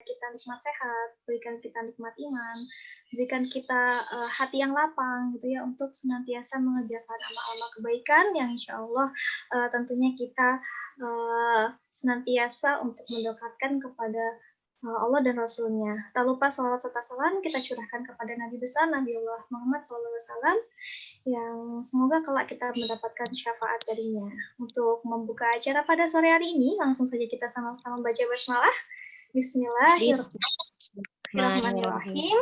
kita nikmat sehat, berikan kita nikmat iman, berikan kita hati yang lapang gitu ya untuk senantiasa mengerjakan amal-amal kebaikan yang insya Allah tentunya kita senantiasa untuk mendekatkan kepada Allah dan Rasul-Nya. Tak lupa sholawat serta salam kita curahkan kepada Nabi besar Nabi Allah Muhammad SAW yang semoga kelak kita mendapatkan syafaat darinya. Untuk membuka acara pada sore hari ini, langsung saja kita sama-sama baca basmalah. Bismillahirrahmanirrahim.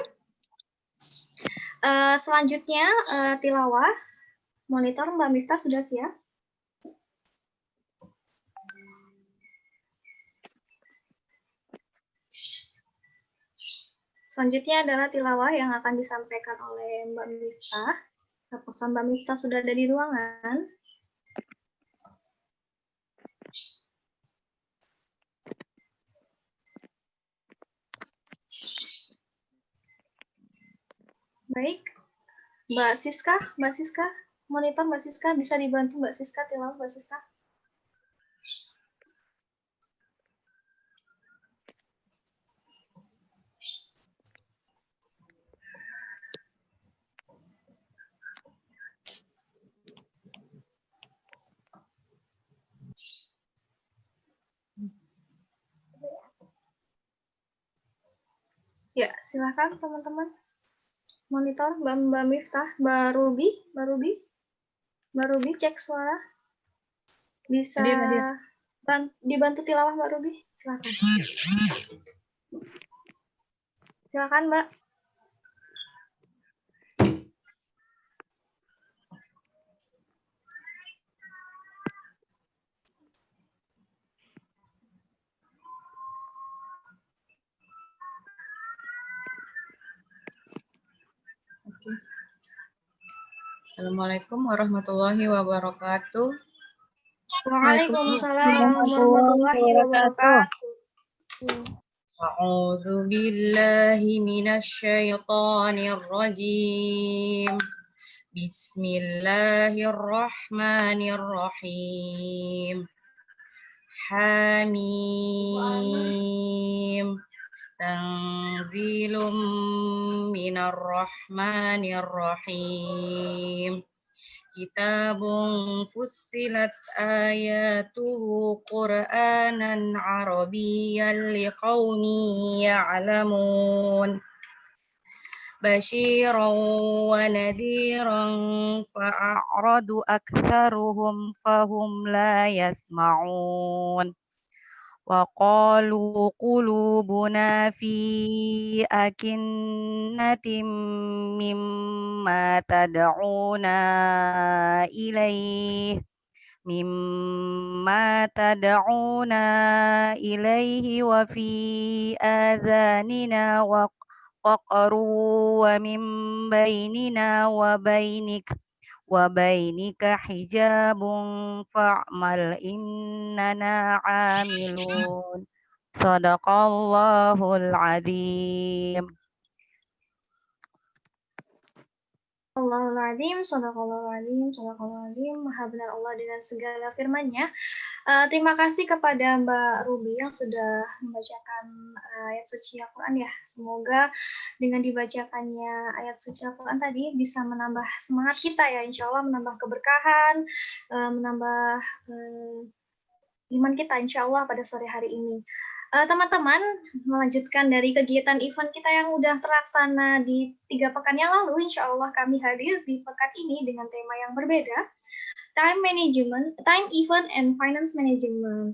Selanjutnya tilawah. Monitor Mbak Miftah sudah siap? Selanjutnya adalah tilawah yang akan disampaikan oleh Mbak Miftah. Apakah Mbak Miftah sudah ada di ruangan? Baik. Mbak Siska, monitor Mbak Siska, bisa dibantu Mbak Siska, tilawah Mbak Siska. Ya, silakan teman-teman. Monitor Mbak Miftah, Mbak Ruby cek suara. Bisa dibantu tilawah Mbak Ruby? Silakan. Silakan Mbak. Assalamualaikum warahmatullahi wabarakatuh. Waalaikumsalam warahmatullahi wabarakatuh. A'udzu billahi minasy syaithanir rajim. Bismillahirrahmanirrahim. Hamim. Tanzilum minar rahmanir rahim. Kitabun fussilat ayatuhu Qur'anan Arabiyyan liqaumin ya'lamun. Basyiran wa nadhiran fa'aradu aktsaruhum fahum la yasma'un. Wa qalu qulubuna fi akinnatin mimma tad'una ilaihi wa fi adhanina waqru wa min bainina wa bainika hijabun fa'mal innana 'amilun. Shadaqallahul 'adzim. Allahul Azim, Shadaqallahul Azim, Maha benar Allah dengan segala firman-Nya. Terima kasih kepada Mbak Ruby yang sudah membacakan ayat suci Al-Quran ya. Semoga dengan dibacakannya ayat suci Al-Quran tadi bisa menambah semangat kita ya, insya Allah menambah keberkahan, menambah iman kita insya Allah pada sore hari ini. Teman-teman, melanjutkan dari kegiatan event kita yang udah terlaksana di 3 pekan yang lalu, insya Allah kami hadir di pekan ini dengan tema yang berbeda, time management, time event and finance management.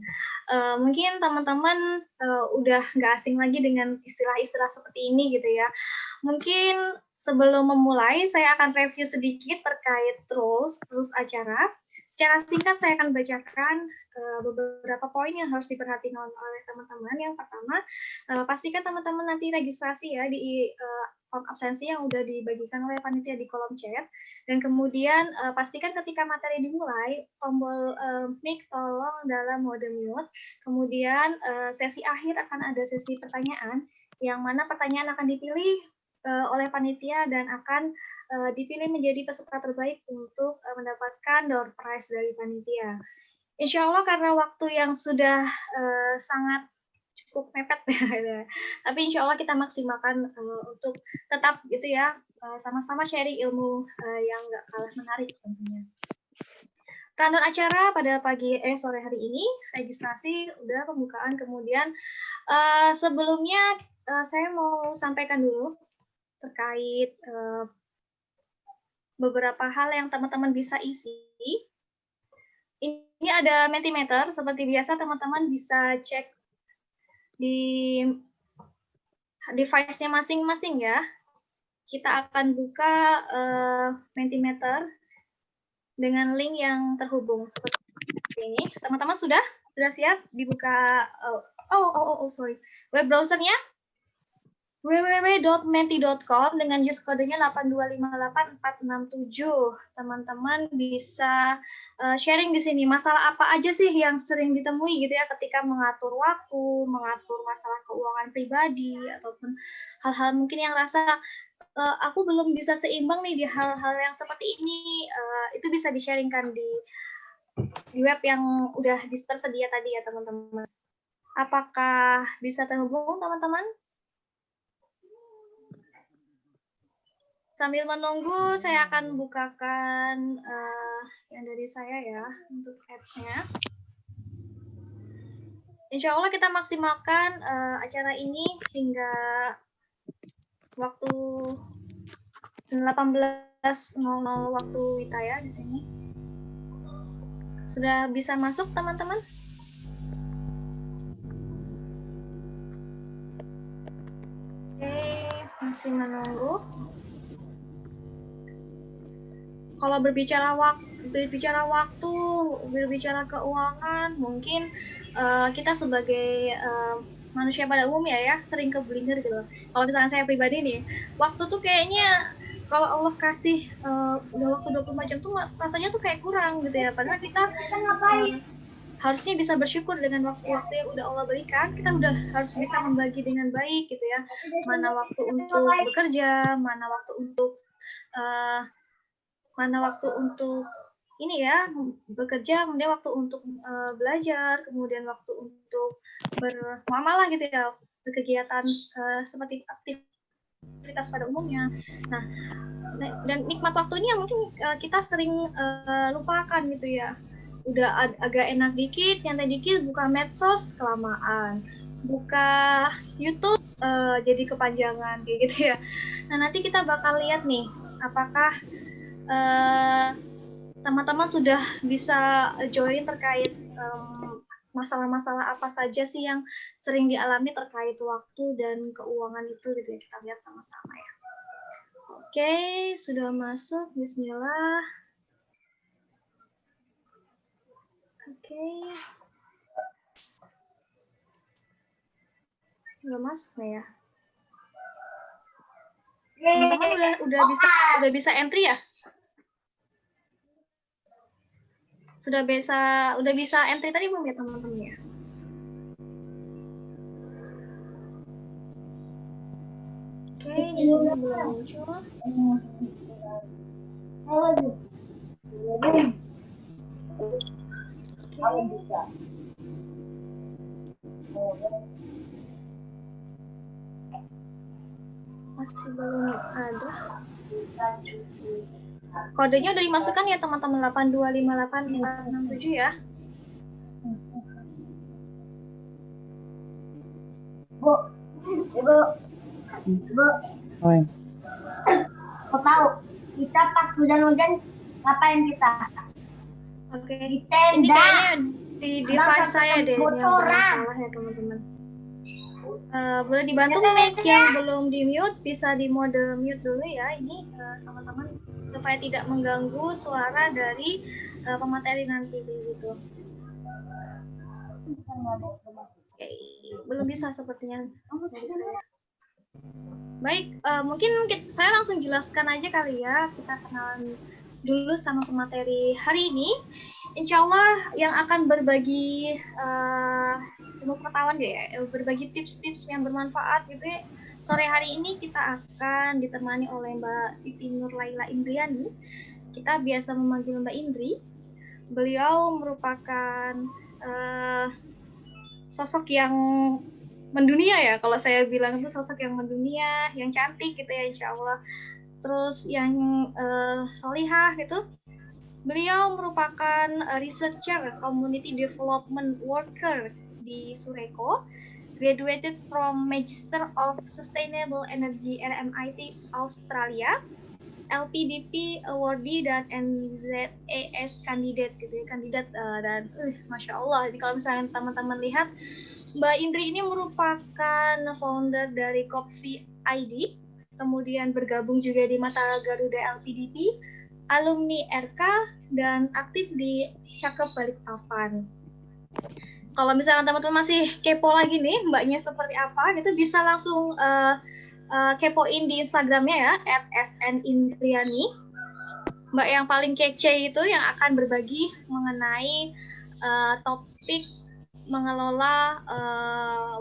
Mungkin teman-teman udah nggak asing lagi dengan istilah-istilah seperti ini gitu ya. Mungkin sebelum memulai, saya akan review sedikit terkait rules acara. Secara singkat saya akan bacakan beberapa poin yang harus diperhatikan oleh teman-teman. Yang pertama, pastikan teman-teman nanti registrasi ya di form absensi yang udah dibagikan oleh panitia di kolom chat. Dan kemudian pastikan ketika materi dimulai, tombol mic tolong dalam mode mute. Kemudian sesi akhir akan ada sesi pertanyaan, yang mana pertanyaan akan dipilih oleh panitia dan akan dipilih menjadi peserta terbaik untuk mendapatkan door prize dari panitia. Insya Allah karena waktu yang sudah sangat cukup mepet ya. Tapi insya Allah kita maksimalkan untuk tetap gitu ya, sama-sama sharing ilmu yang nggak kalah menarik tentunya. Rundown acara pada sore hari ini, registrasi udah pembukaan, kemudian sebelumnya saya mau sampaikan dulu terkait beberapa hal yang teman-teman bisa isi. Ini ada Mentimeter, seperti biasa teman-teman bisa cek di device-nya masing-masing ya. Kita akan buka Mentimeter dengan link yang terhubung seperti ini. Teman-teman sudah siap dibuka? Sorry. Web browsernya www.menti.com dengan use kodenya 8258467. Teman-teman bisa sharing di sini masalah apa aja sih yang sering ditemui gitu ya ketika mengatur waktu, mengatur masalah keuangan pribadi, ataupun hal-hal mungkin yang rasa aku belum bisa seimbang nih di hal-hal yang seperti ini. Itu bisa di-sharingkan di web yang udah tersedia tadi ya teman-teman. Apakah bisa terhubung teman-teman? Sambil menunggu, saya akan bukakan yang dari saya ya, untuk apps-nya. Insya Allah kita maksimalkan acara ini hingga waktu 18.00 waktu Wita ya di sini. Sudah bisa masuk teman-teman? Oke, masih menunggu. Kalau berbicara waktu, berbicara keuangan, mungkin kita sebagai manusia pada umumnya ya sering keblinger gitu. Kalau misalkan saya pribadi nih, waktu tuh kayaknya kalau Allah kasih udah waktu 24 jam tuh rasanya tuh kayak kurang gitu ya. Padahal kita harusnya bisa bersyukur dengan waktu-waktu yang udah Allah berikan. Kita udah harus bisa membagi dengan baik gitu ya. Mana waktu untuk bekerja, mana waktu untuk ini ya bekerja, kemudian waktu untuk belajar, kemudian waktu untuk bermuamalah gitu ya, berkegiatan seperti aktivitas pada umumnya. Nah, dan nikmat waktu ini yang mungkin kita sering lupakan gitu ya. Udah agak enak dikit, nyantai dikit, buka medsos kelamaan, buka YouTube jadi kepanjangan kayak gitu ya. Nah, nanti kita bakal lihat nih apakah teman-teman sudah bisa join terkait masalah-masalah apa saja sih yang sering dialami terkait waktu dan keuangan itu gitu ya, kita lihat sama-sama ya. Oke, sudah masuk. Bismillah. Oke. Udah masuk nih ya. Teman-teman udah bisa entry ya? Udah bisa entry tadi belum ya teman-teman ya? Oke, di sini belum muncul. Masih belum ada. Kodenya udah dimasukkan ya teman-teman, 8258467 ya. Bu. Kau tahu, kita pas hujan-hujan ngapain kita? Oke, di tenda. Ini kayaknya di device saya deh yang salah ya teman-teman. Boleh dibantu mic yang belum di mute, bisa di mode mute dulu ya ini teman-teman, supaya tidak mengganggu suara dari pemateri nanti gitu. Oke, belum bisa sepertinya dari saya. Baik, mungkin saya langsung jelaskan aja kali ya, kita kenalan dulu sama pemateri hari ini. Insya Allah yang akan berbagi ilmu pengetahuan ya, berbagi tips-tips yang bermanfaat gitu ya. Sore hari ini kita akan ditemani oleh Mbak Siti Nurlaila Indriani. Kita biasa memanggil Mbak Indri. Beliau merupakan sosok yang mendunia ya, kalau saya bilang itu sosok yang mendunia, yang cantik gitu ya insya Allah. Terus yang solihah gitu. Beliau merupakan researcher, community development worker di Sureko, graduated from Magister of Sustainable Energy RMIT Australia, LPDP awardee dan NZAS candidate gitu ya, kandidat dan Masya Allah. Jadi kalau misalnya teman-teman lihat, Mbak Indri ini merupakan founder dari Kopfi ID, kemudian bergabung juga di Mata Garuda LPDP, alumni RK, dan aktif di Cakep Balikpapan. Kalau misalnya teman-teman masih kepo lagi nih mbaknya seperti apa gitu, bisa langsung kepoin di Instagramnya ya @snindriani. Mbak yang paling kece itu yang akan berbagi mengenai topik mengelola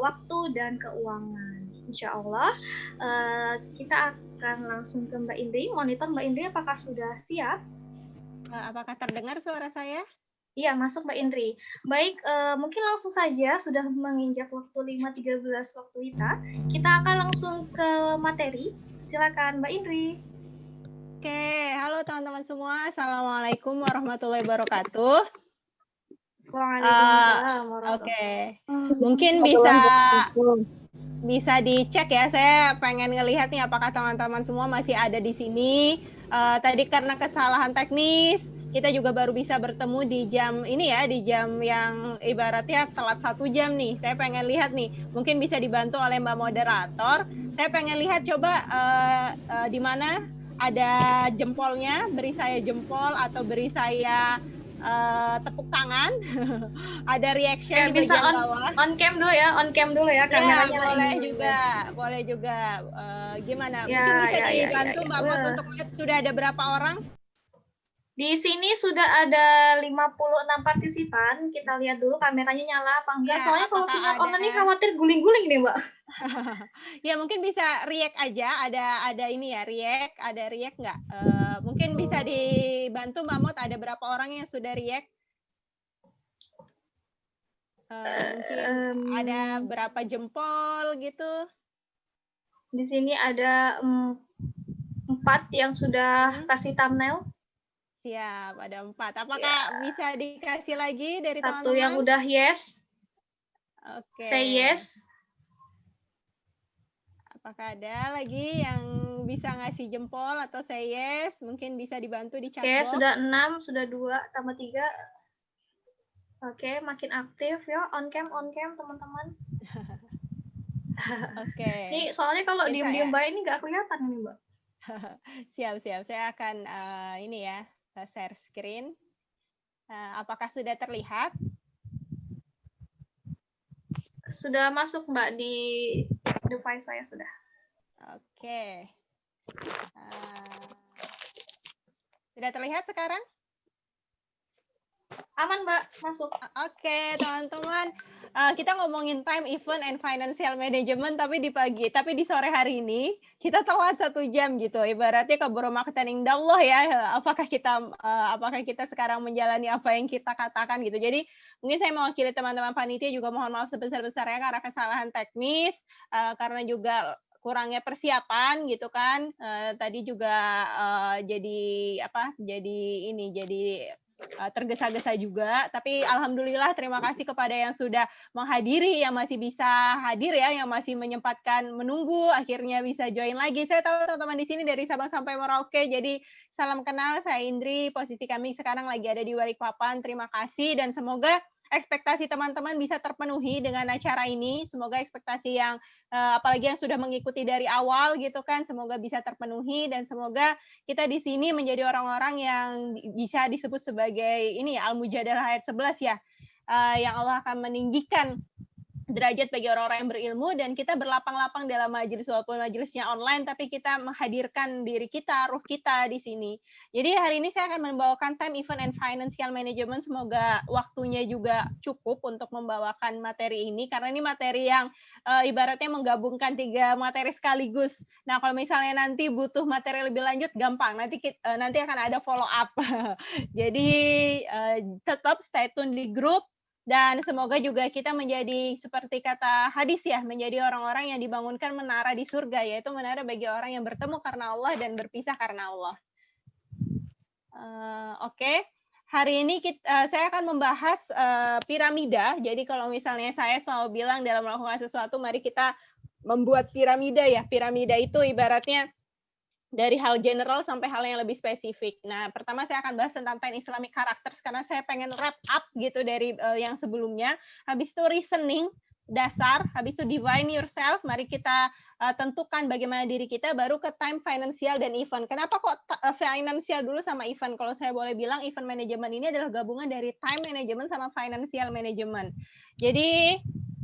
waktu dan keuangan. Insya Allah kita akan langsung ke Mbak Indri. Monitor Mbak Indri apakah sudah siap? Apakah terdengar suara saya? Iya, masuk Mbak Indri. Baik, mungkin langsung saja sudah menginjak waktu 5.13 waktu kita akan langsung ke materi. Silakan Mbak Indri. Oke, halo teman-teman semua. Assalamualaikum warahmatullahi wabarakatuh. Waalaikumsalam warahmatullahi Oke, mungkin bisa dicek ya. Saya pengen ngelihat nih apakah teman-teman semua masih ada di sini. Tadi karena kesalahan teknis, kita juga baru bisa bertemu di jam ini ya, di jam yang ibaratnya telat 1 jam nih. Saya pengen lihat nih, mungkin bisa dibantu oleh Mbak Moderator. Saya pengen lihat coba di mana ada jempolnya, beri saya jempol atau beri saya tepuk tangan. Ada reaction ya, di bagian bawah. On cam dulu ya kameranya. Ya, boleh juga. Gimana? Mungkin bisa dibantu Mbak Mot untuk lihat sudah ada berapa orang? Di sini sudah ada 56 partisipan. Kita lihat dulu kameranya nyala apa enggak. Ya, soalnya kalau sinyal online ini khawatir guling-guling nih, Mbak. Ya, mungkin bisa react aja. Ada ini ya, ada react nggak? Mungkin bisa dibantu Mbak Mot, ada berapa orang yang sudah react? Mungkin ada berapa jempol gitu? Di sini ada 4 yang sudah kasih thumbnail. Siap, ada 4. Apakah bisa dikasih lagi dari teman-teman? Satu yang udah yes. Oke. Say yes. Apakah ada lagi yang bisa ngasih jempol atau say yes? Mungkin bisa dibantu di chat box. Oke, sudah 6, sudah 2 tambah 3. Oke, makin aktif ya. On cam teman-teman. Oke. Nih, soalnya kalau diem-diem Mbak ini nggak kelihatan nih, Mbak. Siap. Saya akan ini ya, share screen. Apakah sudah terlihat? Sudah masuk Mbak di device saya sudah. Oke. Sudah terlihat sekarang? Aman Mbak, masuk. Oke, teman-teman. Kita ngomongin time, event, and financial management, tapi di sore hari ini kita telat 1 jam gitu. Ibaratnya keburu marketing Allah ya. Apakah kita sekarang menjalani apa yang kita katakan gitu. Jadi mungkin saya mewakili teman-teman panitia juga mohon maaf sebesar-besarnya karena kesalahan teknis, karena juga kurangnya persiapan gitu kan. Tadi juga jadi tergesa-gesa juga, tapi alhamdulillah terima kasih kepada yang sudah menghadiri, yang masih bisa hadir ya, yang masih menyempatkan menunggu, akhirnya bisa join lagi. Saya tahu teman-teman di sini dari Sabang sampai Merauke, jadi salam kenal, saya Indri, posisi kami sekarang lagi ada di Balikpapan. Terima kasih dan semoga ekspektasi teman-teman bisa terpenuhi dengan acara ini. Semoga ekspektasi yang apalagi yang sudah mengikuti dari awal gitu kan, semoga bisa terpenuhi dan semoga kita di sini menjadi orang-orang yang bisa disebut sebagai ini ya, Al-Mujadalah ayat 11 ya, yang Allah akan meninggikan derajat bagi orang-orang yang berilmu dan kita berlapang-lapang dalam majelis walaupun majelisnya online tapi kita menghadirkan diri kita, ruh kita di sini. Jadi hari ini saya akan membawakan time, event, and financial management. Semoga waktunya juga cukup untuk membawakan materi ini karena ini materi yang ibaratnya menggabungkan 3 materi sekaligus. Nah, kalau misalnya nanti butuh materi lebih lanjut gampang. Nanti akan ada follow up. Jadi tetap stay tune di grup. Dan semoga juga kita menjadi seperti kata hadis ya, menjadi orang-orang yang dibangunkan menara di surga, yaitu menara bagi orang yang bertemu karena Allah dan berpisah karena Allah. Oke. Hari ini saya akan membahas piramida. Jadi kalau misalnya saya selalu bilang dalam melakukan sesuatu, mari kita membuat piramida ya. Piramida itu ibaratnya dari hal general sampai hal yang lebih spesifik. Nah, pertama saya akan bahas tentang 10 Islamic characters karena saya pengen wrap up gitu dari yang sebelumnya. Habis itu reasoning dasar, habis itu divine yourself, mari kita tentukan bagaimana diri kita, baru ke time, financial, dan event. Kenapa kok financial dulu sama event? Kalau saya boleh bilang, event management ini adalah gabungan dari time management sama financial management. Jadi,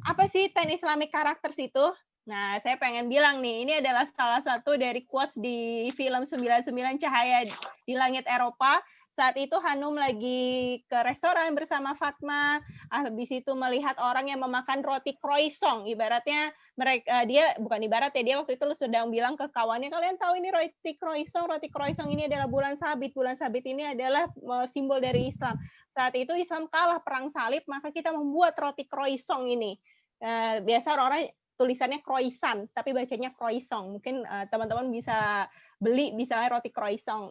apa sih 10 Islamic characters itu? Nah, saya pengen bilang nih, ini adalah salah satu dari quotes di film 99 Cahaya di Langit Eropa. Saat itu Hanum lagi ke restoran bersama Fatma, habis itu melihat orang yang memakan roti croissant. Ibaratnya dia bukan ibarat ya, dia waktu itu sedang bilang ke kawannya, kalian tahu ini roti croissant ini adalah bulan sabit ini adalah simbol dari Islam. Saat itu Islam kalah perang salib, maka kita membuat roti croissant ini. Biasa orang tulisannya croissant, tapi bacanya croissant. Mungkin teman-teman bisa beli misalnya roti croissant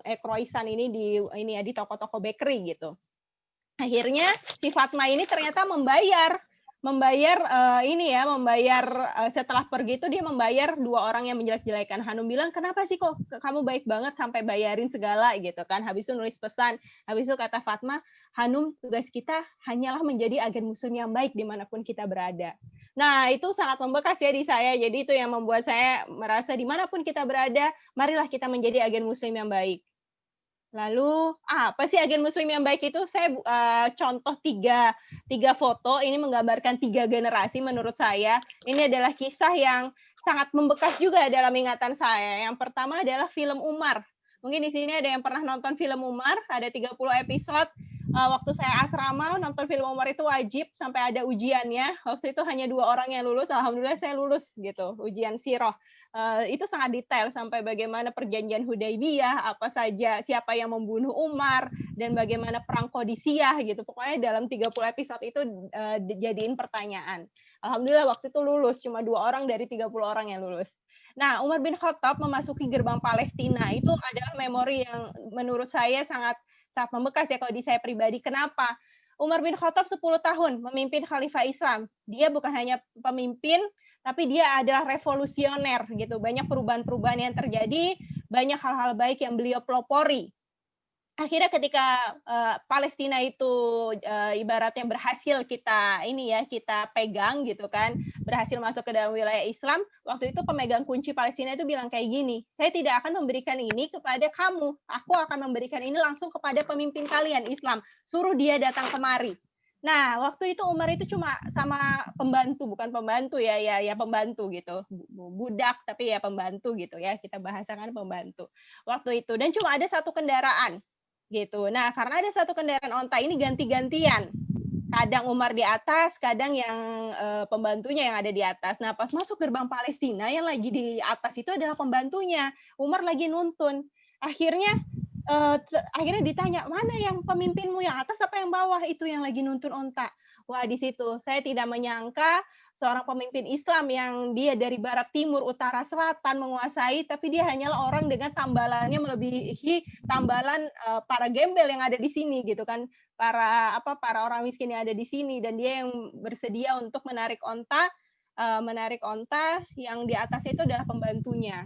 ini di toko-toko bakery gitu. Akhirnya si Fatma ini ternyata membayar setelah pergi itu dia membayar 2 orang yang menjelek-jelekan. Hanum bilang, kenapa sih kok kamu baik banget sampai bayarin segala gitu kan. Habis itu nulis pesan, habis itu kata Fatma, Hanum, tugas kita hanyalah menjadi agen muslim yang baik dimanapun kita berada. Nah, itu sangat membekas ya di saya. Jadi itu yang membuat saya merasa dimanapun kita berada, marilah kita menjadi agen muslim yang baik. Lalu, apa sih agen muslim yang baik itu? Saya contoh tiga foto, ini menggambarkan 3 generasi menurut saya. Ini adalah kisah yang sangat membekas juga dalam ingatan saya. Yang pertama adalah film Umar. Mungkin di sini ada yang pernah nonton film Umar, ada 30 episode. Waktu saya asrama, nonton film Umar itu wajib sampai ada ujiannya. Waktu itu hanya 2 orang yang lulus, alhamdulillah saya lulus gitu, ujian sirah. Itu sangat detail sampai bagaimana perjanjian Hudaibiyah, apa saja, siapa yang membunuh Umar, dan bagaimana perang Qadisiyah gitu. Pokoknya dalam 30 episode itu dijadiin pertanyaan. Alhamdulillah waktu itu lulus, cuma 2 orang dari 30 orang yang lulus. Nah, Umar bin Khattab memasuki gerbang Palestina, itu adalah memori yang menurut saya sangat membekas ya kalau di saya pribadi. Kenapa? Umar bin Khattab 10 tahun memimpin Khalifah Islam. Dia bukan hanya pemimpin, tapi dia adalah revolusioner gitu. Banyak perubahan-perubahan yang terjadi, banyak hal-hal baik yang beliau pelopori. Akhirnya ketika Palestina itu ibaratnya berhasil kita pegang gitu kan, berhasil masuk ke dalam wilayah Islam, waktu itu pemegang kunci Palestina itu bilang kayak gini, saya tidak akan memberikan ini kepada kamu, aku akan memberikan ini langsung kepada pemimpin kalian Islam, suruh dia datang kemari. Nah, waktu itu Umar itu cuma sama pembantu, bukan pembantu ya pembantu gitu, budak tapi ya pembantu gitu ya, kita bahasakan pembantu waktu itu, dan cuma ada 1 kendaraan gitu. Nah, karena ada 1 kendaraan onta ini ganti-gantian. Kadang Umar di atas, kadang yang pembantunya yang ada di atas. Nah, pas masuk gerbang Palestina, yang lagi di atas itu adalah pembantunya. Umar lagi nuntun. Akhirnya ditanya, mana yang pemimpinmu, yang atas apa yang bawah? Itu yang lagi nuntun onta. Wah, di situ saya tidak menyangka seorang pemimpin Islam yang dia dari barat, timur, utara, selatan menguasai, tapi dia hanyalah orang dengan tambalannya melebihi tambalan para gembel yang ada di sini gitu kan, para orang miskin yang ada di sini, dan dia yang bersedia untuk menarik onta yang di atasnya itu adalah pembantunya.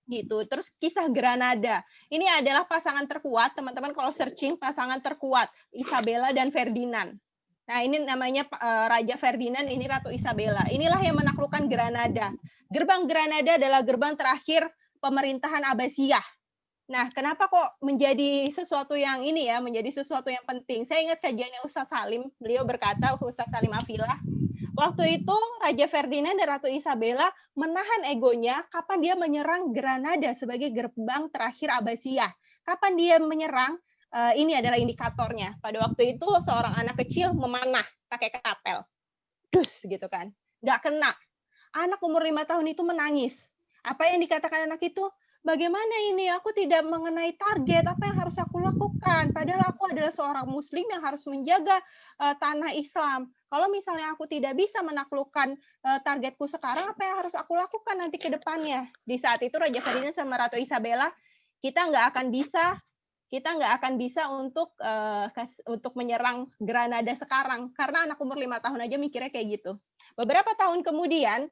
Gitu. Terus kisah Granada. Ini adalah pasangan terkuat, teman-teman kalau searching pasangan terkuat, Isabella dan Ferdinand. Nah, ini namanya Raja Ferdinand, ini Ratu Isabella. Inilah yang menaklukkan Granada. Gerbang Granada adalah gerbang terakhir pemerintahan Abbasiyah. Nah, kenapa kok menjadi sesuatu yang menjadi sesuatu yang penting? Saya ingat kajiannya Ustaz Salim, beliau berkata, Ustaz Salim Afilah, waktu itu Raja Ferdinand dan Ratu Isabella menahan egonya kapan dia menyerang Granada sebagai gerbang terakhir Abbasiyah. Kapan dia menyerang? Ini adalah indikatornya. Pada waktu itu seorang anak kecil memanah pakai ketapel. Dus gitu kan. Nggak kena. Anak umur 5 tahun itu menangis. Apa yang dikatakan anak itu? bagaimana ini? Aku tidak mengenai target, apa yang harus aku lakukan? Padahal aku adalah seorang muslim yang harus menjaga tanah Islam. Kalau misalnya aku tidak bisa menaklukkan targetku sekarang, apa yang harus aku lakukan nanti ke depannya? Di saat itu Raja Ferdinand sama Ratu Isabella, kita nggak akan bisa untuk menyerang Granada sekarang, karena anak umur 5 tahun aja mikirnya kayak gitu. Beberapa tahun kemudian,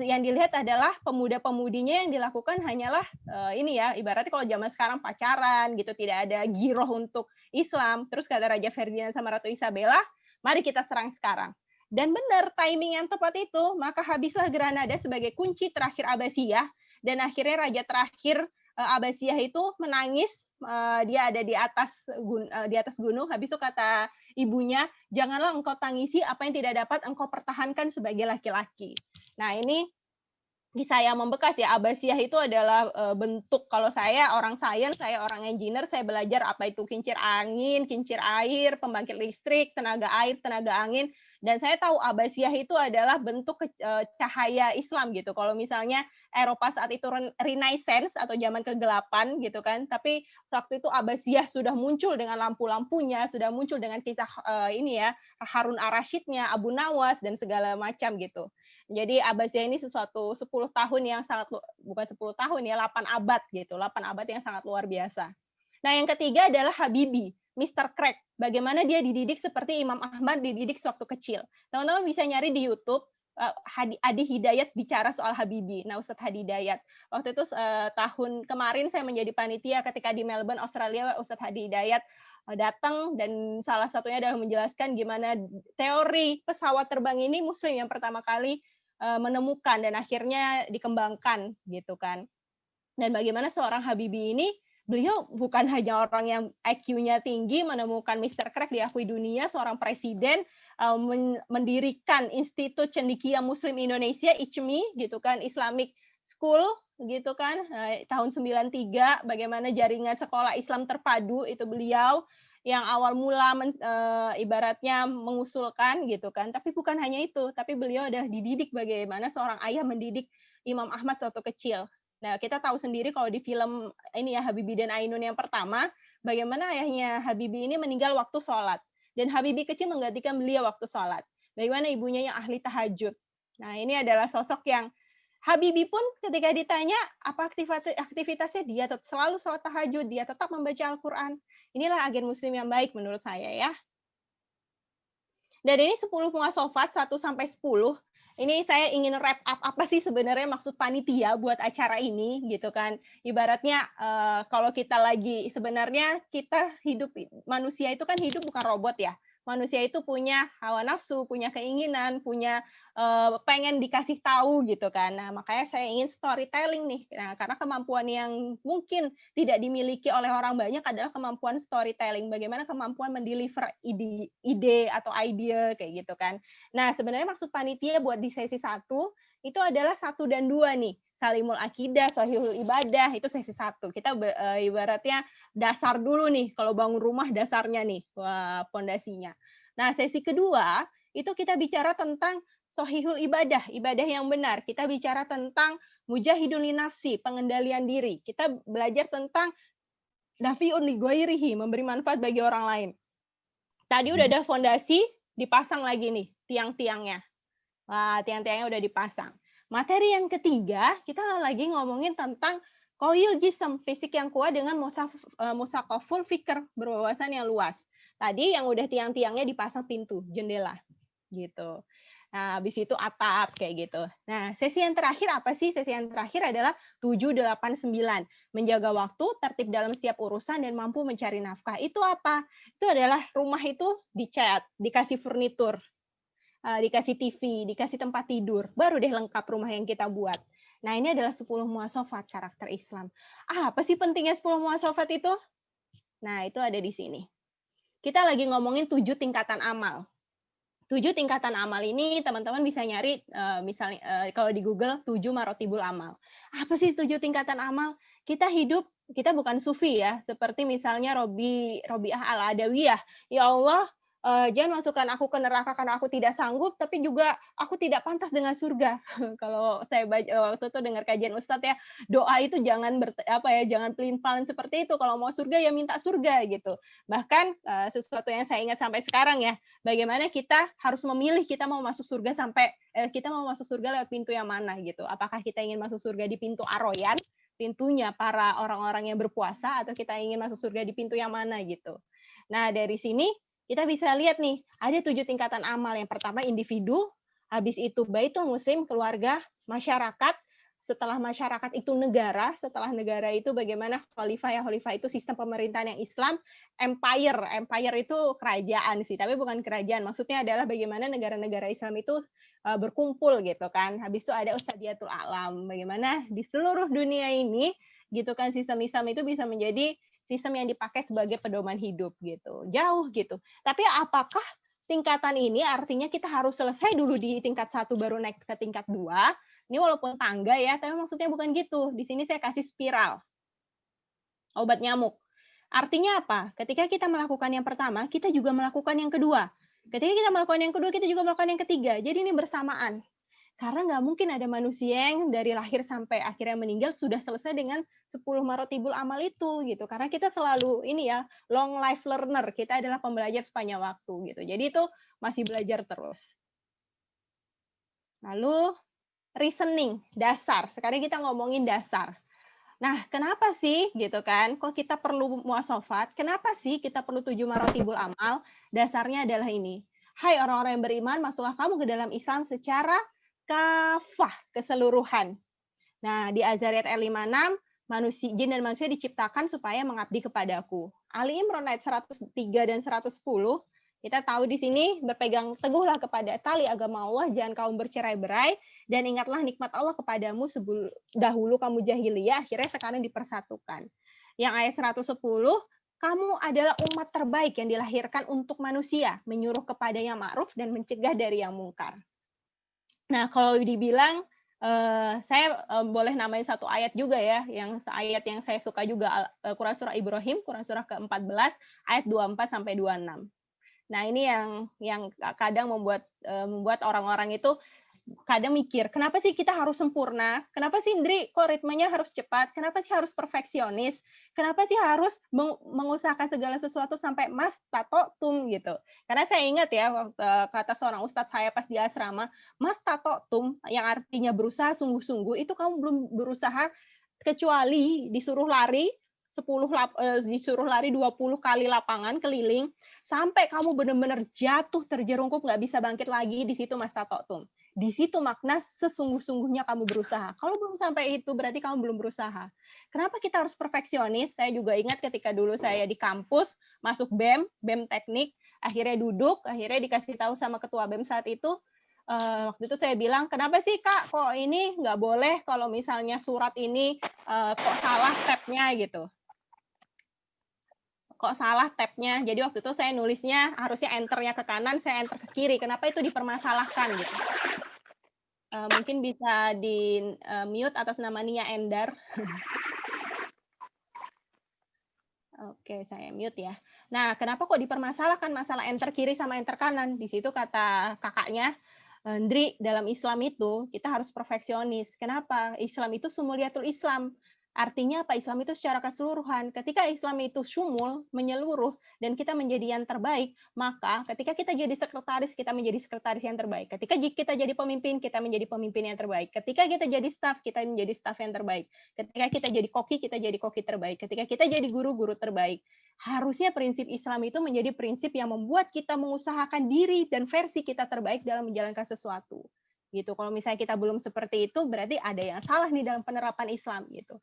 yang dilihat adalah pemuda-pemudinya yang dilakukan hanyalah ini ya, ibaratnya kalau zaman sekarang pacaran gitu, tidak ada giroh untuk Islam. Terus kata Raja Ferdinand sama Ratu Isabella, mari kita serang sekarang. Dan benar, timing yang tepat itu, maka habislah Granada sebagai kunci terakhir Abbasiyah, dan akhirnya raja terakhir Abbasiyah itu menangis. Dia ada di atas gunung. Habis itu kata ibunya, janganlah engkau tangisi apa yang tidak dapat engkau pertahankan sebagai laki-laki. Nah, ini kisah yang membekas ya. Abbasiyah itu adalah bentuk, kalau saya orang sains, saya orang engineer, saya belajar apa itu kincir angin, kincir air, pembangkit listrik, tenaga air, tenaga angin, dan saya tahu Abbasiyah itu adalah bentuk cahaya Islam gitu. Kalau misalnya Eropa saat itu Renaissance atau zaman kegelapan gitu kan, tapi waktu itu Abbasiyah sudah muncul dengan lampu-lampunya, sudah muncul dengan kisah ini ya, Harun ar-Rasyidnya, Abu Nawas dan segala macam gitu. Jadi Abbasiyah ini sesuatu 10 tahun yang sangat, bukan 10 tahun ya, 8 abad gitu, 8 abad yang sangat luar biasa. Nah, yang ketiga adalah Habibie, Mr. Crack. Bagaimana dia dididik seperti Imam Ahmad dididik sewaktu kecil. Teman-teman bisa nyari di YouTube, Adi Hidayat bicara soal Habibie. Nah, Ustadz Hadi Hidayat. Waktu itu tahun kemarin saya menjadi panitia ketika di Melbourne, Australia, Ustadz Hadi Hidayat datang, dan salah satunya adalah menjelaskan gimana teori pesawat terbang ini Muslim yang pertama kali menemukan dan akhirnya dikembangkan gitu kan. Dan bagaimana seorang Habibie ini, beliau bukan hanya orang yang IQ-nya tinggi, menemukan Mr. Crack, diakui dunia, seorang presiden, mendirikan Institut Cendekia Muslim Indonesia, ICMI, gitu kan, Islamic School, gitu kan, tahun 93, bagaimana jaringan sekolah Islam terpadu, itu beliau yang awal mula ibaratnya mengusulkan gitu kan, tapi bukan hanya itu, tapi beliau adalah dididik bagaimana seorang ayah mendidik Imam Ahmad waktu kecil. Nah, kita tahu sendiri kalau di film ini ya, Habibie dan Ainun yang pertama, bagaimana ayahnya Habibie ini meninggal waktu sholat. Dan Habibie kecil menggantikan beliau waktu sholat. Bagaimana ibunya yang ahli tahajud. Nah, ini adalah sosok yang Habibie pun ketika ditanya apa aktivitasnya, dia selalu sholat tahajud, dia tetap membaca Al-Quran. Inilah agen muslim yang baik menurut saya ya. Dan ini 10 muasofat 1 sampai 10. Ini saya ingin wrap up apa sih sebenarnya maksud panitia buat acara ini gitu kan. Ibaratnya kalau kita lagi, sebenarnya kita hidup, manusia itu kan hidup bukan robot ya. Manusia itu punya hawa nafsu, punya keinginan, punya pengen dikasih tahu gitu kan. Nah, makanya saya ingin storytelling nih. Nah, karena kemampuan yang mungkin tidak dimiliki oleh orang banyak adalah kemampuan storytelling. Bagaimana kemampuan mendeliver ide atau ide kayak gitu kan. Nah, sebenarnya maksud panitia buat di sesi 1 itu adalah 1 dan 2 nih. Salimul Akidah, Shahihul Ibadah, itu sesi 1. Kita ibaratnya dasar dulu nih, kalau bangun rumah dasarnya nih, pondasinya. Nah, sesi kedua, itu kita bicara tentang Shahihul Ibadah, ibadah yang benar. Kita bicara tentang Mujahidun li nafsi, pengendalian diri. Kita belajar tentang Nafi'un li ghairihi, memberi manfaat bagi orang lain. Tadi udah ada fondasi, dipasang lagi nih tiang-tiangnya. Wah, tiang-tiangnya udah dipasang. Materi yang ketiga, kita lagi ngomongin tentang qauyul jism, fisik yang kuat dengan musaqaful fikr, berwawasan yang luas. Tadi yang udah tiang-tiangnya dipasang pintu, jendela gitu. Nah, habis itu atap kayak gitu. Nah, sesi yang terakhir apa sih? Sesi yang terakhir adalah 7, 8, 9. Menjaga waktu, tertib dalam setiap urusan, dan mampu mencari nafkah. Itu apa? Itu adalah rumah itu dicat, dikasih furnitur, dikasih TV, dikasih tempat tidur, baru deh lengkap rumah yang kita buat. Nah, ini adalah 10 muasofat karakter Islam. Apa sih pentingnya 10 muasofat itu? Nah, itu ada di sini. Kita lagi ngomongin 7 tingkatan amal. 7 tingkatan amal ini teman-teman bisa nyari, misalnya kalau di Google, 7 marotibul amal. Apa sih 7 tingkatan amal? Kita hidup, kita bukan sufi ya, seperti misalnya Robi'ah al-Adawiyah. Ya Allah, jangan masukkan aku ke neraka karena aku tidak sanggup, tapi juga aku tidak pantas dengan surga. Kalau saya waktu itu dengar kajian Ustadz ya, doa itu jangan jangan pelin-pelan seperti itu. Kalau mau surga ya minta surga gitu. Bahkan sesuatu yang saya ingat sampai sekarang ya, bagaimana kita harus memilih kita mau masuk surga kita mau masuk surga lewat pintu yang mana gitu. Apakah kita ingin masuk surga di pintu Ar-Rayyan, pintunya para orang-orang yang berpuasa, atau kita ingin masuk surga di pintu yang mana gitu. Nah, dari sini kita bisa lihat nih, ada 7 tingkatan amal. Yang pertama individu, habis itu baitul muslim, keluarga, masyarakat, setelah masyarakat itu negara, setelah negara itu bagaimana khalifah, ya khalifah itu sistem pemerintahan yang Islam, empire itu kerajaan sih, tapi bukan kerajaan, maksudnya adalah bagaimana negara-negara Islam itu berkumpul gitu kan. Habis itu ada Ustadiyatul Alam, bagaimana di seluruh dunia ini gitu kan sistem Islam itu bisa menjadi sistem yang dipakai sebagai pedoman hidup gitu. Jauh gitu. Tapi apakah tingkatan ini artinya kita harus selesai dulu di tingkat 1 baru naik ke tingkat 2? Ini walaupun tangga ya, tapi maksudnya bukan gitu. Di sini saya kasih spiral. Obat nyamuk. Artinya apa? Ketika kita melakukan yang pertama, kita juga melakukan yang kedua. Ketika kita melakukan yang kedua, kita juga melakukan yang ketiga. Jadi ini bersamaan. Karena nggak mungkin ada manusia yang dari lahir sampai akhirnya meninggal sudah selesai dengan 10 marotibul amal itu gitu. Karena kita selalu ini ya, long life learner. Kita adalah pembelajar sepanjang waktu gitu. Jadi itu masih belajar terus. Lalu reasoning, dasar. Sekarang kita ngomongin dasar. Nah, kenapa sih gitu kan? Kok kita perlu muasofat? Kenapa sih kita perlu 7 marotibul amal? Dasarnya adalah ini. Hai orang-orang yang beriman, masuklah kamu ke dalam Islam secara kafah, keseluruhan. Nah, di Az-Zariyat ayat 56, jin dan manusia diciptakan supaya mengabdi kepadaku. Ali Imran ayat 103 dan 110, kita tahu di sini berpegang teguhlah kepada tali agama Allah, jangan kamu bercerai-berai, dan ingatlah nikmat Allah kepadamu dahulu kamu jahiliyah, akhirnya sekarang dipersatukan. Yang ayat 110, kamu adalah umat terbaik yang dilahirkan untuk manusia, menyuruh kepada yang ma'ruf dan mencegah dari yang mungkar. Nah, kalau dibilang, saya boleh namain satu ayat juga ya, ayat yang saya suka juga, Quran Surah Ibrahim, Quran Surah ke-14, ayat 24-26. Nah, ini yang kadang membuat orang-orang itu kadang mikir, kenapa sih kita harus sempurna? Kenapa sih Indri kok ritmenya harus cepat? Kenapa sih harus perfeksionis? Kenapa sih harus mengusahakan segala sesuatu sampai mas tato tum gitu? Karena saya ingat ya waktu kata seorang ustadz saya pas di asrama, mas tato tum yang artinya berusaha sungguh-sungguh itu kamu belum berusaha kecuali disuruh lari 20 kali lapangan keliling sampai kamu benar-benar jatuh terjerungkup nggak bisa bangkit lagi, di situ mas tato tum. Di situ makna sesungguh-sungguhnya kamu berusaha. Kalau belum sampai itu berarti kamu belum berusaha. Kenapa kita harus perfeksionis? Saya juga ingat ketika dulu saya di kampus masuk BEM teknik, akhirnya duduk, akhirnya dikasih tahu sama ketua BEM saat itu, waktu itu saya bilang, kenapa sih Kak kok ini nggak boleh kalau misalnya surat ini kok salah tab-nya gitu. Kok salah tab-nya. Jadi waktu itu saya nulisnya harusnya enter-nya ke kanan, saya enter ke kiri. Kenapa itu dipermasalahkan gitu. Mungkin bisa di mute atas nama Nia Endar. Oke, saya mute ya. Nah, kenapa kok dipermasalahkan masalah enter kiri sama enter kanan? Di situ kata kakaknya, Ndri, dalam Islam itu kita harus perfeksionis. Kenapa? Islam itu sumuliyatul Islam. Artinya apa? Islam itu secara keseluruhan. Ketika Islam itu syumul, menyeluruh, dan kita menjadi yang terbaik, maka ketika kita jadi sekretaris, kita menjadi sekretaris yang terbaik. Ketika kita jadi pemimpin, kita menjadi pemimpin yang terbaik. Ketika kita jadi staf, kita menjadi staf yang terbaik. Ketika kita jadi koki, kita jadi koki terbaik. Ketika kita jadi guru, guru terbaik. Harusnya prinsip Islam itu menjadi prinsip yang membuat kita mengusahakan diri dan versi kita terbaik dalam menjalankan sesuatu. Gitu. Kalau misalnya kita belum seperti itu, berarti ada yang salah nih dalam penerapan Islam gitu.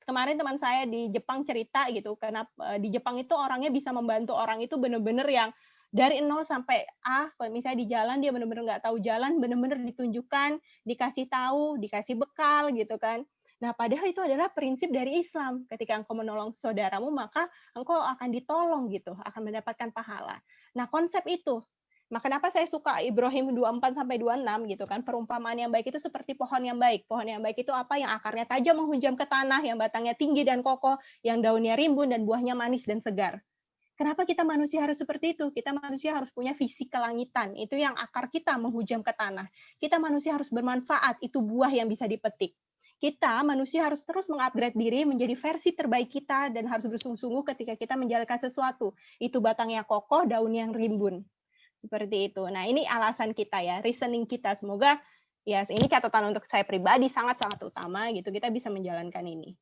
Kemarin teman saya di Jepang cerita gitu, karena di Jepang itu orangnya bisa membantu orang itu benar-benar yang dari 0 sampai A, kalau misalnya di jalan dia benar-benar nggak tahu jalan, benar-benar ditunjukkan, dikasih tahu, dikasih bekal gitu kan. Nah, padahal itu adalah prinsip dari Islam. Ketika engkau menolong saudaramu, maka engkau akan ditolong gitu, akan mendapatkan pahala. Nah, konsep itu. Nah, kenapa saya suka Ibrahim 24-26 gitu kan, perumpamaan yang baik itu seperti pohon yang baik. Pohon yang baik itu apa? Yang akarnya tajam menghunjam ke tanah, yang batangnya tinggi dan kokoh, yang daunnya rimbun dan buahnya manis dan segar. Kenapa kita manusia harus seperti itu? Kita manusia harus punya visi kelangitan. Itu yang akar kita menghujam ke tanah. Kita manusia harus bermanfaat. Itu buah yang bisa dipetik. Kita manusia harus terus mengupgrade diri menjadi versi terbaik kita dan harus bersungguh-sungguh ketika kita menjalankan sesuatu. Itu batangnya kokoh, daunnya yang rimbun. Seperti itu. Nah, ini alasan kita ya, reasoning kita. Semoga ya ini catatan untuk saya pribadi sangat-sangat utama gitu. Kita bisa menjalankan ini.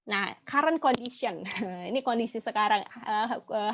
Nah, current condition. Ini kondisi sekarang.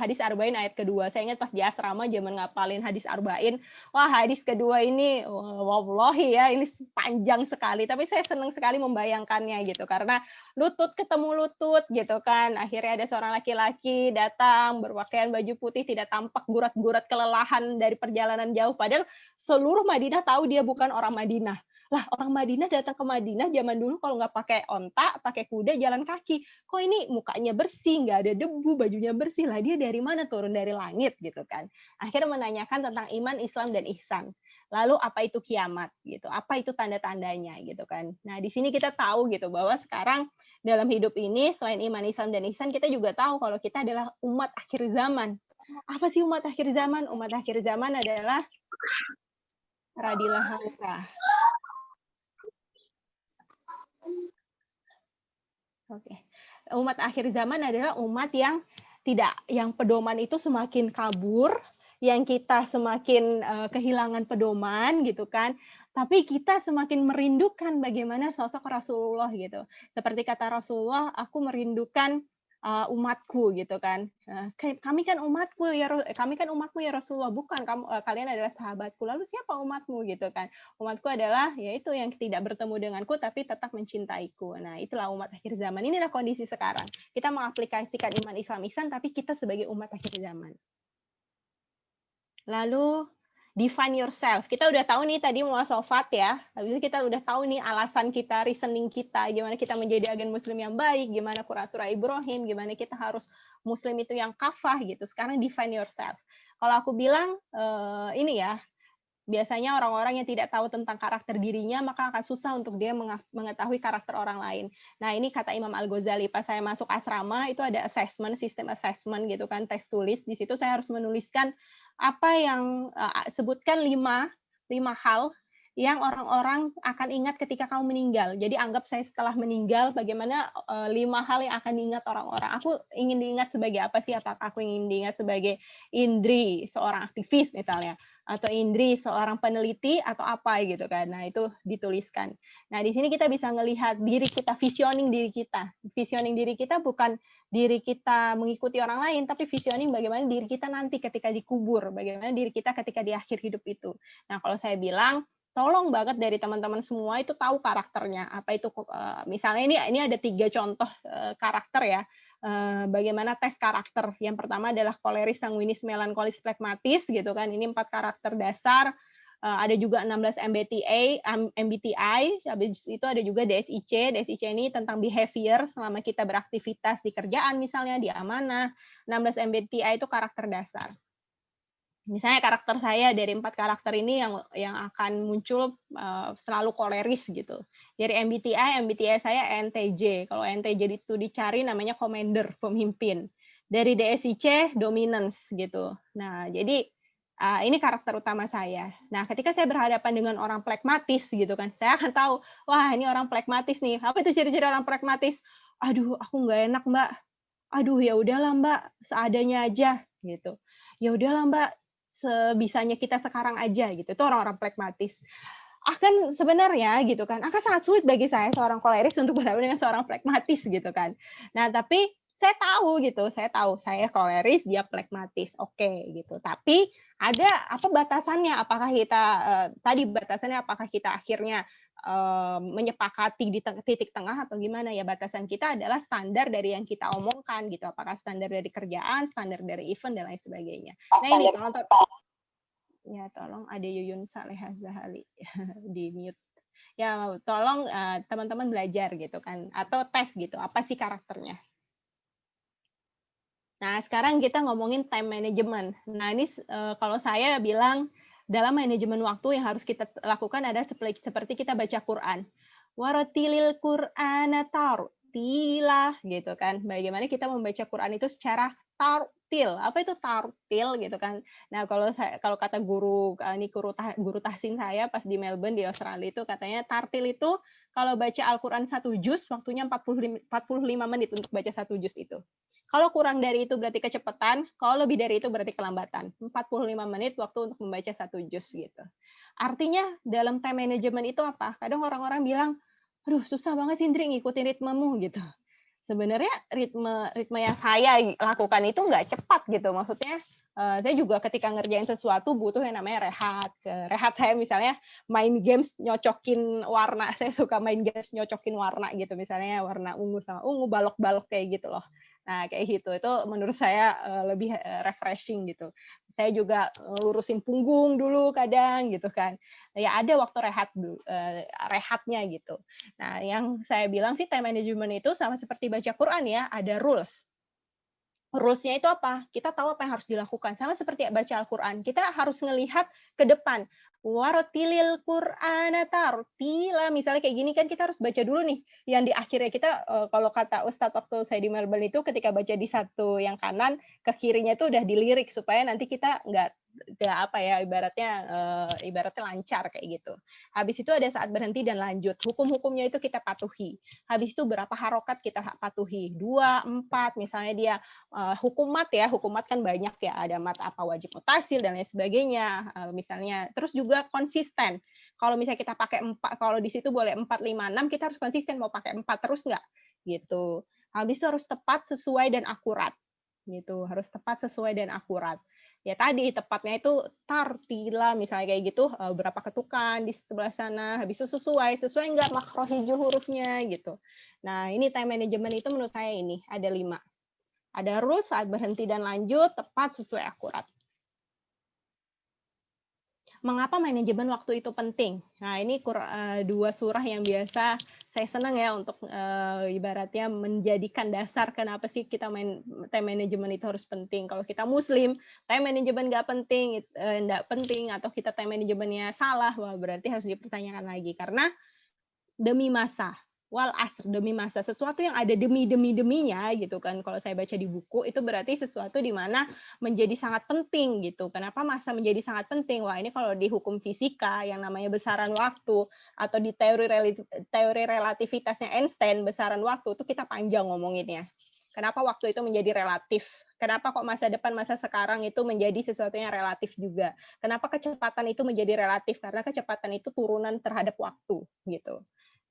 Hadis Arba'in ayat kedua. Saya ingat pas di asrama zaman ngapalin hadis Arba'in. Wah, hadis kedua ini, wallahi ya, ini panjang sekali. Tapi saya senang sekali membayangkannya gitu. Karena lutut ketemu lutut gitu kan. Akhirnya ada seorang laki-laki datang berpakaian baju putih, tidak tampak gurat-gurat kelelahan dari perjalanan jauh. Padahal seluruh Madinah tahu dia bukan orang Madinah. Lah, orang Madinah datang ke Madinah zaman dulu kalau nggak pakai onta, pakai kuda, jalan kaki. Kok ini mukanya bersih, nggak ada debu, bajunya bersih. Lah, dia dari mana? Turun dari langit gitu kan. Akhirnya menanyakan tentang iman, Islam, dan ihsan. Lalu apa itu kiamat gitu? Apa itu tanda-tandanya gitu kan? Nah, di sini kita tahu gitu bahwa sekarang dalam hidup ini selain iman, Islam, dan ihsan, kita juga tahu kalau kita adalah umat akhir zaman. Apa sih umat akhir zaman? Umat akhir zaman adalah radilah haura. Oke. Umat akhir zaman adalah umat yang pedoman itu semakin kabur, yang kita semakin kehilangan pedoman gitu kan. Tapi kita semakin merindukan bagaimana sosok Rasulullah gitu. Seperti kata Rasulullah, aku merindukan umatku gitu kan. Kami kan umatku ya Rasulullah, bukan kalian adalah sahabatku. Lalu siapa umatmu gitu kan? Umatku adalah yaitu yang tidak bertemu denganku tapi tetap mencintaiku. Nah, itulah umat akhir zaman. Inilah kondisi sekarang. Kita mengaplikasikan iman, Islam, ihsan tapi kita sebagai umat akhir zaman. Lalu define yourself. Kita udah tahu nih tadi muasofat ya. Habis itu kita udah tahu nih alasan kita, reasoning kita, gimana kita menjadi agen muslim yang baik, gimana Quran surah Ibrahim, gimana kita harus muslim itu yang kafah gitu. Sekarang define yourself. Kalau aku bilang ini ya, biasanya orang-orang yang tidak tahu tentang karakter dirinya, maka akan susah untuk dia mengetahui karakter orang lain. Nah, ini kata Imam Al-Ghazali, pas saya masuk asrama, itu ada assessment, sistem assessment gitu kan, tes tulis. Di situ saya harus menuliskan apa yang sebutkan 5 hal yang orang-orang akan ingat ketika kamu meninggal. Jadi anggap saya setelah meninggal, bagaimana 5 hal yang akan diingat orang-orang. Aku ingin diingat sebagai apa sih? Apakah aku ingin diingat sebagai Indri, seorang aktivis misalnya, atau Indri, seorang peneliti, atau apa gitu kan. Nah, itu dituliskan. Nah, di sini kita bisa melihat diri kita, visioning diri kita. Visioning diri kita bukan diri kita mengikuti orang lain, tapi visioning bagaimana diri kita nanti ketika dikubur, bagaimana diri kita ketika di akhir hidup itu. Nah, kalau saya bilang, tolong banget dari teman-teman semua itu tahu karakternya. Apa itu misalnya ini ada 3 contoh karakter ya. Bagaimana tes karakter. Yang pertama adalah koleris, sanguinis, melankolis, flekmatis gitu kan. Ini 4 karakter dasar. Ada juga 16 MBTI, habis itu ada juga DSIC. DSIC ini tentang behavior selama kita beraktivitas di kerjaan misalnya, di amanah. 16 MBTI itu karakter dasar. Misalnya karakter saya dari 4 karakter ini yang akan muncul selalu koleris gitu. Dari MBTI saya ENTJ. Kalau ENTJ itu dicari namanya commander, pemimpin. Dari DSIC dominance gitu. Nah, jadi ini karakter utama saya. Nah, ketika saya berhadapan dengan orang pragmatis gitu kan, saya akan tahu, wah ini orang pragmatis nih. Apa itu ciri-ciri orang pragmatis? Aduh, aku nggak enak, Mbak. Aduh, ya udahlah, Mbak, seadanya aja gitu. Ya udahlah, Mbak, sebisanya kita sekarang aja gitu. Itu orang-orang pragmatis. Akan sebenarnya gitu kan, akan sangat sulit bagi saya seorang koleris untuk berhadapan dengan seorang pragmatis gitu kan. Nah, tapi saya tahu gitu, saya koleris, dia pragmatis. Oke gitu. Tapi ada apa batasannya? Apakah kita tadi batasannya apakah kita akhirnya menyepakati di titik tengah atau gimana ya? Batasan kita adalah standar dari yang kita omongkan gitu. Apakah standar dari kerjaan, standar dari event dan lain sebagainya. Nah, ini tolong ada Yuyun Salehah Zahali di mute. Ya, tolong teman-teman belajar gitu kan atau tes gitu. Apa sih karakternya? Nah, sekarang kita ngomongin time management. Nah, ini kalau saya bilang dalam manajemen waktu yang harus kita lakukan ada seperti kita baca Quran. Waratilil Qur'ana tartila gitu kan. Bagaimana kita membaca Quran itu secara tartil. Apa itu tartil gitu kan. Nah, kalau kata guru tahsin saya pas di Melbourne di Australia itu katanya tartil itu kalau baca Al-Qur'an 1 juz waktunya 45 menit untuk baca 1 juz itu. Kalau kurang dari itu berarti kecepatan, kalau lebih dari itu berarti kelambatan. 45 menit waktu untuk membaca 1 juz gitu. Artinya dalam time management itu apa? Kadang orang-orang bilang, aduh susah banget sih Indri ngikutin ritmemu gitu. Sebenarnya ritme yang saya lakukan itu nggak cepat gitu. Maksudnya saya juga ketika ngerjain sesuatu butuh yang namanya rehat. Rehat saya misalnya main games nyocokin warna. Saya suka main games nyocokin warna gitu. Misalnya warna ungu sama ungu, balok-balok kayak gitu loh. Nah, kayak gitu. Itu menurut saya lebih refreshing gitu. Saya juga lurusin punggung dulu kadang gitu kan. Ya ada waktu rehatnya gitu. Nah, yang saya bilang sih time management itu sama seperti baca Quran ya, ada rules. Rules-nya itu apa? Kita tahu apa yang harus dilakukan. Sama seperti baca Al-Quran. Kita harus ngelihat ke depan. Waratilil Qur'ana tartila. Misalnya kayak gini kan kita harus baca dulu nih. Yang di akhirnya kita, kalau kata Ustadz waktu saya di Melbourne itu, ketika baca di satu yang kanan, ke kirinya itu udah dilirik. Supaya nanti kita nggak apa ya, ibaratnya lancar kayak gitu. Habis itu ada saat berhenti dan lanjut. Hukum-hukumnya itu kita patuhi. Habis itu berapa harokat kita patuhi. 2, 4, misalnya dia hukum mat ya, hukum mat kan banyak ya, ada mat apa wajib mutasil dan lain sebagainya, misalnya. Terus juga konsisten. Kalau misalnya kita pakai 4, kalau di situ boleh 4, 5, 6, kita harus konsisten mau pakai 4 terus nggak? Gitu. Habis itu harus tepat, sesuai dan akurat. Gitu, harus tepat, sesuai dan akurat. Ya tadi tepatnya itu tartila misalnya kayak gitu, berapa ketukan di sebelah sana, habis itu sesuai nggak makrohijul hurufnya gitu. Nah, ini time management itu menurut saya ini ada 5. Ada rules, saat berhenti dan lanjut, tepat, sesuai, akurat. Mengapa manajemen waktu itu penting? Nah, ini 2 surah yang biasa saya senang ya untuk ibaratnya menjadikan dasar kenapa sih kita time management itu harus penting. Kalau kita muslim, time management nggak penting atau kita time manajemennya salah, wah berarti harus dipertanyakan lagi. Karena demi masa. Wal asr, demi masa, sesuatu yang ada deminya gitu kan. Kalau saya baca di buku itu berarti sesuatu di mana menjadi sangat penting gitu. Kenapa masa menjadi sangat penting? Wah, ini kalau di hukum fisika yang namanya besaran waktu atau di teori relativitasnya Einstein, besaran waktu itu kita panjang ngomonginnya. Kenapa waktu itu menjadi relatif? Kenapa kok masa depan, masa sekarang itu menjadi sesuatu yang relatif juga? Kenapa kecepatan itu menjadi relatif? Karena kecepatan itu turunan terhadap waktu gitu.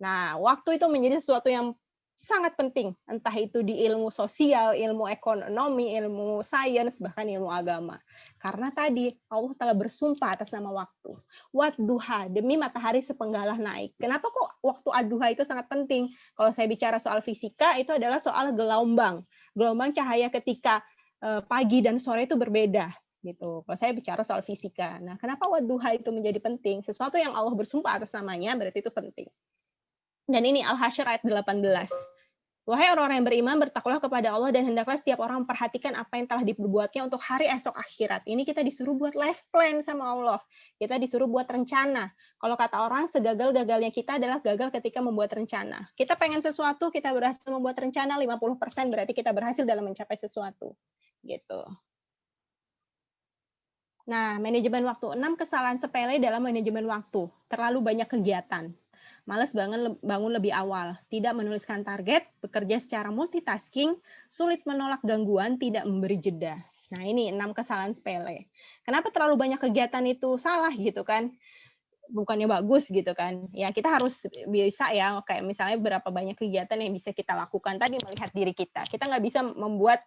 Nah, waktu itu menjadi sesuatu yang sangat penting, entah itu di ilmu sosial, ilmu ekonomi, ilmu sains, bahkan ilmu agama. Karena tadi Allah telah bersumpah atas nama waktu. Wadduha, demi matahari sepenggalah naik. Kenapa kok waktu ad-duha itu sangat penting? Kalau saya bicara soal fisika, itu adalah soal gelombang. Gelombang cahaya ketika pagi dan sore itu berbeda. Gitu. Kalau saya bicara soal fisika. Nah, kenapa wadduha itu menjadi penting? Sesuatu yang Allah bersumpah atas namanya, berarti itu penting. Dan ini Al-Hasyr ayat 18. Wahai orang-orang yang beriman, bertakwalah kepada Allah dan hendaklah setiap orang memperhatikan apa yang telah diperbuatnya untuk hari esok akhirat. Ini kita disuruh buat life plan sama Allah. Kita disuruh buat rencana. Kalau kata orang, segagal-gagalnya kita adalah gagal ketika membuat rencana. Kita pengen sesuatu, kita berhasil membuat rencana 50%, berarti kita berhasil dalam mencapai sesuatu. Gitu. Nah, manajemen waktu. 6 kesalahan sepele dalam manajemen waktu. Terlalu banyak kegiatan. Malas bangun lebih awal, tidak menuliskan target, bekerja secara multitasking, sulit menolak gangguan, tidak memberi jeda. Nah, ini 6 kesalahan sepele. Kenapa terlalu banyak kegiatan itu salah gitu kan? Bukannya bagus gitu kan? Ya, kita harus bisa ya, kayak misalnya berapa banyak kegiatan yang bisa kita lakukan tadi melihat diri kita. Kita nggak bisa membuat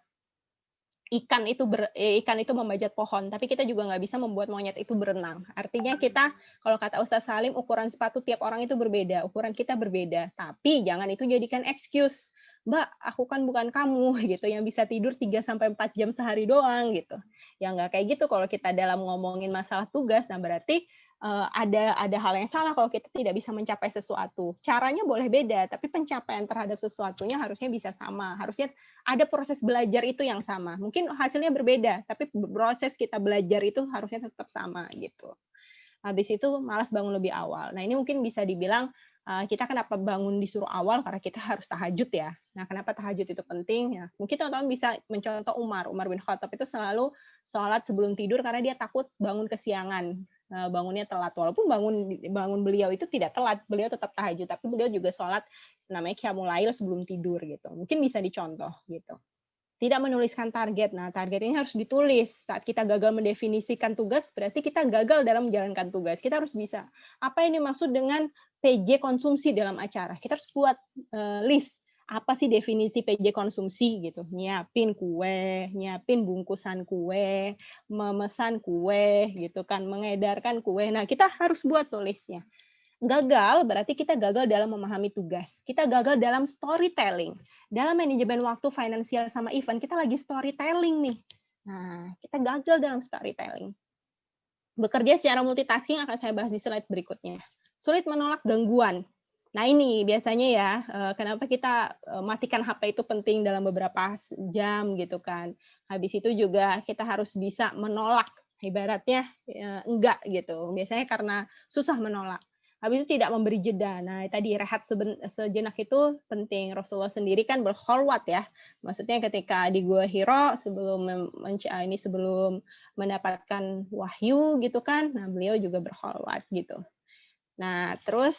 ikan itu memanjat pohon, tapi kita juga nggak bisa membuat monyet itu berenang. Artinya kita, kalau kata Ustaz Salim, ukuran sepatu tiap orang itu berbeda, ukuran kita berbeda. Tapi jangan itu jadikan excuse. Mbak, aku kan bukan kamu gitu yang bisa tidur 3-4 jam sehari doang gitu. Ya nggak kayak gitu kalau kita dalam ngomongin masalah tugas, nah berarti ada hal yang salah kalau kita tidak bisa mencapai sesuatu. Caranya boleh beda, tapi pencapaian terhadap sesuatunya harusnya bisa sama. Harusnya ada proses belajar itu yang sama. Mungkin hasilnya berbeda, tapi proses kita belajar itu harusnya tetap sama gitu. Habis itu malas bangun lebih awal. Nah, ini mungkin bisa dibilang Kita kenapa bangun disuruh awal? Karena kita harus tahajud ya. Nah, kenapa tahajud itu penting? Ya, mungkin teman-teman bisa mencontoh Umar bin Khattab itu selalu sholat sebelum tidur karena dia takut bangun kesiangan, bangunnya telat. Walaupun bangun beliau itu tidak telat, beliau tetap tahajud, tapi beliau juga sholat namanya qiyamul lail sebelum tidur gitu. Mungkin bisa dicontoh gitu. Tidak menuliskan target. Nah, target ini harus ditulis. Saat kita gagal mendefinisikan tugas, berarti kita gagal dalam menjalankan tugas. Kita harus bisa. Apa yang dimaksud dengan PJ konsumsi dalam acara? Kita harus buat list. Apa sih definisi PJ konsumsi gitu? Nyiapin kue, nyiapin bungkusan kue, memesan kue gitu kan, mengedarkan kue. Nah, kita harus buat tulisnya. Gagal berarti kita gagal dalam memahami tugas. Kita gagal dalam storytelling. Dalam manajemen waktu, finansial, sama event, kita lagi storytelling nih. Nah, kita gagal dalam storytelling. Bekerja secara multitasking akan saya bahas di slide berikutnya. Sulit menolak gangguan. Nah ini biasanya ya, kenapa kita matikan HP itu penting dalam beberapa jam gitu kan. Habis itu juga kita harus bisa menolak, ibaratnya enggak gitu. Biasanya karena susah menolak. Habis itu tidak memberi jeda. Nah, tadi rehat sejenak itu penting. Rasulullah sendiri kan berkholwat ya. Maksudnya ketika di Gua Hiro sebelum mendapatkan wahyu gitu kan. Nah, beliau juga berkholwat gitu. Nah, terus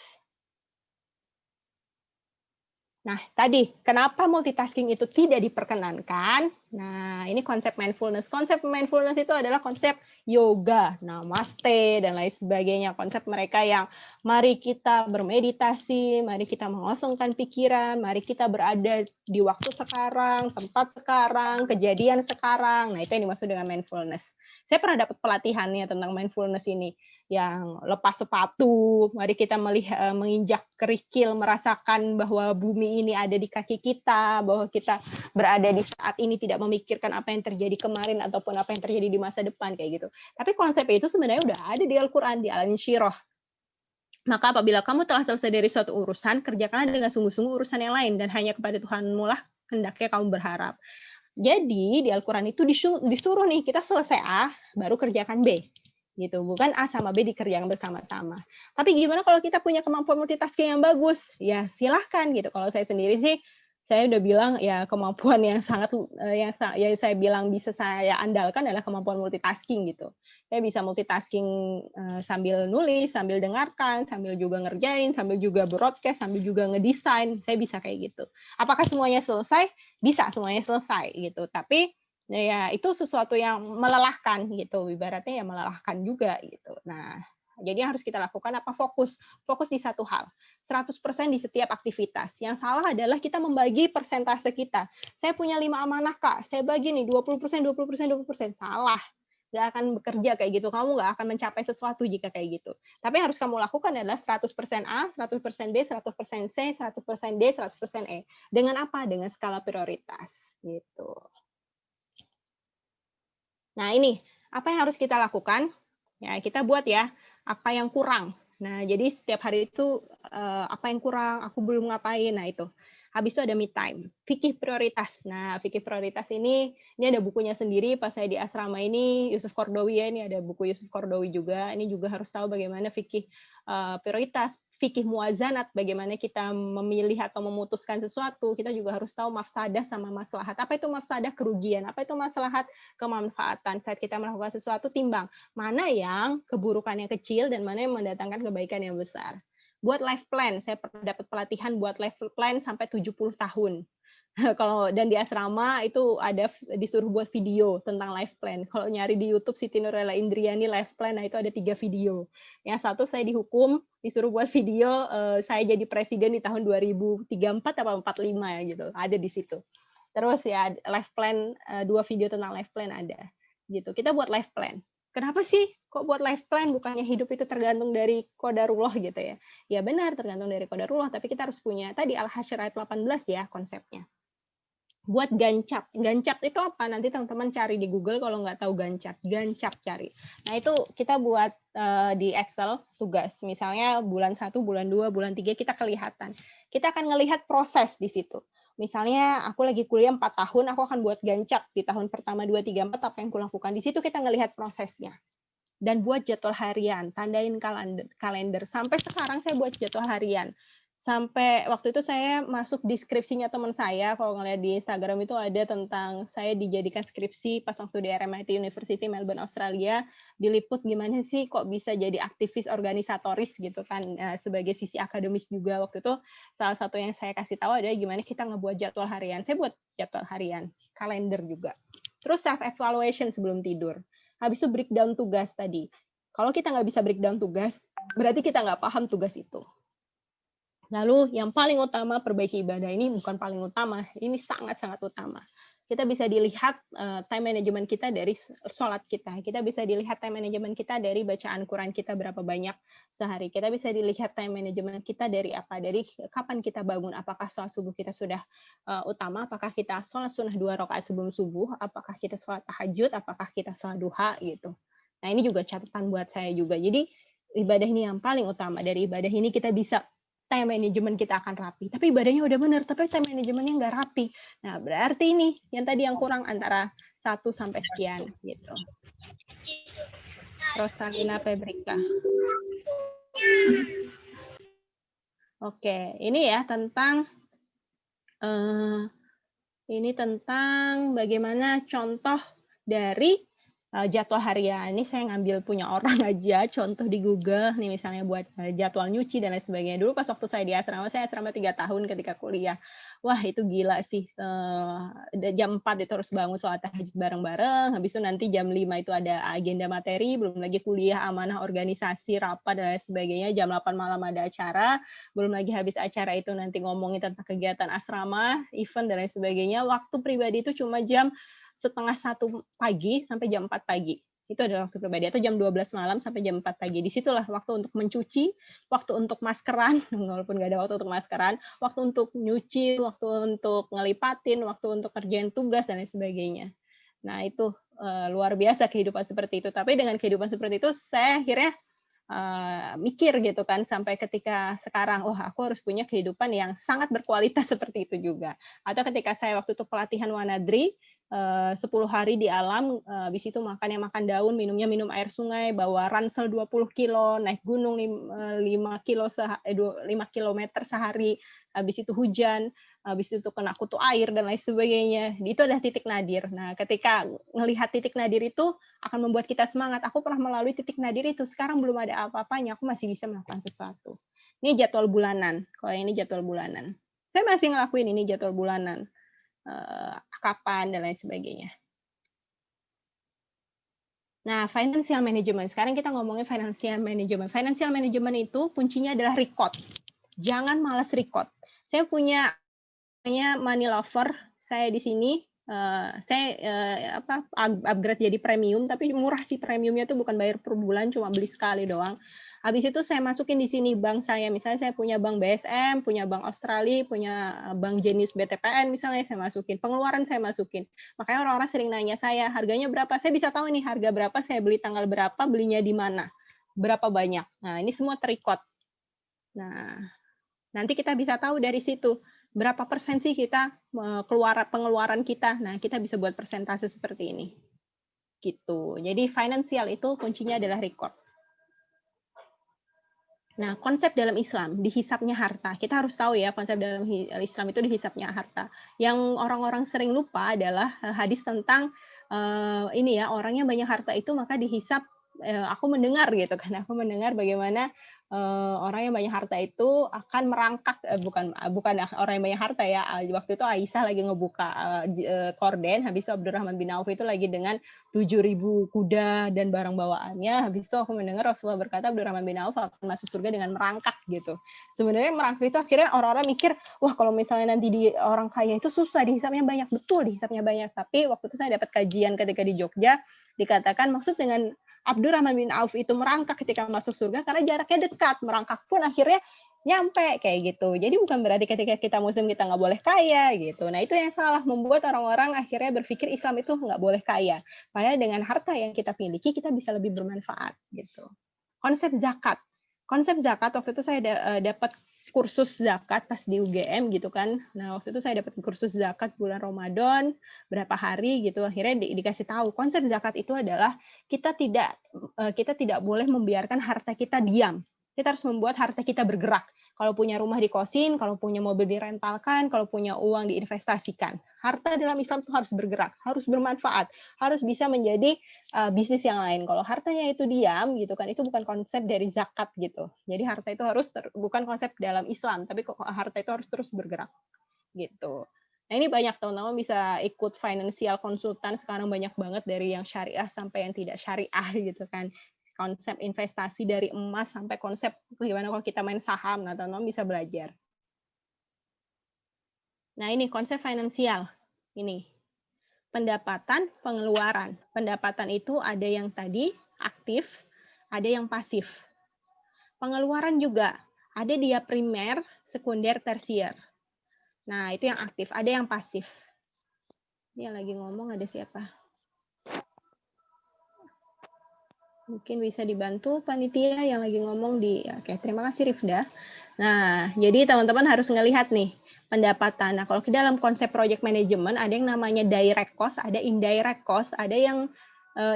tadi kenapa multitasking itu tidak diperkenankan? Nah, ini konsep mindfulness. Konsep mindfulness itu adalah konsep yoga, namaste, dan lain sebagainya. Konsep mereka yang mari kita bermeditasi, mari kita mengosongkan pikiran, mari kita berada di waktu sekarang, tempat sekarang, kejadian sekarang. Nah, itu yang dimaksud dengan mindfulness. Saya pernah dapat pelatihannya tentang mindfulness ini, yang lepas sepatu, mari kita menginjak kerikil, merasakan bahwa bumi ini ada di kaki kita, bahwa kita berada di saat ini, tidak memikirkan apa yang terjadi kemarin ataupun apa yang terjadi di masa depan, kayak gitu. Tapi konsep itu sebenarnya udah ada di Al-Quran, di Al-Insyirah. Maka apabila kamu telah selesai dari suatu urusan, kerjakanlah dengan sungguh-sungguh urusan yang lain, dan hanya kepada Tuhanmu lah hendaknya kamu berharap. Jadi di Al-Quran itu disuruh nih, kita selesai A, baru kerjakan B. Gitu, bukan A sama B dikerjakan bersama-sama. Tapi gimana kalau kita punya kemampuan multitasking yang bagus? Ya silahkan gitu. Kalau saya sendiri sih, saya udah bilang ya kemampuan yang sangat yang saya bilang bisa saya andalkan adalah kemampuan multitasking gitu. Saya bisa multitasking sambil nulis, sambil dengarkan, sambil juga ngerjain, sambil juga broadcast, sambil juga ngedesain. Saya bisa kayak gitu. Apakah semuanya selesai? Bisa semuanya selesai gitu. Tapi ya itu sesuatu yang melelahkan gitu. Ibaratnya ya melelahkan juga gitu. Nah, jadi yang harus kita lakukan apa? Fokus di satu hal. 100% di setiap aktivitas. Yang salah adalah kita membagi persentase kita. Saya punya 5 amanah, Kak. Saya bagi nih 20%, 20%. Salah. Nggak akan bekerja kayak gitu. Kamu nggak akan mencapai sesuatu jika kayak gitu. Tapi yang harus kamu lakukan adalah 100% A, 100% B, 100% C, 100% D, 100% E. Dengan apa? Dengan skala prioritas. Gitu. Nah ini, apa yang harus kita lakukan? Ya kita buat ya, apa yang kurang. Nah, jadi setiap hari itu apa yang kurang, aku belum ngapain. Nah, itu. Habis itu ada me time, fikih prioritas. Nah, fikih prioritas ini ada bukunya sendiri. Pas saya di asrama ini, Yusuf Qaradawi ya, ini ada buku Yusuf Qaradawi juga. Ini juga harus tahu bagaimana fikih prioritas, fikih muazanat, bagaimana kita memilih atau memutuskan sesuatu. Kita juga harus tahu mafsadah sama maslahat. Apa itu mafsadah? Kerugian. Apa itu maslahat? Kemanfaatan. Saat kita melakukan sesuatu, timbang mana yang keburukannya kecil dan mana yang mendatangkan kebaikan yang besar. Buat life plan, saya pernah dapat pelatihan buat life plan sampai 70 tahun. Dan di asrama itu ada disuruh buat video tentang life plan. Kalau nyari di YouTube Siti Nurlela Indriani life plan, nah itu ada 3 video. Yang satu saya dihukum, disuruh buat video saya jadi presiden di tahun 2034 atau 45 ya gitu. Ada di situ. Terus ya life plan 2 video tentang life plan ada. Gitu. Kita buat life plan. Kenapa sih kok buat life plan? Bukannya hidup itu tergantung dari qadarullah gitu ya. Ya benar tergantung dari qadarullah, tapi kita harus punya tadi Al-Hasyr ayat 18 ya konsepnya. Buat gancap. Gancap itu apa? Nanti teman-teman cari di Google kalau nggak tahu gancap. Gancap cari. Nah itu kita buat di Excel tugas. Misalnya bulan 1, bulan 2, bulan 3 kita kelihatan. Kita akan ngelihat proses di situ. Misalnya aku lagi kuliah 4 tahun, aku akan buat gancap di tahun pertama 2, 3, 4 apa yang kulakukan. Di situ kita ngelihat prosesnya. Dan buat jadwal harian, tandain kalender. Sampai sekarang saya buat jadwal harian. sampai waktu itu saya masuk deskripsinya teman saya, kalau ngeliat di Instagram itu ada tentang saya dijadikan skripsi pas waktu di RMIT University Melbourne, Australia, diliput gimana sih kok bisa jadi aktivis organisatoris gitu kan, sebagai sisi akademis juga. Waktu itu salah satu yang saya kasih tahu adalah gimana kita ngebuat jadwal harian. Saya buat jadwal harian, kalender juga. Terus self evaluation sebelum tidur. Habis itu breakdown tugas tadi. Kalau kita nggak bisa breakdown tugas, berarti kita nggak paham tugas itu. Lalu yang paling utama, perbaiki ibadah. Ini bukan paling utama, ini sangat-sangat utama. Kita bisa dilihat time management kita dari sholat kita. Kita bisa dilihat time management kita dari bacaan Quran kita berapa banyak sehari. Kita bisa dilihat time management kita dari apa? Dari kapan kita bangun. Apakah sholat subuh kita sudah utama? Apakah kita sholat sunnah 2 rakaat sebelum subuh? Apakah kita sholat tahajud? Apakah kita sholat duha? Gitu. Nah ini juga catatan buat saya juga. Jadi ibadah ini yang paling utama. Dari ibadah ini kita bisa time management kita akan rapi. Tapi ibadahnya udah benar, tapi time managementnya nggak rapi. Nah, berarti ini yang tadi yang kurang antara 1 sampai sekian gitu. Rosalina Febrika. Oke, ini ya tentang bagaimana contoh dari jadwal harian. Ini saya ngambil punya orang aja, contoh di Google, nih misalnya buat jadwal nyuci dan lain sebagainya. Dulu pas waktu saya di asrama, saya asrama 3 tahun ketika kuliah. Wah, itu gila sih. Jam 4 itu harus bangun sholat tahajud bareng-bareng, habis itu nanti jam 5 itu ada agenda materi, belum lagi kuliah, amanah, organisasi, rapat, dan lain sebagainya. Jam 8 malam ada acara, belum lagi habis acara itu nanti ngomongin tentang kegiatan asrama, event, dan lain sebagainya. Waktu pribadi itu cuma jam 12:30 pagi sampai jam 4 pagi. Itu adalah waktu pribadi. Atau jam 12 malam sampai jam 4 pagi. Disitulah waktu untuk mencuci, waktu untuk maskeran, walaupun nggak ada waktu untuk maskeran, waktu untuk nyuci, waktu untuk ngelipatin, waktu untuk kerjain tugas, dan lain sebagainya. Nah, itu luar biasa kehidupan seperti itu. Tapi dengan kehidupan seperti itu, saya akhirnya mikir gitu kan, sampai ketika sekarang, oh aku harus punya kehidupan yang sangat berkualitas seperti itu juga. Atau ketika saya waktu itu pelatihan Wanadri, 10 hari di alam, habis itu makan daun, minum air sungai, bawa ransel 20 kilo, naik gunung 5 kilometer sehari, habis itu hujan, habis itu kena kutu air, dan lain sebagainya. Itu adalah titik nadir. Nah, ketika melihat titik nadir itu akan membuat kita semangat. Aku pernah melalui titik nadir itu, sekarang belum ada apa-apanya, aku masih bisa melakukan sesuatu. Ini jadwal bulanan. Kalau ini jadwal bulanan. Saya masih ngelakuin ini jadwal bulanan. Kapan dan lain sebagainya. Nah, financial management. Sekarang kita ngomongin financial management. Financial management itu kuncinya adalah record. Jangan malas record. Saya punya money lover. Saya di sini saya upgrade jadi premium, tapi murah sih premiumnya tuh, bukan bayar per bulan, cuma beli sekali doang. Habis itu saya masukin di sini bank saya. Misalnya saya punya bank BSM, punya bank Australia, punya bank Genius BTPN, misalnya saya masukin. Pengeluaran saya masukin. Makanya orang-orang sering nanya saya, harganya berapa? Saya bisa tahu nih harga berapa, saya beli tanggal berapa, belinya di mana, berapa banyak. Nah, ini semua terrecord. Nah, nanti kita bisa tahu dari situ berapa persen sih kita pengeluaran kita. Nah, kita bisa buat persentase seperti ini. Gitu. Jadi financial itu kuncinya adalah record. Nah, konsep dalam Islam, dihisapnya harta. Kita harus tahu ya, konsep dalam Islam itu dihisapnya harta. Yang orang-orang sering lupa adalah hadis tentang ini ya, orangnya banyak harta itu maka dihisap. Aku mendengar gitu kan, aku mendengar bagaimana orang yang banyak harta itu akan merangkak, bukan orang yang banyak harta ya. Waktu itu Aisyah lagi ngebuka korden, habis itu Abdurrahman bin Auf itu lagi dengan 7.000 kuda dan barang bawaannya. Habis itu aku mendengar Rasulullah berkata Abdurrahman bin Auf akan masuk surga dengan merangkak gitu. Sebenarnya merangkak itu akhirnya orang-orang mikir, wah kalau misalnya nanti di orang kaya itu susah, dihisapnya banyak. Betul, dihisapnya banyak. Tapi waktu itu saya dapat kajian ketika di Jogja, dikatakan maksud dengan Abdurrahman bin Auf itu merangkak ketika masuk surga karena jaraknya dekat, merangkak pun akhirnya nyampe kayak gitu. Jadi bukan berarti ketika kita muslim kita nggak boleh kaya gitu. Nah itu yang salah, membuat orang-orang akhirnya berpikir Islam itu nggak boleh kaya. Padahal dengan harta yang kita miliki kita bisa lebih bermanfaat gitu. Konsep zakat waktu itu saya dapat kursus zakat pas di UGM gitu kan. Nah, waktu itu saya dapat kursus zakat bulan Ramadan, berapa hari gitu. Akhirnya dikasih tahu konsep zakat itu adalah kita tidak boleh membiarkan harta kita diam. Kita harus membuat harta kita bergerak. Kalau punya rumah dikosin, kalau punya mobil direntalkan, kalau punya uang diinvestasikan. Harta dalam Islam itu harus bergerak, harus bermanfaat, harus bisa menjadi bisnis yang lain. Kalau hartanya itu diam gitu kan, itu bukan konsep dari zakat gitu. Jadi harta itu harus bukan konsep dalam Islam, tapi harta itu harus terus bergerak gitu. Nah ini banyak teman-teman bisa ikut financial consultant sekarang banyak banget dari yang syariah sampai yang tidak syariah gitu kan. Konsep investasi dari emas sampai konsep gimana kalau kita main saham, nah teman-teman bisa belajar. Nah ini konsep finansial, ini pendapatan, pengeluaran. Pendapatan itu ada yang tadi aktif, ada yang pasif. Pengeluaran juga ada dia primer, sekunder, tersier. Nah itu yang aktif, ada yang pasif. Ini yang lagi ngomong ada siapa? Mungkin bisa dibantu panitia yang lagi ngomong di... Oke, terima kasih Rifda. Nah, jadi teman-teman harus ngelihat nih pendapatan. Nah, kalau dalam konsep project management ada yang namanya direct cost, ada indirect cost, ada yang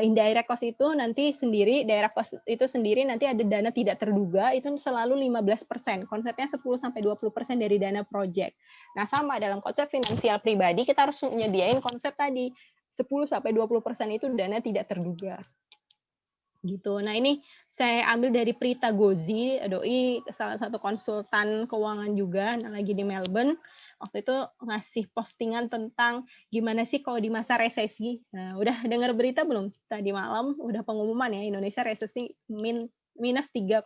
indirect cost itu nanti sendiri, direct cost itu sendiri nanti ada dana tidak terduga, itu selalu 15%. Konsepnya 10-20% dari dana project. Nah, sama dalam konsep finansial pribadi, kita harus menyediain konsep tadi, 10-20% itu dana tidak terduga. Gitu. Nah ini saya ambil dari Prita Gozi, doi salah satu konsultan keuangan juga, lagi di Melbourne. Waktu itu ngasih postingan tentang gimana sih kalau di masa resesi. Nah, udah dengar berita belum? Tadi malam udah pengumuman ya, Indonesia resesi minus 3,69%.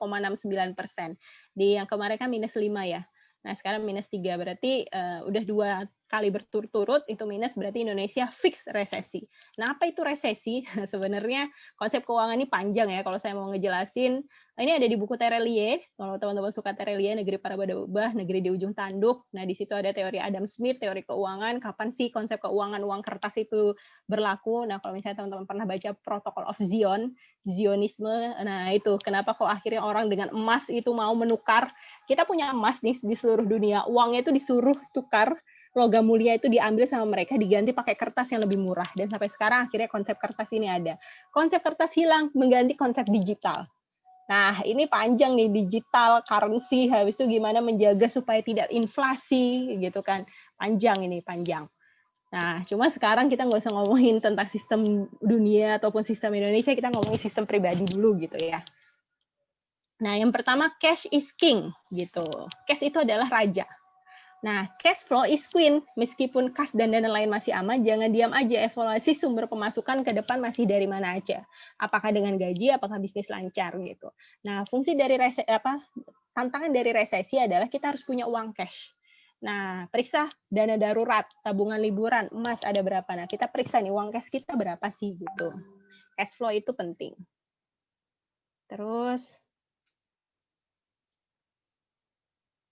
Di yang kemarin kan minus 5 ya. Nah, sekarang minus 3, berarti udah 2 kali berturut-turut itu minus, berarti Indonesia fix resesi. Nah, apa itu resesi? Sebenarnya konsep keuangan ini panjang ya, kalau saya mau ngejelasin. Ini ada di buku Terelie, kalau teman-teman suka Terelie, Negeri Para Badai-Ubah, Negeri di Ujung Tanduk. Nah, di situ ada teori Adam Smith, teori keuangan, kapan sih konsep keuangan uang kertas itu berlaku. Nah, kalau misalnya teman-teman pernah baca Protocol of Zion, Zionisme, nah itu kenapa kok akhirnya orang dengan emas itu mau menukar. Kita punya emas nih di seluruh dunia, uangnya itu disuruh tukar, logam mulia itu diambil sama mereka, diganti pakai kertas yang lebih murah. Dan sampai sekarang akhirnya konsep kertas ini ada. Konsep kertas hilang, mengganti konsep digital. Nah, ini panjang nih, digital currency, habis itu gimana menjaga supaya tidak inflasi, gitu kan. Panjang ini, panjang. Nah, cuma sekarang kita nggak usah ngomongin tentang sistem dunia ataupun sistem Indonesia, kita ngomongin sistem pribadi dulu gitu ya. Nah, yang pertama cash is king gitu. Cash itu adalah raja. Nah, cash flow is queen. Meskipun kas dan dana lain masih aman, jangan diam aja, evaluasi sumber pemasukan ke depan masih dari mana aja. Apakah dengan gaji, apakah bisnis lancar gitu. Nah, fungsi dari tantangan dari resesi adalah kita harus punya uang cash. Nah, periksa dana darurat, tabungan liburan, emas ada berapa. Nah, kita periksa nih uang cash kita berapa sih gitu. Cash flow itu penting. Terus,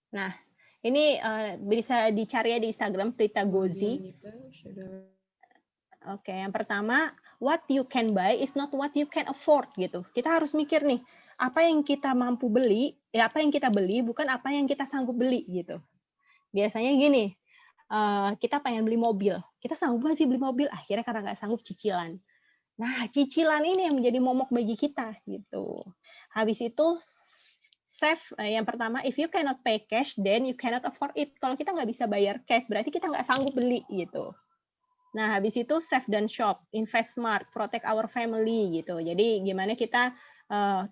nah, ini bisa dicari ya di Instagram Prita Gozi. Oke, yang pertama, what you can buy is not what you can afford gitu. Kita harus mikir nih, apa yang kita mampu beli, ya apa yang kita beli bukan apa yang kita sanggup beli gitu. Biasanya gini, kita pengen beli mobil, kita sanggup nggak sih beli mobil? Akhirnya karena nggak sanggup cicilan. Nah, cicilan ini yang menjadi momok bagi kita gitu. Habis itu save, yang pertama, if you cannot pay cash, then you cannot afford it. Kalau kita nggak bisa bayar cash, berarti kita nggak sanggup beli gitu. Nah, habis itu save dan shop, invest smart, protect our family gitu. Jadi gimana kita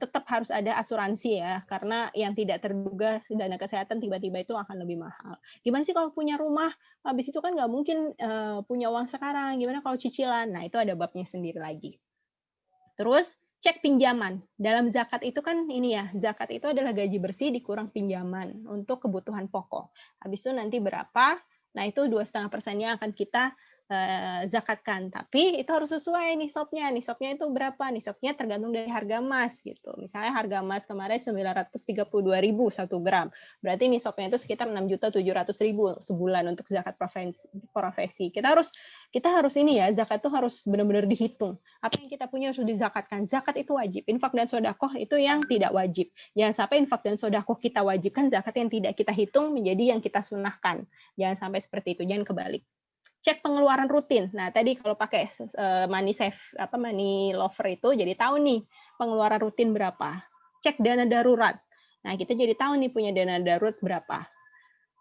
tetap harus ada asuransi ya, karena yang tidak terduga dana kesehatan tiba-tiba itu akan lebih mahal. Gimana sih kalau punya rumah, habis itu kan nggak mungkin punya uang sekarang, gimana kalau cicilan? Nah, itu ada babnya sendiri lagi. Terus, cek pinjaman. Dalam zakat itu kan ini ya, zakat itu adalah gaji bersih dikurang pinjaman untuk kebutuhan pokok. Habis itu nanti berapa, nah itu 2,5%-nya akan kita zakatkan. Tapi itu harus sesuai nisabnya. Nisabnya itu berapa? Nisabnya tergantung dari harga emas gitu. Misalnya harga emas kemarin 932.000 1 gram. Berarti nisabnya itu sekitar 6.700.000 sebulan untuk zakat profesi. Kita harus ini ya, zakat itu harus benar-benar dihitung. Apa yang kita punya harus dizakatkan. Zakat itu wajib. Infak dan sedekah itu yang tidak wajib. Jangan sampai infak dan sedekah kita wajibkan, zakat yang tidak kita hitung menjadi yang kita sunahkan. Jangan sampai seperti itu, jangan kebalik. Cek pengeluaran rutin. Nah, tadi kalau pakai money save money lover itu jadi tahu nih pengeluaran rutin berapa. Cek dana darurat. Nah, kita jadi tahu nih punya dana darurat berapa.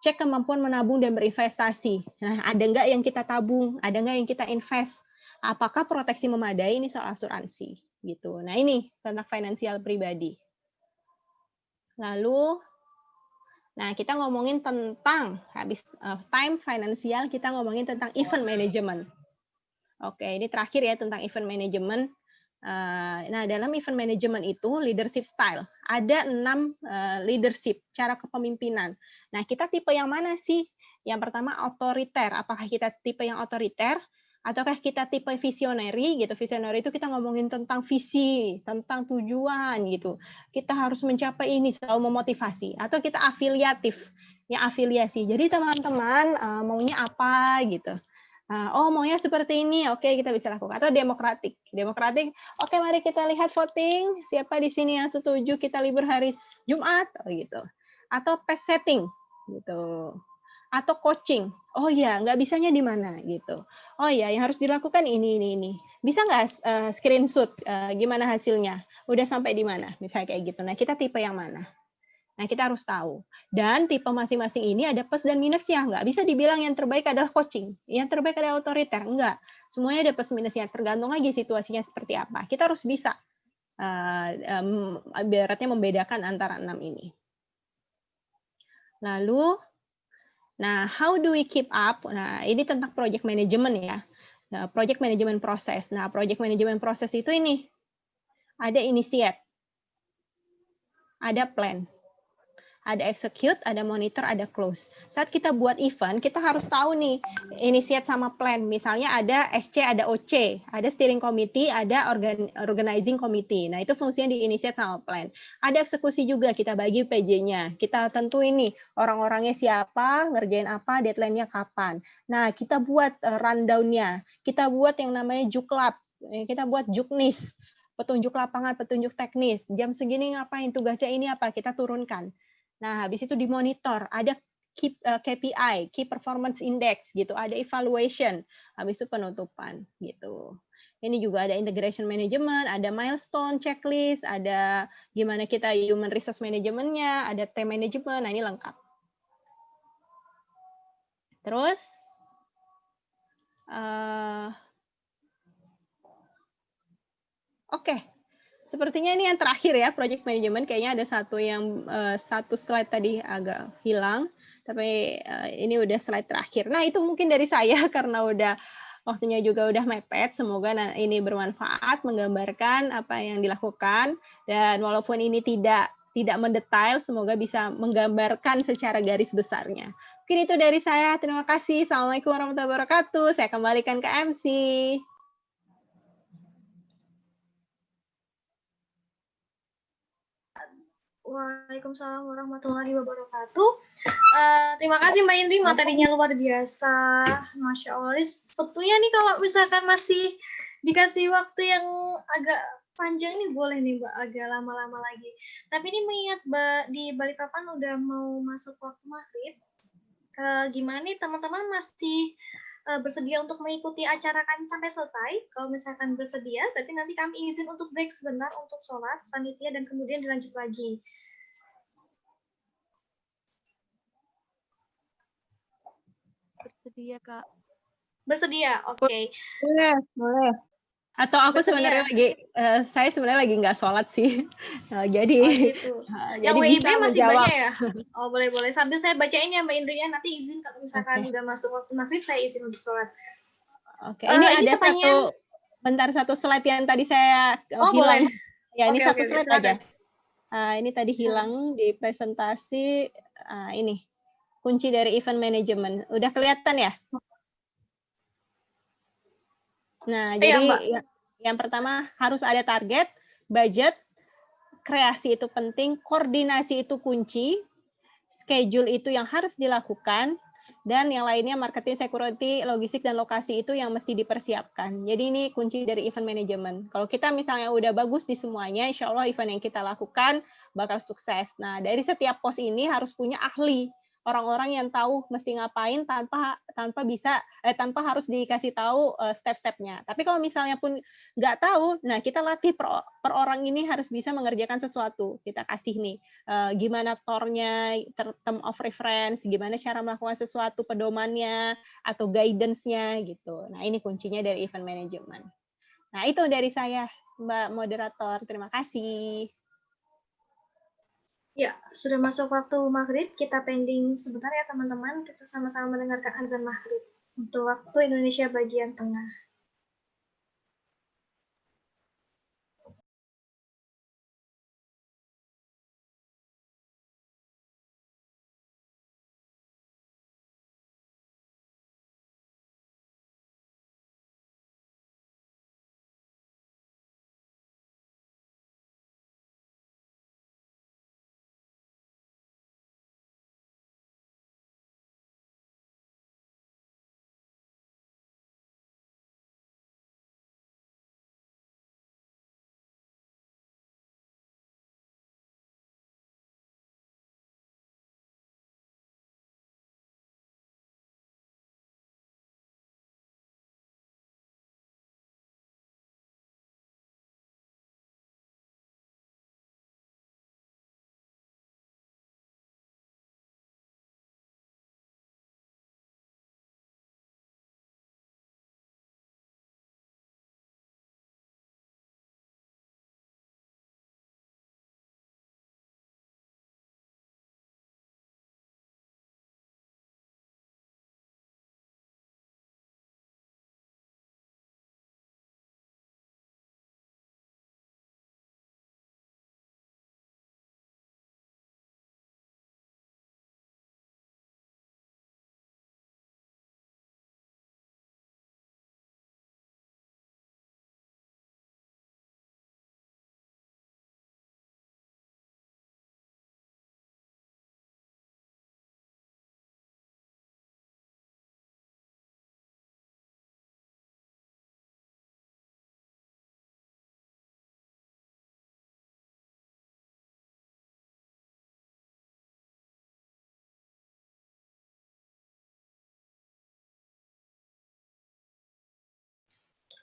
Cek kemampuan menabung dan berinvestasi. Nah, ada nggak yang kita tabung? Ada nggak yang kita invest? Apakah proteksi memadai? Ini soal asuransi. Gitu. Nah, ini tentang finansial pribadi. Lalu, nah kita ngomongin tentang, habis time finansial, kita ngomongin tentang event management. Oke, ini terakhir ya tentang event management. Nah, dalam event management itu leadership style. Ada 6 leadership, cara kepemimpinan. Nah, kita tipe yang mana sih? Yang pertama otoriter. Apakah kita tipe yang otoriter? Ataukah kita tipe visionary gitu? Visionary itu kita ngomongin tentang visi, tentang tujuan gitu. Kita harus mencapai ini, selalu memotivasi. Atau kita afiliatif, yang afiliasi. Jadi teman-teman maunya apa gitu. Oh, maunya seperti ini, oke kita bisa lakukan. Atau demokratik. Demokratik, oke mari kita lihat voting, siapa di sini yang setuju kita libur hari Jumat, oh gitu. Atau pace setting, gitu. Atau coaching, oh ya nggak bisanya di mana, gitu. Oh ya yang harus dilakukan ini. Bisa nggak screenshot gimana hasilnya? Udah sampai di mana? Misalnya kayak gitu. Nah kita tipe yang mana? Nah, kita harus tahu. Dan tipe masing-masing ini ada plus dan minusnya. Nggak bisa dibilang yang terbaik adalah coaching. Yang terbaik adalah otoriter. Enggak. Semuanya ada plus minusnya. Tergantung lagi situasinya seperti apa. Kita harus bisa ibaratnya membedakan antara 6 ini. Lalu, nah, how do we keep up? Nah, ini tentang project management ya. Nah, project management proses. Nah, project management proses itu ini. Ada initiate. Ada plan. Ada execute, ada monitor, ada close. Saat kita buat event, kita harus tahu nih, initiate sama plan. Misalnya ada SC, ada OC, ada steering committee, ada organizing committee. Nah, itu fungsinya di initiate sama plan. Ada eksekusi juga, kita bagi PJ-nya. Kita tentuin nih, orang-orangnya siapa, ngerjain apa, deadline-nya kapan. Nah, kita buat rundown-nya. Kita buat yang namanya juklap. Kita buat juknis. Petunjuk lapangan, petunjuk teknis. Jam segini ngapain, tugasnya ini apa, kita turunkan. Nah, habis itu dimonitor, ada KPI, Key Performance Index, gitu, ada evaluation, habis itu penutupan, gitu. Ini juga ada integration management, ada milestone checklist, ada gimana kita human resource management-nya, ada time management, nah ini lengkap. Terus, oke. Sepertinya ini yang terakhir ya, project management. Kayaknya ada satu slide tadi agak hilang, tapi ini udah slide terakhir. Nah, itu mungkin dari saya karena udah waktunya juga udah mepet. Semoga ini bermanfaat, menggambarkan apa yang dilakukan. Dan walaupun ini tidak mendetail, semoga bisa menggambarkan secara garis besarnya. Mungkin itu dari saya. Terima kasih. Assalamualaikum warahmatullahi wabarakatuh. Saya kembalikan ke MC. Waalaikumsalam warahmatullahi wabarakatuh. Terima kasih Mbak Indri, materinya luar biasa. Masya Allah. Sebetulnya nih kalau misalkan masih dikasih waktu yang agak panjang nih boleh nih Mbak, agak lama-lama lagi. Tapi ini mengingat Mbak di Balikpapan udah mau masuk waktu maghrib. Gimana nih teman-teman masih bersedia untuk mengikuti acara kami sampai selesai? Kalau misalkan bersedia, berarti nanti kami izin untuk break sebentar untuk sholat, panitia, dan kemudian dilanjut lagi. Bersedia, Kak. Bersedia, oke. Boleh. Atau aku sebenarnya saya sebenarnya lagi nggak sholat sih, jadi. Oh gitu. Yang WIB masih menjawab. banyak ya? Oh boleh. Sambil saya bacain ya Mbak Indri ya. Nanti izin kalau misalkan udah masuk waktu maghrib saya izin untuk sholat. Oke. Ini ada satu slide yang tadi saya hilang. Boleh. Ya ini satu slide aja. Ini tadi hilang di presentasi. Ini kunci dari event management. Udah kelihatan ya? Nah, jadi yang pertama harus ada target, budget, kreasi itu penting, koordinasi itu kunci, schedule itu yang harus dilakukan, dan yang lainnya marketing, security, logistik, dan lokasi itu yang mesti dipersiapkan. Jadi ini kunci dari event management. Kalau kita misalnya udah bagus di semuanya, insya Allah event yang kita lakukan bakal sukses. Nah, dari setiap pos ini harus punya ahli. orang-orang yang tahu mesti ngapain tanpa harus dikasih tahu step-stepnya. Tapi kalau misalnya pun nggak tahu, nah kita latih per orang ini harus bisa mengerjakan sesuatu. Kita kasih nih gimana tornya, term of reference, gimana cara melakukan sesuatu, pedomannya atau guidance-nya gitu. Nah ini kuncinya dari event management. Nah itu dari saya, Mbak Moderator. Terima kasih. Ya, sudah masuk waktu maghrib. Kita pending sebentar ya teman-teman. Kita sama-sama mendengarkan azan maghrib untuk waktu Indonesia bagian tengah.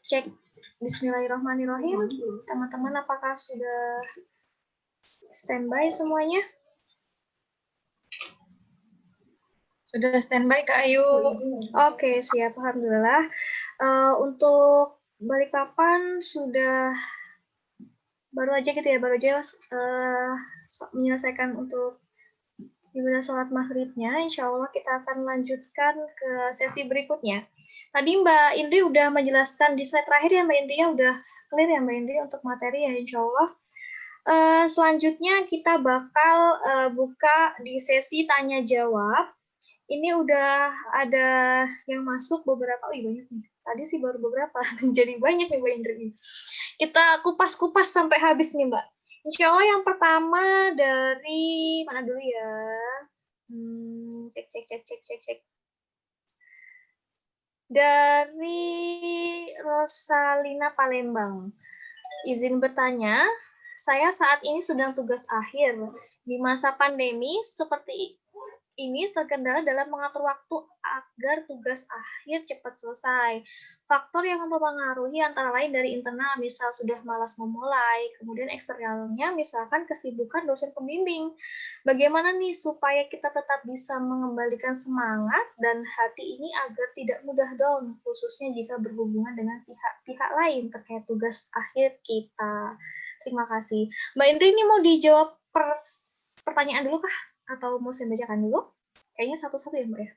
Cek. Bismillahirrahmanirrahim. Teman-teman, apakah sudah standby semuanya? Sudah standby Kak Ayu. Oke, siap. Alhamdulillah. Untuk Balikpapan sudah baru aja gitu ya, baru aja menyelesaikan untuk ibadah sholat maghribnya. Insya Allah kita akan lanjutkan ke sesi berikutnya. Tadi Mbak Indri udah menjelaskan di slide terakhir ya Mbak Indri, ya udah clear ya Mbak Indri untuk materi ya insya Allah. Selanjutnya kita bakal buka di sesi tanya jawab. Ini udah ada yang masuk beberapa, banyak nih. Tadi sih baru beberapa, jadi banyak nih Mbak Indri. Kita kupas-kupas sampai habis nih Mbak. Insya Allah yang pertama dari mana dulu ya? Cek. Dari Rosalina Palembang. Izin bertanya, saya saat ini sedang tugas akhir. Di masa pandemi seperti ini terkendala dalam mengatur waktu agar tugas akhir cepat selesai. Faktor yang mempengaruhi antara lain dari internal, misal sudah malas memulai, kemudian eksternalnya misalkan kesibukan dosen pembimbing. Bagaimana nih supaya kita tetap bisa mengembalikan semangat dan hati ini agar tidak mudah down, khususnya jika berhubungan dengan pihak-pihak lain terkait tugas akhir kita. Terima kasih. Mbak Indri, ini mau dijawab pertanyaan dulu kah? Atau mau saya bacakan dulu? Kayaknya satu-satu ya Mbak ya.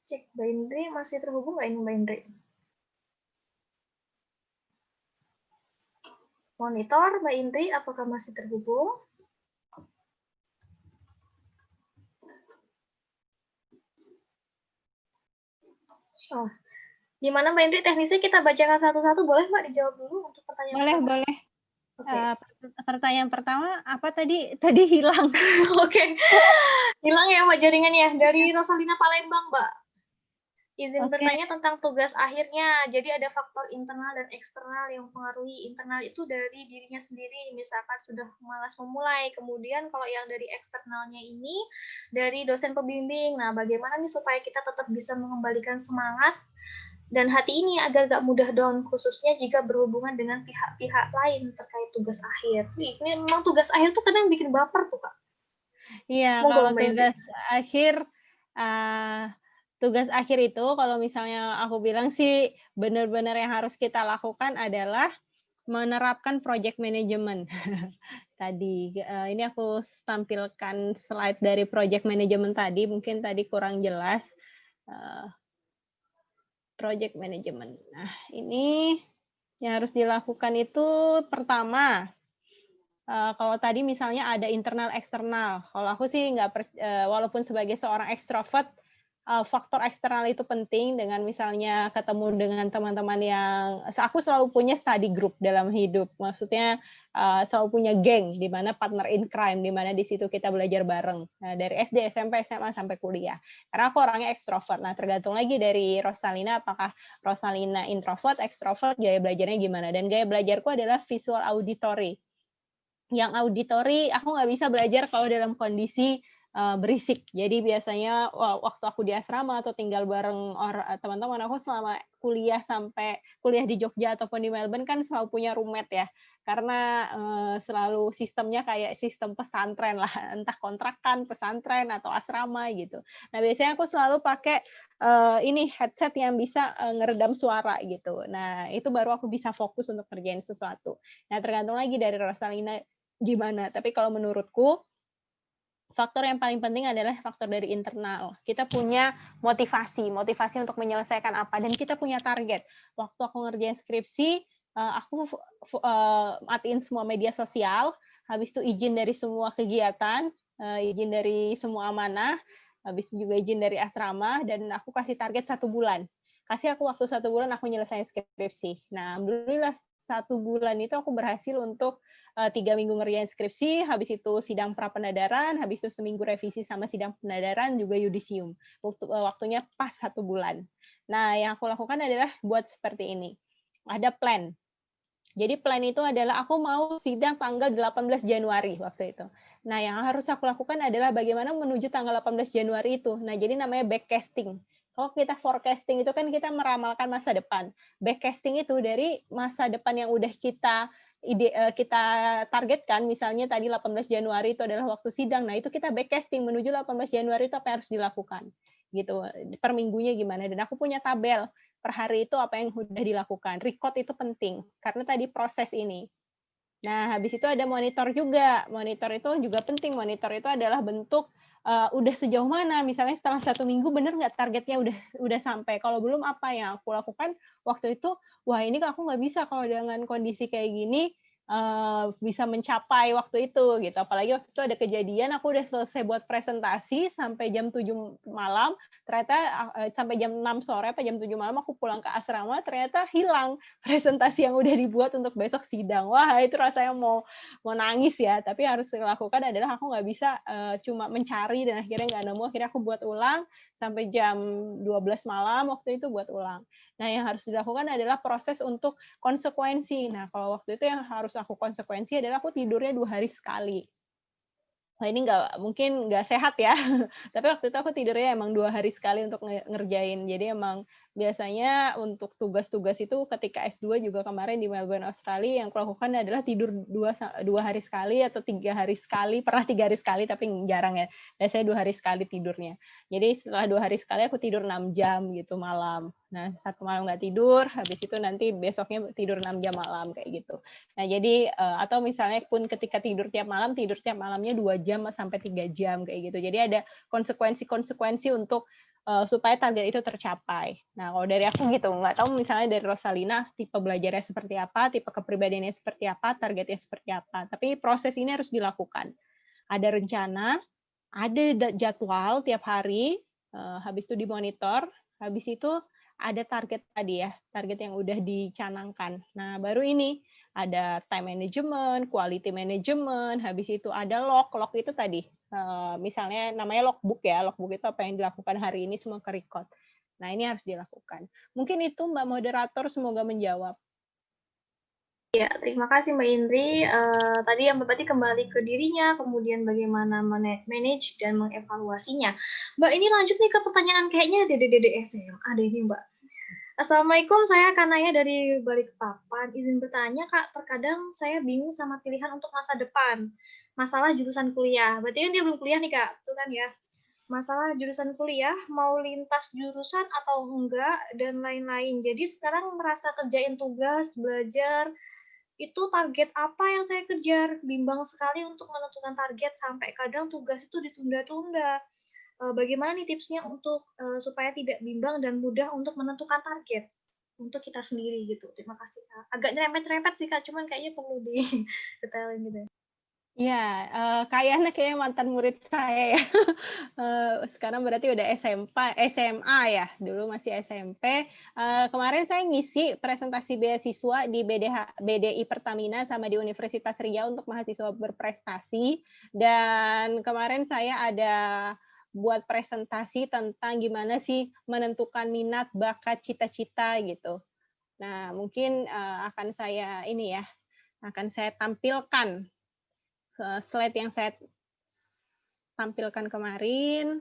Cek Mbak Indri, masih terhubung nggak ini Mbak Indri? Monitor Mbak Indri, apakah masih terhubung? Oh, gimana Mbak Indri? Teknisnya kita bacakan satu-satu, boleh Mbak dijawab dulu untuk pertanyaan? Boleh. Pertanyaan pertama apa tadi? Tadi hilang. Oke. Hilang ya Mbak jaringannya dari Rosalina Palembang Mbak. Izin Oke. bertanya tentang tugas akhirnya. Jadi ada faktor internal dan eksternal yang mempengaruhi. Internal itu dari dirinya sendiri, misalkan sudah malas memulai. Kemudian kalau yang dari eksternalnya ini dari dosen pembimbing. Nah, bagaimana nih supaya kita tetap bisa mengembalikan semangat dan hati ini agar gak mudah down, khususnya jika berhubungan dengan pihak-pihak lain terkait tugas akhir. Wih, ini memang tugas akhir tuh kadang bikin baper tuh, Kak. Iya, Monggo, kalau Mbak Indri. tugas akhir itu kalau misalnya aku bilang sih benar-benar yang harus kita lakukan adalah menerapkan project management. Tadi, ini aku tampilkan slide dari project management tadi, mungkin tadi kurang jelas. Eh, Project management. Nah, ini yang harus dilakukan itu pertama, kalau tadi misalnya ada internal eksternal, kalau aku sih walaupun sebagai seorang ekstrovert, faktor eksternal itu penting dengan misalnya ketemu dengan teman-teman aku selalu punya study group dalam hidup. Maksudnya, selalu punya geng, di mana partner in crime, di mana di situ kita belajar bareng. Nah, dari SD, SMP, SMA, sampai kuliah. Karena aku orangnya ekstrovert. Nah, tergantung lagi dari Rosalina, apakah Rosalina introvert, ekstrovert, gaya belajarnya gimana. Dan gaya belajarku adalah visual auditory. Yang auditory aku nggak bisa belajar kalau dalam kondisi berisik. Jadi biasanya waktu aku di asrama atau tinggal bareng teman-teman aku selama sampai kuliah di Jogja ataupun di Melbourne kan selalu punya roommate ya. Karena selalu sistemnya kayak sistem pesantren lah, entah kontrakan, pesantren atau asrama gitu. Nah, biasanya aku selalu pakai ini headset yang bisa ngeredam suara gitu. Nah, itu baru aku bisa fokus untuk kerjain sesuatu. Nah, tergantung lagi dari Rosalina gimana. Tapi kalau menurutku, faktor yang paling penting adalah faktor dari internal. Kita punya motivasi untuk menyelesaikan apa, dan kita punya target. Waktu aku ngerjain skripsi, aku matiin semua media sosial, habis itu izin dari semua kegiatan, izin dari semua amanah, habis itu juga izin dari asrama, dan aku kasih target 1 bulan. Kasih aku waktu 1 bulan, aku nyelesain skripsi. Nah, alhamdulillah 1 bulan itu aku berhasil untuk 3 minggu ngerjain skripsi, habis itu sidang pra-penadaran, habis itu seminggu revisi sama sidang penadaran, juga yudisium. Waktunya pas 1 bulan. Nah, yang aku lakukan adalah buat seperti ini. Ada plan. Jadi plan itu adalah aku mau sidang tanggal 18 Januari waktu itu. Nah, yang harus aku lakukan adalah bagaimana menuju tanggal 18 Januari itu. Nah, jadi namanya backcasting. Kalau kita forecasting itu kan kita meramalkan masa depan. Backcasting itu dari masa depan yang udah kita targetkan, misalnya tadi 18 Januari itu adalah waktu sidang. Nah, itu kita backcasting menuju 18 Januari itu apa yang harus dilakukan. Gitu. Per minggunya gimana. Dan aku punya tabel per hari itu apa yang sudah dilakukan. Record itu penting karena tadi proses ini. Nah, habis itu ada monitor juga. Monitor itu juga penting. Monitor itu adalah bentuk udah sejauh mana. Misalnya setelah 1 minggu benar nggak targetnya udah sampai. Kalau belum, apa yang aku lakukan waktu itu? Wah, ini aku nggak bisa kalau dengan kondisi kayak gini bisa mencapai waktu itu gitu. Apalagi waktu itu ada kejadian aku udah selesai buat presentasi sampai jam 7 malam, ternyata sampai jam 6 sore atau jam 7 malam aku pulang ke asrama, ternyata hilang presentasi yang udah dibuat untuk besok sidang. Wah, itu rasanya mau nangis ya, tapi harus dilakukan adalah aku nggak bisa cuma mencari dan akhirnya nggak nemu, akhirnya aku buat ulang sampai jam 12 malam waktu itu buat ulang. Nah, yang harus dilakukan adalah proses untuk konsekuensi. Nah, kalau waktu itu yang harus aku konsekuensi adalah aku tidurnya 2 hari sekali. Wah, ini mungkin nggak sehat ya, tapi waktu itu aku tidurnya emang 2 hari sekali untuk ngerjain. Jadi emang biasanya untuk tugas-tugas itu ketika S2 juga kemarin di Melbourne, Australia, yang kulakukan adalah tidur 2 hari sekali atau 3 hari sekali, pernah 3 hari sekali tapi jarang ya. Biasanya 2 hari sekali tidurnya. Jadi setelah 2 hari sekali aku tidur 6 jam gitu malam. Nah, 1 malam nggak tidur, habis itu nanti besoknya tidur 6 jam malam kayak gitu. Nah, jadi atau misalnya pun ketika tidur tiap malamnya 2 jam sampai 3 jam kayak gitu. Jadi ada konsekuensi untuk supaya target itu tercapai. Nah, kalau dari aku gitu, nggak tahu misalnya dari Rosalina tipe belajarnya seperti apa, tipe kepribadiannya seperti apa, targetnya seperti apa. Tapi proses ini harus dilakukan. Ada rencana, ada jadwal tiap hari, habis itu dimonitor, habis itu ada target tadi ya, target yang udah dicanangkan. Nah, baru ini ada time management, quality management, habis itu ada log itu tadi. Misalnya namanya logbook ya, logbook itu apa yang dilakukan hari ini semua ke record. Nah, ini harus dilakukan. Mungkin itu Mbak Moderator, semoga menjawab. Ya, terima kasih Mbak Indri. Tadi yang berarti kembali ke dirinya, kemudian bagaimana manage dan mengevaluasinya. Mbak, ini lanjut nih ke pertanyaan kayaknya dede-dede SMA deh ini Mbak. Assalamualaikum, saya Kanaya dari Balikpapan. Izin bertanya Kak, terkadang saya bingung sama pilihan untuk masa depan. Masalah jurusan kuliah. Berarti kan dia belum kuliah nih Kak, itu kan ya. Masalah jurusan kuliah, mau lintas jurusan atau enggak, dan lain-lain. Jadi sekarang merasa kerjain tugas, belajar, itu target apa yang saya kejar? Bimbang sekali untuk menentukan target sampai kadang tugas itu ditunda-tunda. Bagaimana nih tipsnya untuk supaya tidak bimbang dan mudah untuk menentukan target untuk kita sendiri gitu. Terima kasih Kak. Agak nyerempet-nyerempet sih Kak, cuman kayaknya perlu detailin gitu. Ya, kayaknya mantan murid saya ya. Sekarang berarti udah SMA ya, dulu masih SMP. Kemarin saya ngisi presentasi beasiswa di BDI Pertamina sama di Universitas Riau untuk mahasiswa berprestasi. Dan kemarin saya ada buat presentasi tentang gimana sih menentukan minat, bakat, cita-cita gitu. Nah, mungkin akan saya tampilkan slide yang saya tampilkan kemarin.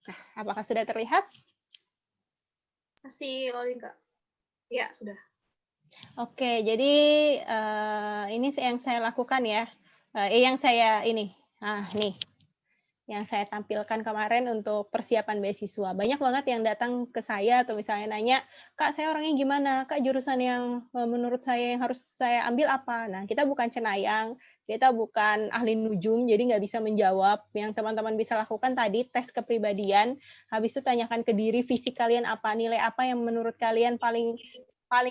Nah, apakah sudah terlihat? Masih loading Kak? Ya, sudah. Oke, jadi ini yang saya lakukan ya. Yang saya tampilkan kemarin untuk persiapan beasiswa. Banyak banget yang datang ke saya atau misalnya nanya, Kak, saya orangnya gimana? Kak, jurusan yang menurut saya yang harus saya ambil apa? Nah, kita bukan cenayang, kita bukan ahli nujum, jadi nggak bisa menjawab. Yang teman-teman bisa lakukan tadi, tes kepribadian, habis itu tanyakan ke diri, visi kalian apa, nilai apa yang menurut kalian paling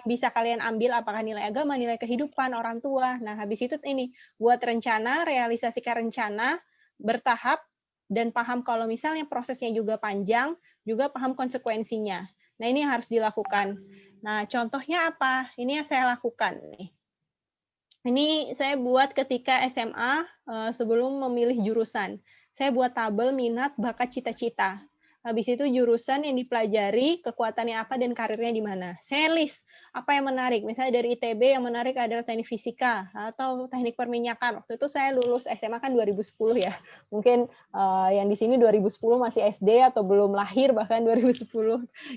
bisa kalian ambil, apakah nilai agama, nilai kehidupan, orang tua. Nah, habis itu ini, buat rencana, realisasikan rencana, bertahap, dan paham kalau misalnya prosesnya juga panjang, juga paham konsekuensinya. Nah, ini yang harus dilakukan. Nah, contohnya apa? Ini yang saya lakukan nih. Ini saya buat ketika SMA sebelum memilih jurusan. Saya buat tabel minat, bakat, cita-cita. Habis itu jurusan yang dipelajari, kekuatannya apa, dan karirnya di mana. Saya list apa yang menarik. Misalnya dari ITB yang menarik adalah teknik fisika atau teknik perminyakan. Waktu itu saya lulus SMA kan 2010 ya. Mungkin yang di sini 2010 masih SD atau belum lahir bahkan 2010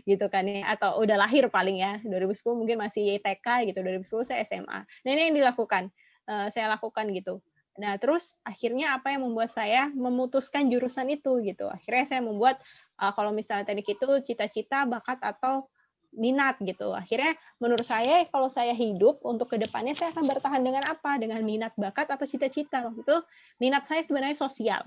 gitu kan ya. Atau udah lahir paling ya. 2010 mungkin masih TK gitu. 2010 saya SMA. Nah, ini yang dilakukan. Saya lakukan gitu. Nah, terus akhirnya apa yang membuat saya memutuskan jurusan itu gitu. Akhirnya saya membuat kalau misalnya teknik itu cita-cita, bakat atau minat gitu. Akhirnya menurut saya kalau saya hidup untuk kedepannya saya akan bertahan dengan apa? Dengan minat, bakat atau cita-cita. Waktu itu minat saya sebenarnya sosial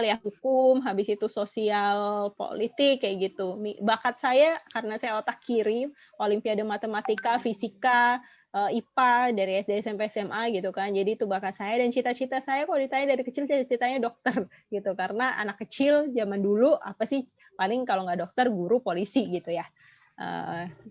ya, hukum, habis itu sosial politik kayak gitu. Bakat saya karena saya otak kiri, olimpiade matematika, fisika, IPA dari SD SMP SMA gitu kan. Jadi itu bakat saya dan cita-cita saya kalau ditanya dari kecil cita-citanya dokter gitu. Karena anak kecil zaman dulu apa sih paling kalau nggak dokter guru polisi gitu ya.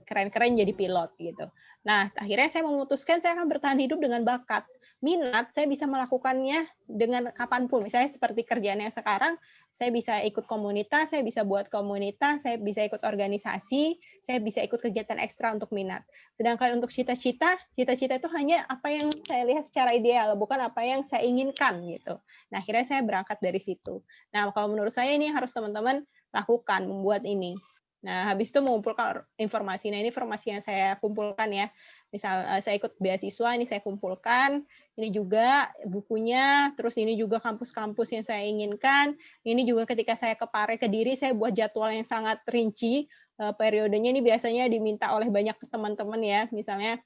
Keren-keren jadi pilot gitu. Nah, akhirnya saya memutuskan saya akan bertahan hidup dengan bakat. Minat, saya bisa melakukannya dengan kapanpun. Misalnya seperti kerjaan yang sekarang, saya bisa ikut komunitas, saya bisa buat komunitas, saya bisa ikut organisasi, saya bisa ikut kegiatan ekstra untuk minat. Sedangkan untuk cita-cita itu hanya apa yang saya lihat secara ideal, bukan apa yang saya inginkan gitu. Nah, akhirnya saya berangkat dari situ. Nah, kalau menurut saya ini harus teman-teman lakukan, membuat ini. Nah, habis itu mengumpulkan informasi. Nah, ini informasi yang saya kumpulkan ya. Misal saya ikut beasiswa, ini saya kumpulkan. Ini juga bukunya, terus ini juga kampus-kampus yang saya inginkan. Ini juga ketika saya ke Pare, Kediri, saya buat jadwal yang sangat rinci. Periodenya ini biasanya diminta oleh banyak teman-teman ya. Misalnya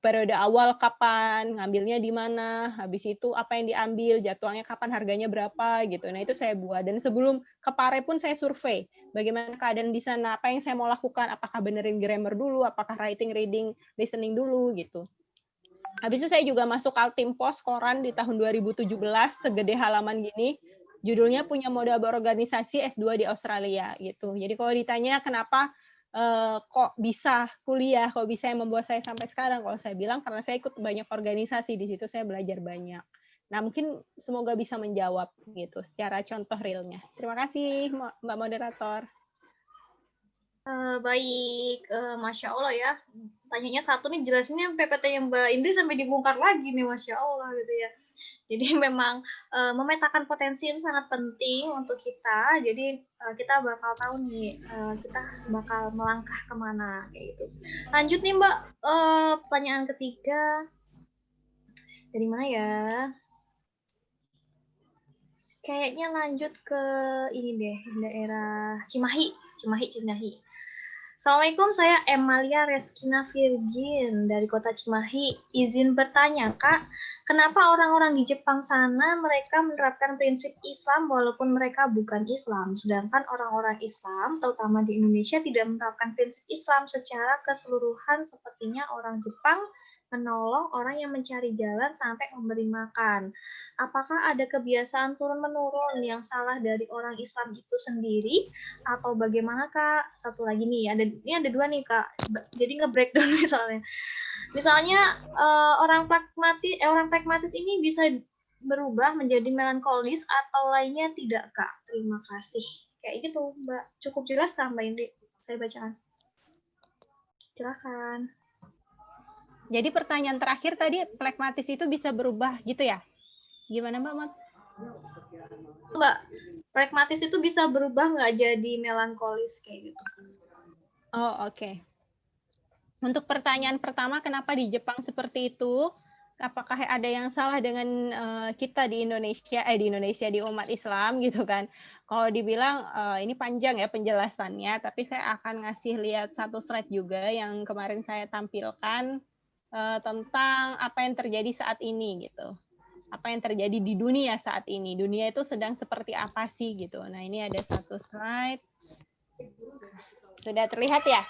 periode awal kapan, ngambilnya di mana, habis itu apa yang diambil, jadwalnya kapan, harganya berapa gitu. Nah, itu saya buat. Dan sebelum ke Pare pun saya survei bagaimana keadaan di sana, apa yang saya mau lakukan, apakah benerin grammar dulu, apakah writing, reading, listening dulu gitu. Habis itu saya juga masuk Altim Pos koran di tahun 2017, segede halaman gini. Judulnya punya modal berorganisasi S2 di Australia gitu. Jadi kalau ditanya kenapa kok bisa kuliah, kok bisa yang membuat saya sampai sekarang, kalau saya bilang karena saya ikut banyak organisasi, di situ saya belajar banyak. Nah, mungkin semoga bisa menjawab gitu secara contoh realnya. Terima kasih Mbak Moderator. Baik, Masya Allah ya. Tanyanya satu nih, jelasinnya PPT-nya Mbak Indri sampai dibongkar lagi nih, Masya Allah gitu ya. Jadi memang memetakan potensi itu sangat penting untuk kita. Jadi kita bakal tahu nih, kita bakal melangkah kemana kayak gitu. Lanjut nih Mbak, pertanyaan ketiga. Dari mana ya? Kayaknya lanjut ke ini deh, daerah Cimahi. Assalamualaikum, saya Emalia Reskina Virgin dari kota Cimahi. Izin bertanya, Kak, kenapa orang-orang di Jepang sana mereka menerapkan prinsip Islam walaupun mereka bukan Islam, sedangkan orang-orang Islam, terutama di Indonesia, tidak menerapkan prinsip Islam secara keseluruhan sepertinya orang Jepang menolong orang yang mencari jalan sampai memberi makan. Apakah ada kebiasaan turun-menurun yang salah dari orang Islam itu sendiri atau bagaimana Kak? Satu lagi nih, ini ada dua nih Kak. Jadi nge-breakdown misalnya. Misalnya orang pragmatis ini bisa berubah menjadi melankolis atau lainnya tidak Kak? Terima kasih. Kayak gitu Mbak. Cukup jelas Kak Mbak Indri? Saya bacakan. Silakan. Jadi pertanyaan terakhir tadi, pragmatis itu bisa berubah gitu ya? Gimana Mbak? Mbak, pragmatis itu bisa berubah nggak jadi melankolis kayak gitu? Oh, oke. Untuk pertanyaan pertama, kenapa di Jepang seperti itu? Apakah ada yang salah dengan kita di Indonesia, di umat Islam gitu kan? Kalau dibilang ini panjang ya penjelasannya, tapi saya akan ngasih lihat satu slide juga yang kemarin saya tampilkan tentang apa yang terjadi saat ini gitu. Apa yang terjadi di dunia saat ini? Dunia itu sedang seperti apa sih gitu. Nah, ini ada satu slide. Sudah terlihat ya?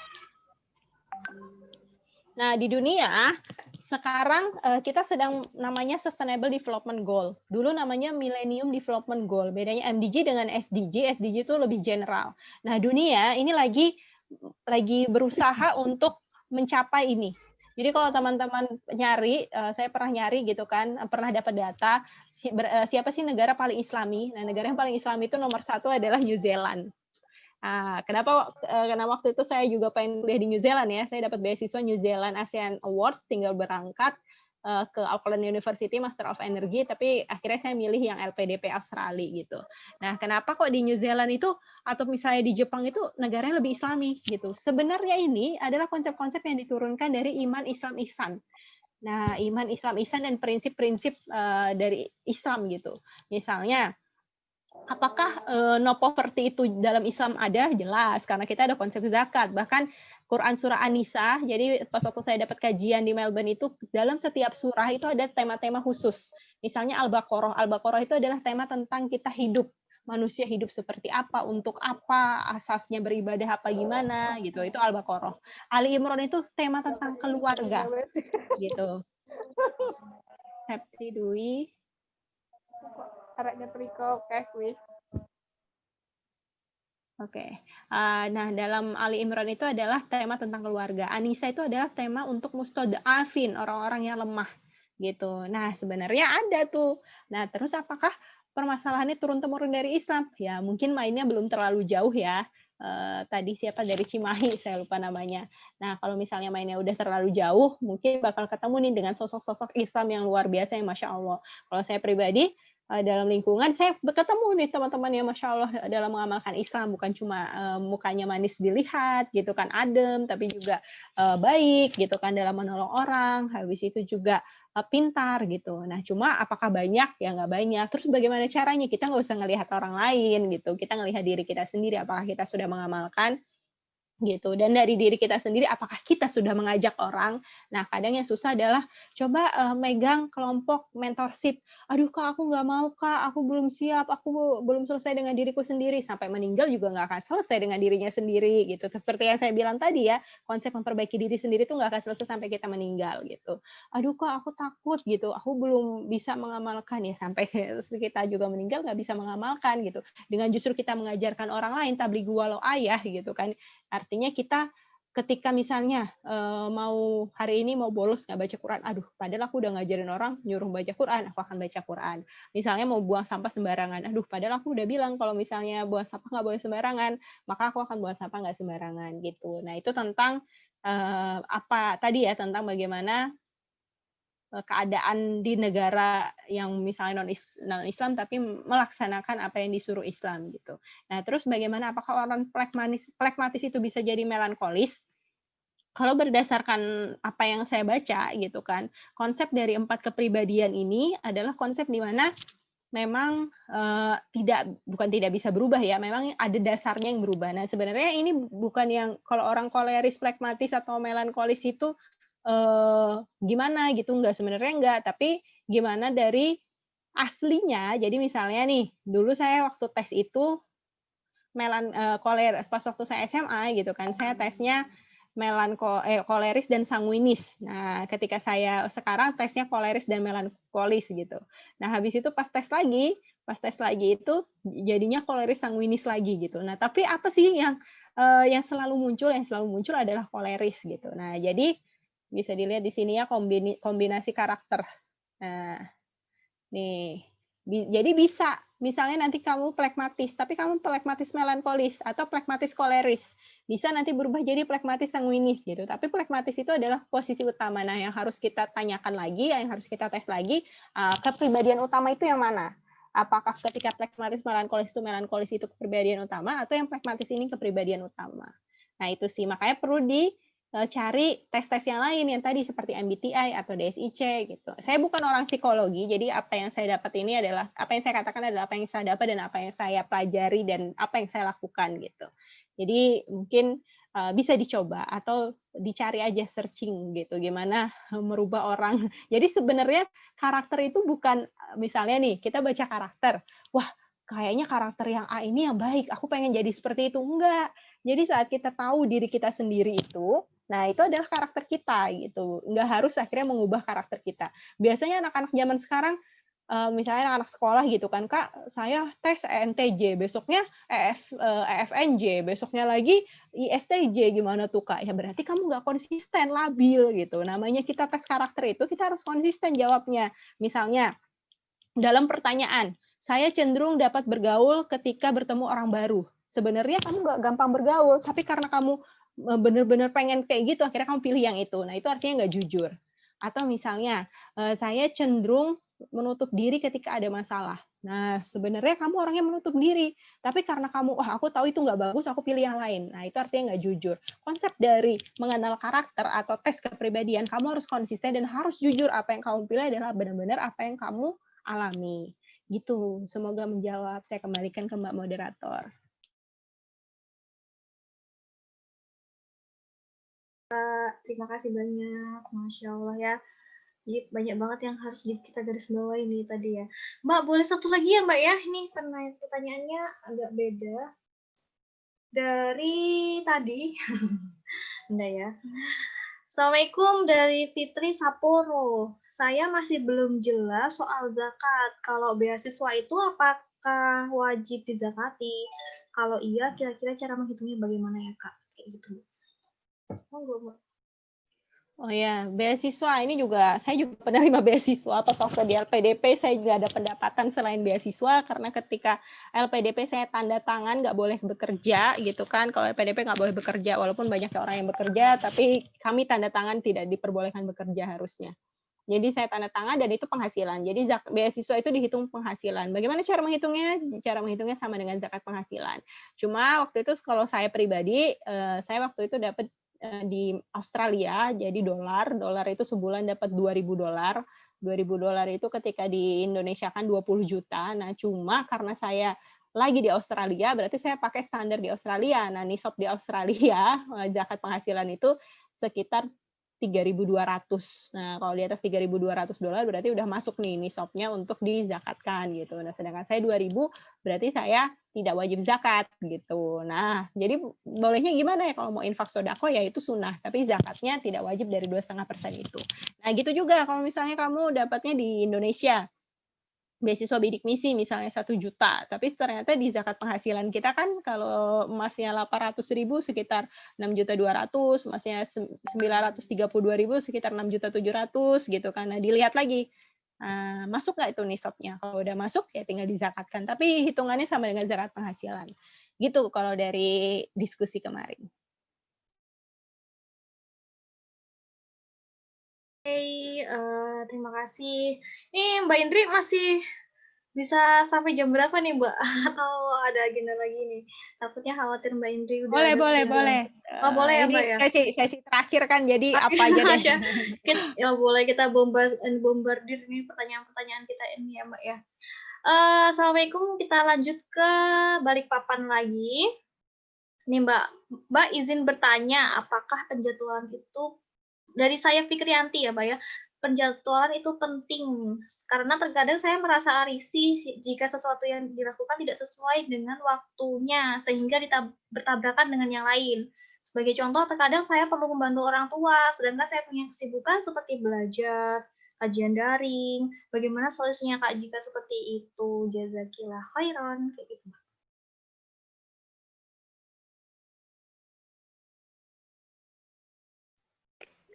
Nah, di dunia sekarang kita sedang namanya Sustainable Development Goal. Dulu namanya Millennium Development Goal. Bedanya MDG dengan SDG. SDG itu lebih general. Nah, dunia ini lagi berusaha untuk mencapai ini. Jadi kalau teman-teman nyari, saya pernah nyari gitu kan, pernah dapat data siapa sih negara paling Islami? Nah, negara yang paling Islami itu nomor 1 adalah New Zealand. Nah, karena waktu itu saya juga pengen kuliah di New Zealand ya, saya dapat beasiswa New Zealand ASEAN Awards, tinggal berangkat ke Auckland University Master of Energy, tapi akhirnya saya milih yang LPDP Australia gitu. Nah, kenapa kok di New Zealand itu atau misalnya di Jepang itu negaranya lebih Islami gitu? Sebenarnya ini adalah konsep-konsep yang diturunkan dari iman Islam Ihsan. Nah, iman Islam Ihsan dan prinsip-prinsip dari Islam gitu. Misalnya, apakah no poverty itu dalam Islam ada? Jelas, karena kita ada konsep zakat. Bahkan Quran Surah An-Nisa, jadi pas waktu saya dapat kajian di Melbourne itu, dalam setiap surah itu ada tema-tema khusus. Misalnya Al-Baqarah. Al-Baqarah itu adalah tema tentang kita hidup. Manusia hidup seperti apa, untuk apa, asasnya beribadah apa gimana, gitu. Itu Al-Baqarah. Ali Imran itu tema tentang keluarga, gitu. Septi Dwi. Oke. Nah, dalam Ali Imran itu adalah tema tentang keluarga. Anisa itu adalah tema untuk mustadafin, orang-orang yang lemah gitu. Nah, sebenarnya ada tuh. Nah, terus apakah permasalahannya turun-temurun dari Islam? Ya, mungkin mainnya belum terlalu jauh ya. Tadi siapa dari Cimahi, saya lupa namanya. Nah, kalau misalnya mainnya udah terlalu jauh, mungkin bakal ketemu nih dengan sosok-sosok Islam yang luar biasa yang Masya Allah. Kalau saya pribadi, dalam lingkungan saya ketemu nih teman-teman yang Masya Allah dalam mengamalkan Islam, bukan cuma mukanya manis dilihat gitu kan, adem, tapi juga baik gitu kan dalam menolong orang, habis itu juga pintar gitu. Nah, cuma apakah banyak? Ya nggak banyak. Terus bagaimana caranya? Kita nggak usah ngelihat orang lain gitu, kita ngelihat diri kita sendiri, apakah kita sudah mengamalkan gitu. Dan dari diri kita sendiri, apakah kita sudah mengajak orang? Nah, kadang yang susah adalah coba megang kelompok mentorship. Aduh Kak, aku nggak mau Kak, aku belum siap, aku belum selesai dengan diriku sendiri. Sampai meninggal juga nggak akan selesai dengan dirinya sendiri gitu. Seperti yang saya bilang tadi ya, konsep memperbaiki diri sendiri itu nggak akan selesai sampai kita meninggal gitu. Aduh Kak, aku takut gitu, aku belum bisa mengamalkan ya, sampai kita juga meninggal nggak bisa mengamalkan gitu. Dengan justru kita mengajarkan orang lain, tablighu walau ayah gitu kan. Artinya kita ketika misalnya mau hari ini mau bolos nggak baca Quran, aduh padahal aku udah ngajarin orang nyuruh baca Quran, aku akan baca Quran. Misalnya mau buang sampah sembarangan, aduh padahal aku udah bilang kalau misalnya buang sampah nggak boleh sembarangan, maka aku akan buang sampah nggak sembarangan gitu. Nah itu tentang apa tadi ya, tentang bagaimana keadaan di negara yang misalnya non-Islam tapi melaksanakan apa yang disuruh Islam gitu. Nah, terus bagaimana apakah orang pragmatis itu bisa jadi melankolis? Kalau berdasarkan apa yang saya baca gitu kan, konsep dari 4 kepribadian ini adalah konsep di mana memang bukan tidak bisa berubah ya, memang ada dasarnya yang berubah. Nah, sebenarnya ini bukan yang kalau orang koleris, pragmatis atau melankolis itu gimana gitu, sebenarnya enggak, tapi gimana dari aslinya. Jadi misalnya nih, dulu saya waktu tes itu pas waktu saya SMA gitu kan, saya tesnya koleris dan sanguinis. Nah, ketika saya sekarang tesnya koleris dan melankolis gitu. Nah, habis itu pas tes lagi itu jadinya koleris sanguinis lagi gitu. Nah, tapi apa sih yang selalu muncul? Yang selalu muncul adalah koleris gitu. Nah, jadi bisa dilihat di sini ya kombinasi karakter. Nah, nih. Jadi bisa, misalnya nanti kamu pragmatis, tapi kamu pragmatis melankolis atau pragmatis koleris. Bisa nanti berubah jadi pragmatis sanguinis gitu. Tapi pragmatis itu adalah posisi utama. Nah, yang harus kita tanyakan lagi, yang harus kita tes lagi, kepribadian utama itu yang mana? Apakah ketika pragmatis melankolis itu kepribadian utama atau yang pragmatis ini kepribadian utama? Nah, itu sih makanya perlu cari tes-tes yang lain yang tadi seperti MBTI atau DSIC gitu. Saya bukan orang psikologi, jadi apa yang saya dapat ini adalah apa yang saya katakan adalah apa yang saya dapat dan apa yang saya pelajari dan apa yang saya lakukan gitu. Jadi mungkin bisa dicoba atau dicari aja searching gitu gimana merubah orang. Jadi sebenarnya karakter itu bukan misalnya nih kita baca karakter, wah kayaknya karakter yang A ini yang baik, aku pengen jadi seperti itu. Enggak. Jadi saat kita tahu diri kita sendiri itu, nah itu adalah karakter kita gitu. Nggak harus akhirnya mengubah karakter kita. Biasanya anak-anak zaman sekarang, misalnya anak-anak sekolah gitu kan, Kak, saya tes ENTJ, besoknya EFNJ, besoknya lagi ISTJ, gimana tuh Kak? Ya berarti kamu nggak konsisten, labil gitu. Namanya kita tes karakter itu, kita harus konsisten jawabnya. Misalnya, dalam pertanyaan, saya cenderung dapat bergaul ketika bertemu orang baru. Sebenarnya kamu nggak gampang bergaul, tapi karena kamu benar-benar pengen kayak gitu, akhirnya kamu pilih yang itu. Nah, itu artinya nggak jujur. Atau misalnya, saya cenderung menutup diri ketika ada masalah. Nah, sebenarnya kamu orangnya menutup diri, tapi karena kamu, wah aku tahu itu nggak bagus, aku pilih yang lain. Nah, itu artinya nggak jujur. Konsep dari mengenal karakter atau tes kepribadian, kamu harus konsisten dan harus jujur. Apa yang kamu pilih adalah benar-benar apa yang kamu alami. Gitu. Semoga menjawab. Saya kembalikan ke Mbak Moderator. Terima kasih banyak, Masya Allah ya. Jadi banyak banget yang harus kita garis bawahi nih tadi ya. Mbak, boleh satu lagi ya Mbak ya? Ini pertanyaannya agak beda dari tadi. Enggak ya. Assalamualaikum dari Fitri Sapporo. Saya masih belum jelas soal zakat. Kalau beasiswa itu apakah wajib dizakati? Kalau iya, kira-kira cara menghitungnya bagaimana ya Kak? Kayak gitu. Oh ya, beasiswa ini juga saya juga penerima beasiswa pas waktu di LPDP saya juga ada pendapatan selain beasiswa karena ketika LPDP saya tanda tangan nggak boleh bekerja gitu kan. Kalau LPDP nggak boleh bekerja walaupun banyak orang yang bekerja, tapi kami tanda tangan tidak diperbolehkan bekerja harusnya. Jadi saya tanda tangan dan itu penghasilan. Jadi beasiswa itu dihitung penghasilan. Bagaimana cara menghitungnya? Cara menghitungnya sama dengan zakat penghasilan. Cuma waktu itu kalau saya pribadi, saya waktu itu dapat di Australia, jadi dolar itu sebulan dapat $2.000. $2.000 itu ketika di Indonesia kan 20 juta. Nah, cuma karena saya lagi di Australia, berarti saya pakai standar di Australia. Nah, nisab di Australia, zakat penghasilan itu sekitar 3.200. Nah, kalau di atas $3.200 berarti udah masuk nih nisabnya untuk dizakatkan gitu. Nah, sedangkan saya 2.000 berarti saya tidak wajib zakat gitu. Nah, jadi bolehnya gimana ya kalau mau infak sodako ya itu sunnah, tapi zakatnya tidak wajib dari 2,5% itu. Nah, gitu juga kalau misalnya kamu dapatnya di Indonesia. beasiswa bidik misi misalnya 1 juta, tapi ternyata di zakat penghasilan kita kan kalau emasnya 800.000 sekitar 6.200.000, emasnya 932.000 sekitar 6.700.000 gitu kan. Nah, dilihat lagi, masuk nggak itu nisabnya? Kalau udah masuk ya tinggal dizakatkan, tapi hitungannya sama dengan zakat penghasilan. Gitu kalau dari diskusi kemarin. Terima kasih. Ini Mbak Indri masih bisa sampai jam berapa nih, Mbak? Atau ada agenda lagi nih? Takutnya khawatir Mbak Indri udah Boleh, ada boleh, segala. boleh. Oh, boleh ya, Ini Mbak ya? sesi terakhir kan, jadi Oke, apa aja deh. ya boleh kita bombardir nih pertanyaan-pertanyaan kita ini ya, Mbak ya. Assalamualaikum, kita lanjut ke Balikpapan lagi. Nih Mbak izin bertanya, apakah penjadwalan itu dari saya Fikrianti ya, Mbak ya, penjadwalan itu penting karena terkadang saya merasa risih jika sesuatu yang dilakukan tidak sesuai dengan waktunya sehingga bertabrakan dengan yang lain. Sebagai contoh, terkadang saya perlu membantu orang tua, sedangkan saya punya kesibukan seperti belajar, kajian daring. Bagaimana solusinya Kak jika seperti itu? Jazakillah khairan, kayak gitu.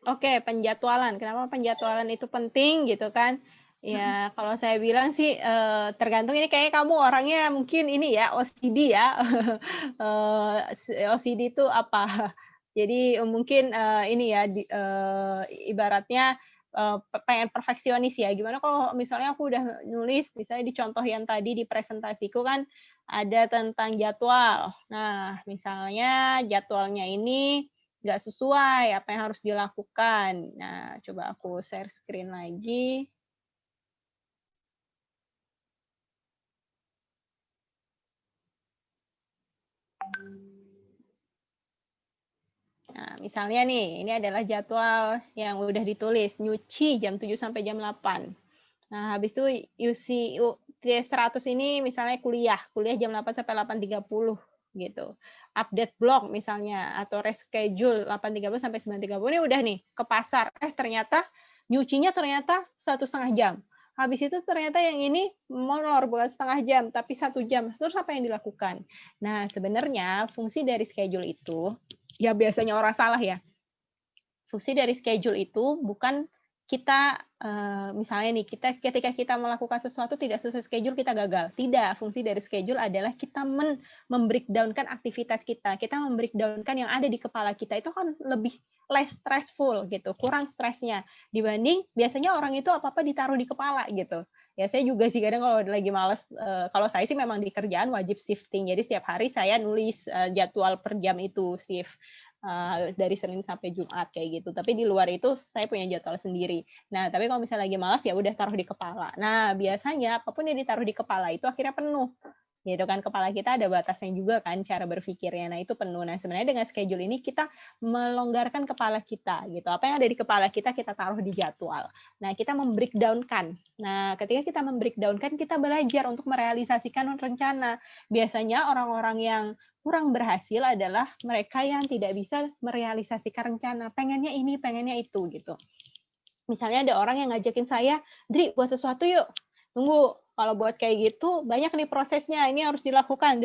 Oke, penjadwalan. Kenapa penjadwalan itu penting gitu kan? Ya, kalau saya bilang sih tergantung ini kayaknya kamu orangnya mungkin ini ya OCD ya. OCD itu apa? Jadi mungkin ini ya ibaratnya pengen perfeksionis ya. Gimana kalau misalnya aku udah nulis, misalnya di contoh yang tadi di presentasiku kan ada tentang jadwal. Nah, misalnya jadwalnya ini nggak sesuai apa yang harus dilakukan. Nah, coba aku share screen lagi. Nah, misalnya nih, ini adalah jadwal yang udah ditulis, nyuci jam 7 sampai jam 8. Nah, habis itu UT100 ini misalnya kuliah jam 8 sampai 8.30 gitu. Update blog misalnya atau reschedule 8.30 sampai 9.30 ini udah nih ke pasar. Ternyata nyucinya ternyata 1,5 jam. Habis itu ternyata yang ini molor bukan 1,5 jam tapi 1 jam. Terus apa yang dilakukan? Nah, sebenarnya fungsi dari schedule itu ya biasanya orang salah ya. Fungsi dari schedule itu bukan kita misalnya nih ketika kita melakukan sesuatu tidak sesuai schedule kita gagal. Tidak, fungsi dari schedule adalah kita membreakdown-kan aktivitas kita. Kita membreakdown-kan yang ada di kepala kita itu kan lebih less stressful gitu, kurang stresnya dibanding biasanya orang itu apa-apa ditaruh di kepala gitu. Ya saya juga sih kadang kalau lagi males, kalau saya sih memang di kerjaan wajib shifting. Jadi setiap hari saya nulis jadwal per jam itu shift. Dari Senin sampai Jumat kayak gitu. Tapi di luar itu saya punya jadwal sendiri. Nah, tapi kalau misalnya lagi malas ya udah taruh di kepala. Nah, biasanya apapun yang ditaruh di kepala itu akhirnya penuh. Gitu kan, kepala kita ada batasnya juga kan cara berpikirnya. Nah, itu penuh. Nah, sebenarnya dengan schedule ini kita melonggarkan kepala kita gitu. Apa yang ada di kepala kita taruh di jadwal. Nah, kita membreakdown-kan. Nah, ketika kita membreakdown-kan kita belajar untuk merealisasikan rencana. Biasanya orang-orang yang kurang berhasil adalah mereka yang tidak bisa merealisasikan rencana. Pengennya ini, pengennya itu gitu. Misalnya ada orang yang ngajakin saya, Dri, buat sesuatu yuk. Tunggu, kalau buat kayak gitu, banyak nih prosesnya, ini harus dilakukan.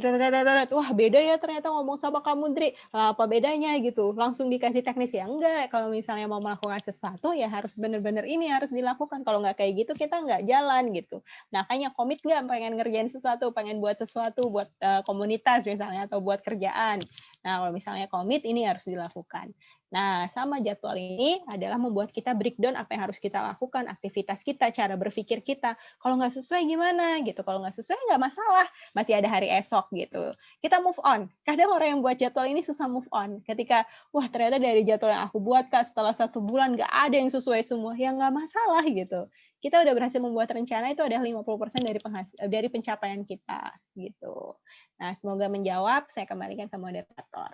Wah, beda ya ternyata ngomong sama kamu, Dri. Apa bedanya gitu? Langsung dikasih teknis ya? Enggak, kalau misalnya mau melakukan sesuatu, ya harus benar-benar ini harus dilakukan. Kalau nggak kayak gitu, kita nggak jalan gitu. Nah, kayaknya komit nggak pengen ngerjain sesuatu, pengen buat sesuatu, buat komunitas misalnya, atau buat kerjaan. Nah, kalau misalnya komit, ini harus dilakukan. Nah, sama jadwal ini adalah membuat kita breakdown apa yang harus kita lakukan, aktivitas kita, cara berpikir kita. Kalau nggak sesuai gimana gitu? Kalau nggak sesuai nggak masalah, masih ada hari esok gitu. Kita move on. Kadang orang yang buat jadwal ini susah move on. Ketika, wah ternyata dari jadwal yang aku buat Kak, setelah 1 bulan nggak ada yang sesuai semua, ya nggak masalah gitu. Kita udah berhasil membuat rencana itu adalah 50% dari pencapaian kita gitu. Nah, semoga menjawab. Saya kembalikan ke moderator.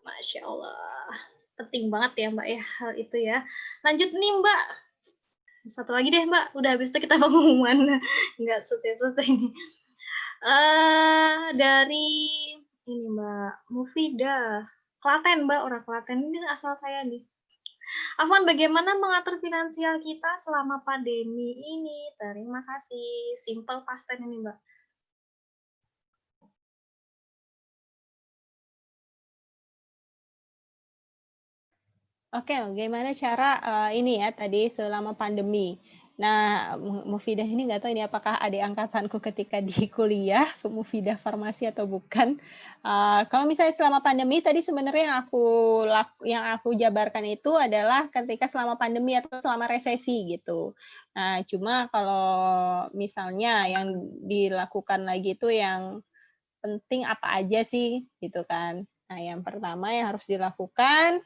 Masya Allah. Penting banget ya Mbak ya hal itu ya. Lanjut nih Mbak. Satu lagi deh Mbak. Udah habis itu kita pengumuman. Nggak selesai-selesai nih. Dari ini Mbak Mufida. Klaten Mbak, orang Klaten. Ini asal saya nih. Afwan, bagaimana mengatur finansial kita selama pandemi ini? Terima kasih. Simple past tense ini, Mbak. Oke, bagaimana cara ini ya tadi selama pandemi. Nah, Mufidah ini nggak tahu ini apakah adik angkatanku ketika di kuliah, Mufidah farmasi atau bukan. Kalau misalnya selama pandemi tadi sebenarnya yang aku jabarkan itu adalah ketika selama pandemi atau selama resesi gitu. Nah, cuma kalau misalnya yang dilakukan lagi itu yang penting apa aja sih gitu kan. Nah, yang pertama yang harus dilakukan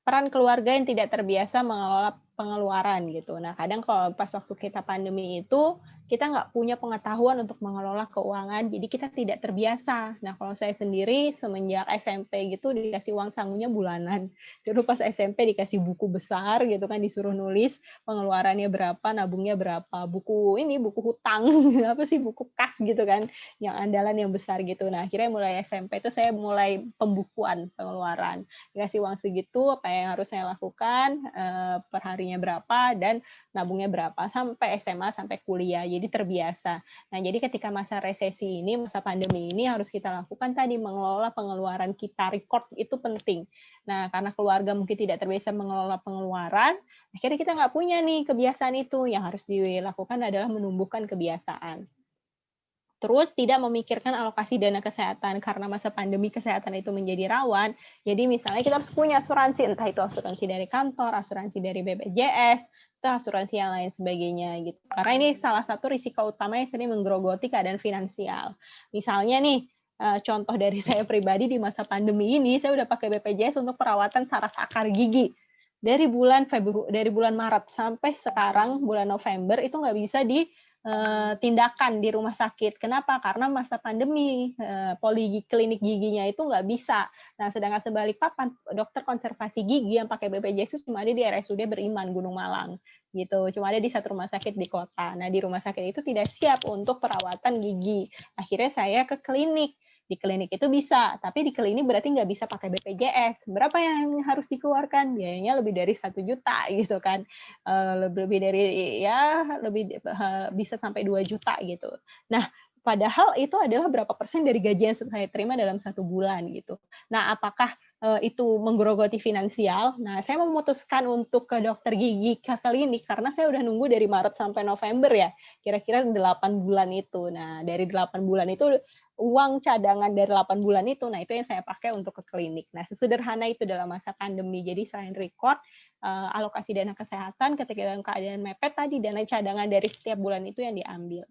peran keluarga yang tidak terbiasa mengelola pengeluaran gitu. Nah, kadang kalau pas waktu kita pandemi itu, kita nggak punya pengetahuan untuk mengelola keuangan, jadi kita tidak terbiasa. Nah, kalau saya sendiri semenjak SMP gitu dikasih uang sangunya bulanan. Dulu pas SMP dikasih buku besar gitu kan, disuruh nulis pengeluarannya berapa, nabungnya berapa. Buku ini, buku hutang, apa sih, buku kas gitu kan, yang andalan yang besar gitu. Nah, akhirnya mulai SMP itu saya mulai pembukuan pengeluaran. Dikasih uang segitu, apa yang harus saya lakukan, per harinya berapa, dan nabungnya berapa, sampai SMA, sampai kuliah. Jadi terbiasa. Nah, jadi ketika masa resesi ini, masa pandemi ini harus kita lakukan tadi, mengelola pengeluaran kita, record itu penting. Nah, karena keluarga mungkin tidak terbiasa mengelola pengeluaran, akhirnya kita nggak punya nih kebiasaan itu. Yang harus dilakukan adalah menumbuhkan kebiasaan. Terus tidak memikirkan alokasi dana kesehatan karena masa pandemi kesehatan itu menjadi rawan. Jadi misalnya kita harus punya asuransi, entah itu asuransi dari kantor, asuransi dari BPJS, atau asuransi yang lain sebagainya gitu. Karena ini salah satu risiko utama yang sering menggerogoti keadaan finansial. Misalnya nih, contoh dari saya pribadi di masa pandemi ini, saya udah pakai BPJS untuk perawatan saraf akar gigi. Dari bulan Maret sampai sekarang bulan November itu nggak bisa tindakan di rumah sakit. Kenapa? Karena masa pandemi, poliklinik giginya itu nggak bisa. Nah, sedangkan Sebalikpapan, dokter konservasi gigi yang pakai BPJS itu cuma ada di RSUD Beriman, Gunung Malang. Gitu. Cuma ada di satu rumah sakit di kota. Nah, di rumah sakit itu tidak siap untuk perawatan gigi. Akhirnya saya ke klinik. Di klinik itu bisa, tapi di klinik berarti nggak bisa pakai BPJS. Berapa yang harus dikeluarkan? Biayanya lebih dari 1 juta gitu kan. Lebih dari bisa sampai 2 juta gitu. Nah, padahal itu adalah berapa persen dari gaji yang saya terima dalam 1 bulan gitu. Nah, apakah itu menggerogoti finansial? Nah, saya memutuskan untuk ke dokter gigi, ke klinik karena saya udah nunggu dari Maret sampai November ya, kira-kira 8 bulan itu. Nah, dari 8 bulan itu uang cadangan dari 8 bulan itu, nah itu yang saya pakai untuk ke klinik. Nah, sesederhana itu dalam masa pandemi. Jadi selain record, alokasi dana kesehatan ketika dalam keadaan mepet tadi, dana cadangan dari setiap bulan itu yang diambil.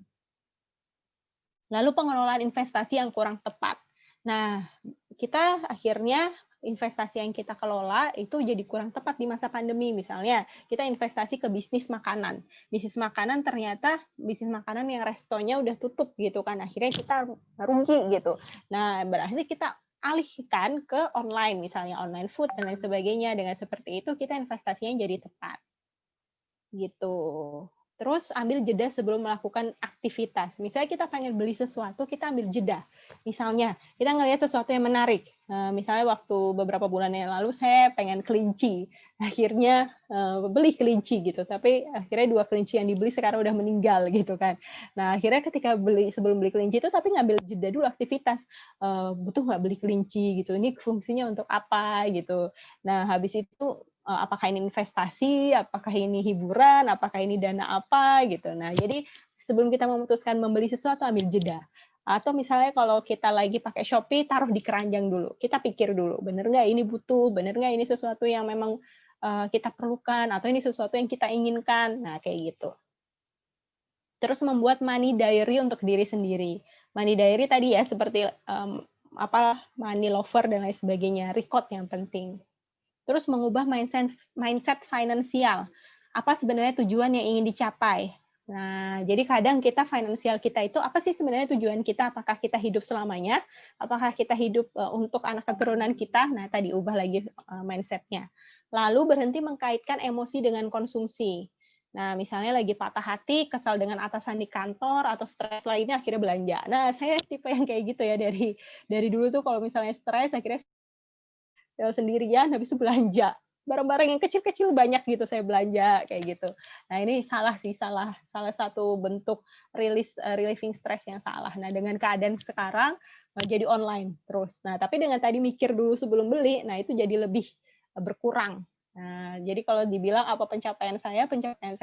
Lalu pengelolaan investasi yang kurang tepat. Nah, kita akhirnya investasi yang kita kelola itu jadi kurang tepat di masa pandemi. Misalnya, kita investasi ke bisnis makanan. Bisnis makanan ternyata bisnis makanan yang restonya udah tutup gitu kan. Akhirnya kita rugi gitu. Nah, berarti kita alihkan ke online, misalnya online food dan lain sebagainya. Dengan seperti itu kita investasinya jadi tepat. Gitu. Terus ambil jeda sebelum melakukan aktivitas. Misalnya kita pengen beli sesuatu, kita ambil jeda. Misalnya, kita ngelihat sesuatu yang menarik. Misalnya waktu beberapa bulan yang lalu saya pengen kelinci. Akhirnya beli kelinci gitu. Tapi akhirnya 2 kelinci yang dibeli sekarang udah meninggal gitu kan. Nah, akhirnya ketika sebelum beli kelinci itu tapi ngambil jeda dulu aktivitas. Butuh nggak beli kelinci gitu. Ini fungsinya untuk apa gitu. Nah, habis itu apakah ini investasi, apakah ini hiburan, apakah ini dana apa gitu. Nah, jadi sebelum kita memutuskan membeli sesuatu ambil jeda. Atau misalnya kalau kita lagi pakai Shopee, taruh di keranjang dulu. Kita pikir dulu, bener nggak ini butuh, bener nggak ini sesuatu yang memang kita perlukan, atau ini sesuatu yang kita inginkan. Nah, kayak gitu. Terus membuat money diary untuk diri sendiri. Money diary tadi ya seperti money lover dan lain sebagainya, record yang penting. Terus mengubah mindset finansial. Apa sebenarnya tujuan yang ingin dicapai? Nah, jadi kadang kita finansial kita itu apa sih sebenarnya tujuan kita? Apakah kita hidup selamanya? Apakah kita hidup untuk anak keturunan kita? Nah, tadi ubah lagi mindset-nya. Lalu berhenti mengkaitkan emosi dengan konsumsi. Nah, misalnya lagi patah hati, kesal dengan atasan di kantor, atau stres lainnya, akhirnya belanja. Nah, saya tipe yang kayak gitu ya, dari dulu tuh kalau misalnya stres, akhirnya sendirian habis itu belanja barang-barang yang kecil-kecil banyak gitu saya belanja kayak gitu. Nah ini salah satu bentuk relieving stress yang salah. Nah dengan keadaan sekarang jadi online terus. Nah tapi dengan tadi mikir dulu sebelum beli, nah itu jadi lebih berkurang. Nah jadi kalau dibilang apa pencapaian saya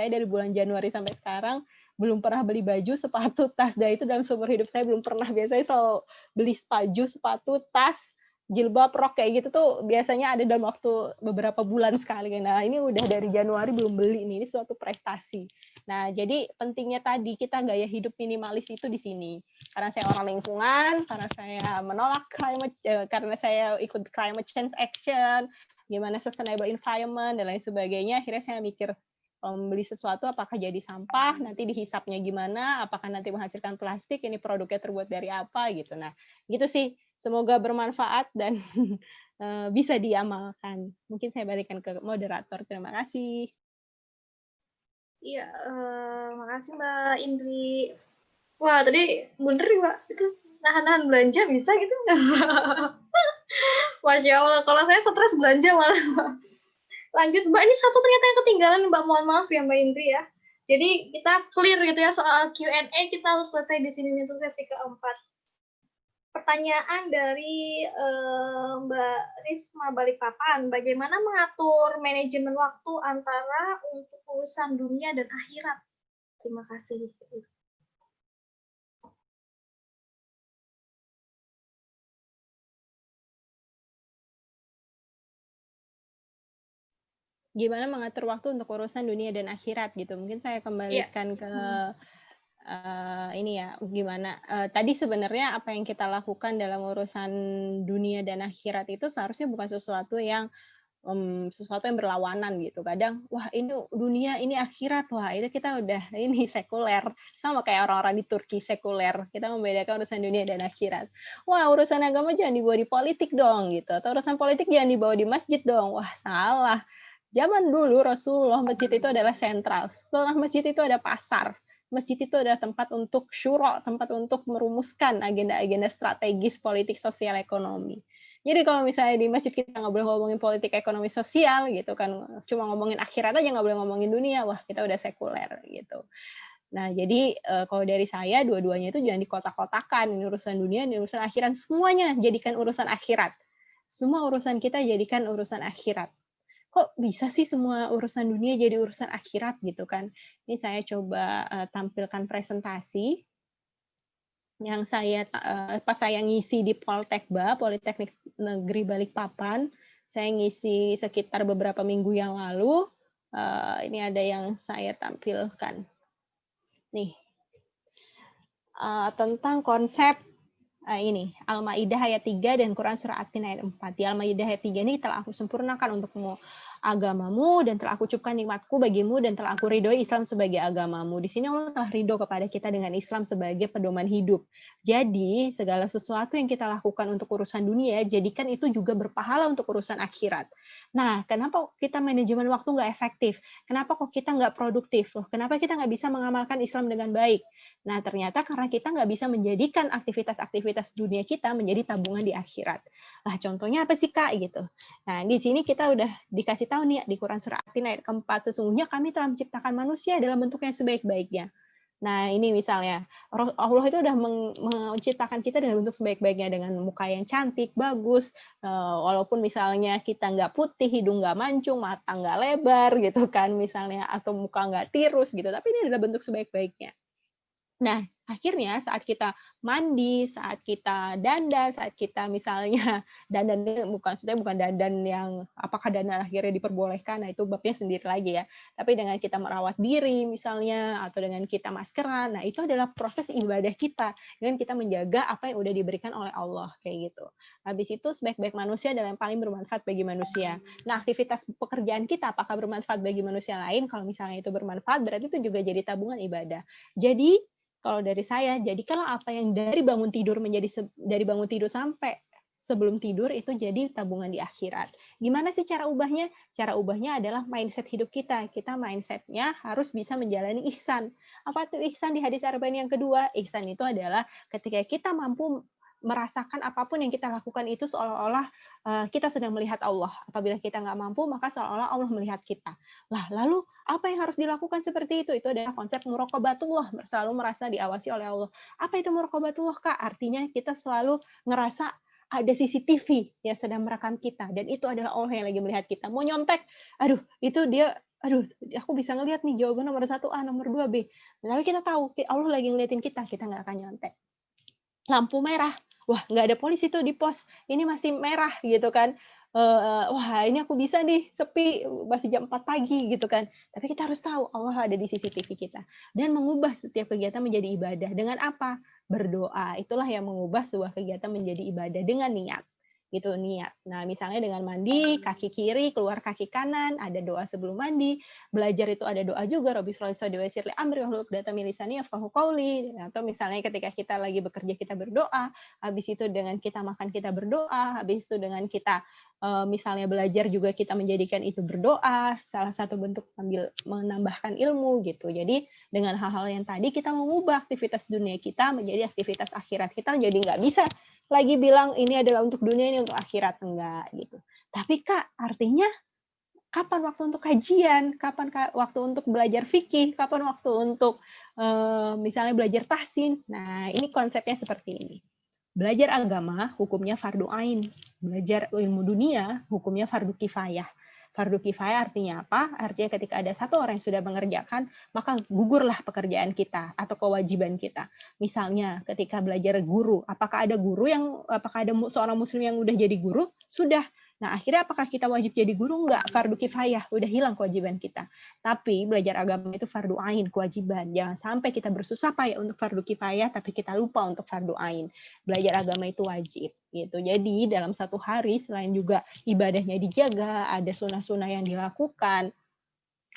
dari bulan Januari sampai sekarang belum pernah beli baju, sepatu, tas, dan itu dalam seumur hidup saya belum pernah. Biasanya selalu beli baju, sepatu, tas, jilbab, rok kayak gitu tuh biasanya ada dalam waktu beberapa bulan sekali. Nah ini udah dari Januari belum beli nih, ini suatu prestasi. Nah jadi pentingnya tadi kita gaya hidup minimalis itu di sini. Karena saya orang lingkungan, karena saya menolak karena saya ikut climate change action, gimana sustainable environment dan lain sebagainya. Akhirnya saya mikir beli sesuatu apakah jadi sampah, nanti dihisapnya gimana, apakah nanti menghasilkan plastik, ini produknya terbuat dari apa gitu. Nah, gitu sih. Semoga bermanfaat dan bisa diamalkan. Mungkin saya balikan ke moderator. Terima kasih. Iya, makasih Mbak Indri. Wah, tadi bener ya Mbak, itu nahan-nahan belanja bisa gitu? Masya Allah, kalau saya stres belanja malah. Lanjut Mbak, ini satu ternyata yang ketinggalan Mbak, mohon maaf ya Mbak Indri ya. Jadi kita clear gitu ya soal Q&A, kita harus selesai di sini untuk sesi keempat. Pertanyaan dari Mbak Risma Balikpapan, bagaimana mengatur manajemen waktu antara untuk urusan dunia dan akhirat? Terima kasih. Gimana mengatur waktu untuk urusan dunia dan akhirat gitu. Mungkin saya kembalikan ke ini ya, gimana tadi sebenarnya apa yang kita lakukan dalam urusan dunia dan akhirat itu seharusnya bukan sesuatu yang berlawanan gitu. Kadang wah ini dunia, ini akhirat, wah itu kita udah ini sekuler, sama kayak orang-orang di Turki sekuler. Kita membedakan urusan dunia dan akhirat. Wah urusan agama jangan dibawa di politik dong gitu, atau urusan politik jangan dibawa di masjid dong. Wah salah. Zaman dulu Rasulullah masjid itu adalah sentral. Setelah masjid itu ada pasar. Masjid itu adalah tempat untuk syuro, tempat untuk merumuskan agenda-agenda strategis politik sosial ekonomi. Jadi kalau misalnya di masjid kita nggak boleh ngomongin politik ekonomi sosial gitu kan, cuma ngomongin akhirat aja nggak boleh ngomongin dunia, wah kita udah sekuler gitu. Nah jadi kalau dari saya dua-duanya itu jangan dikotak-kotakan, ini urusan dunia, ini urusan akhirat, semuanya jadikan urusan akhirat. Semua urusan kita jadikan urusan akhirat. Kok bisa sih semua urusan dunia jadi urusan akhirat gitu kan? Ini saya coba tampilkan presentasi yang saya pas saya ngisi di Poltekba, Politeknik Negeri Balikpapan, saya ngisi sekitar beberapa minggu yang lalu. Ini ada yang saya tampilkan. Nih, tentang konsep ini Al-Maidah ayat 3 dan Quran surah At-Tin ayat 4. Di Al-Maidah ayat 3 ini telah aku sempurnakan untukmu agamamu dan telah aku cukupkan nikmatku bagimu dan telah aku ridhoi Islam sebagai agamamu. Di sini Allah telah ridho kepada kita dengan Islam sebagai pedoman hidup. Jadi segala sesuatu yang kita lakukan untuk urusan dunia, jadikan itu juga berpahala untuk urusan akhirat. Nah, kenapa kita manajemen waktu nggak efektif? Kenapa kok kita nggak produktif? Loh, kenapa kita nggak bisa mengamalkan Islam dengan baik? Nah, ternyata karena kita nggak bisa menjadikan aktivitas-aktivitas dunia kita menjadi tabungan di akhirat. Nah, contohnya apa sih, Kak? Gitu. Nah, di sini kita udah dikasih tahu nih di Quran surah At-Tin ayat keempat, sesungguhnya kami telah menciptakan manusia dalam bentuk yang sebaik-baiknya. Nah, ini misalnya Allah itu udah menciptakan kita dengan bentuk sebaik-baiknya, dengan muka yang cantik, bagus, walaupun misalnya kita nggak putih, hidung nggak mancung, mata nggak lebar gitu kan misalnya, atau muka nggak tirus gitu, tapi ini adalah bentuk sebaik-baiknya. Nah, akhirnya saat kita mandi, saat kita dandan, saat kita misalnya dandan bukan dandan yang apakah dandan akhirnya diperbolehkan, nah itu babnya sendiri lagi ya. Tapi dengan kita merawat diri misalnya, atau dengan kita maskeran, nah itu adalah proses ibadah kita, dengan kita menjaga apa yang udah diberikan oleh Allah, kayak gitu. Habis itu sebaik-baik manusia adalah yang paling bermanfaat bagi manusia. Nah, aktivitas pekerjaan kita apakah bermanfaat bagi manusia lain? Kalau misalnya itu bermanfaat, berarti itu juga jadi tabungan ibadah. Jadi kalau dari saya, jadikanlah apa yang dari bangun tidur sampai sebelum tidur itu jadi tabungan di akhirat. Gimana sih cara ubahnya? Cara ubahnya adalah mindset hidup kita. Kita mindsetnya harus bisa menjalani ihsan. Apa itu ihsan di hadis Arba'in yang kedua? Ihsan itu adalah ketika kita mampu merasakan apapun yang kita lakukan itu seolah-olah kita sedang melihat Allah. Apabila kita nggak mampu, maka seolah-olah Allah melihat kita. Lah, lalu apa yang harus dilakukan seperti itu? Itu adalah konsep muraqabatullah, selalu merasa diawasi oleh Allah. Apa itu muraqabatullah, Kak? Artinya kita selalu ngerasa ada CCTV yang sedang merekam kita, dan itu adalah Allah yang lagi melihat kita. Mau nyontek, aduh, itu dia, aduh, aku bisa ngelihat nih jawaban nomor 1A, nomor 2B. Tapi kita tahu Allah lagi ngeliatin kita nggak akan nyontek. Lampu merah, wah nggak ada polisi tuh di pos, ini masih merah gitu kan. Wah ini aku bisa nih sepi, masih jam 4 pagi gitu kan. Tapi kita harus tahu Allah ada di CCTV kita. Dan mengubah setiap kegiatan menjadi ibadah. Dengan apa? Berdoa. Itulah yang mengubah sebuah kegiatan menjadi ibadah dengan niat. Gitu, niat. Nah, misalnya dengan mandi, kaki kiri, keluar kaki kanan, ada doa sebelum mandi. Belajar itu ada doa juga, Rabbi sholli sholli wa yassir li amri wahlul 'uqdatam min lisani yafqahu qawli. Atau misalnya ketika kita lagi bekerja kita berdoa, habis itu dengan kita makan kita berdoa, habis itu dengan kita misalnya belajar juga kita menjadikan itu berdoa, salah satu bentuk menambahkan ilmu gitu. Jadi dengan hal-hal yang tadi kita mengubah aktivitas dunia kita menjadi aktivitas akhirat kita, jadi nggak bisa lagi bilang ini adalah untuk dunia, ini untuk akhirat, enggak gitu. Tapi Kak, artinya kapan waktu untuk kajian, kapan waktu untuk belajar fikih, kapan waktu untuk misalnya belajar tahsin. Nah, ini konsepnya seperti ini. Belajar agama hukumnya fardu ain, belajar ilmu dunia hukumnya fardu kifayah. Fardu kifayah artinya apa? Artinya ketika ada satu orang yang sudah mengerjakan, maka gugurlah pekerjaan kita atau kewajiban kita. Misalnya ketika belajar guru, apakah ada seorang muslim yang udah jadi guru? Sudah. Nah, akhirnya apakah kita wajib jadi guru? Enggak, fardu kifayah, udah hilang kewajiban kita. Tapi belajar agama itu fardu ain, kewajiban. Jangan sampai kita bersusah payah untuk fardu kifayah, tapi kita lupa untuk fardu ain. Belajar agama itu wajib, gitu. Jadi dalam satu hari, selain juga ibadahnya dijaga, ada sunnah-sunnah yang dilakukan,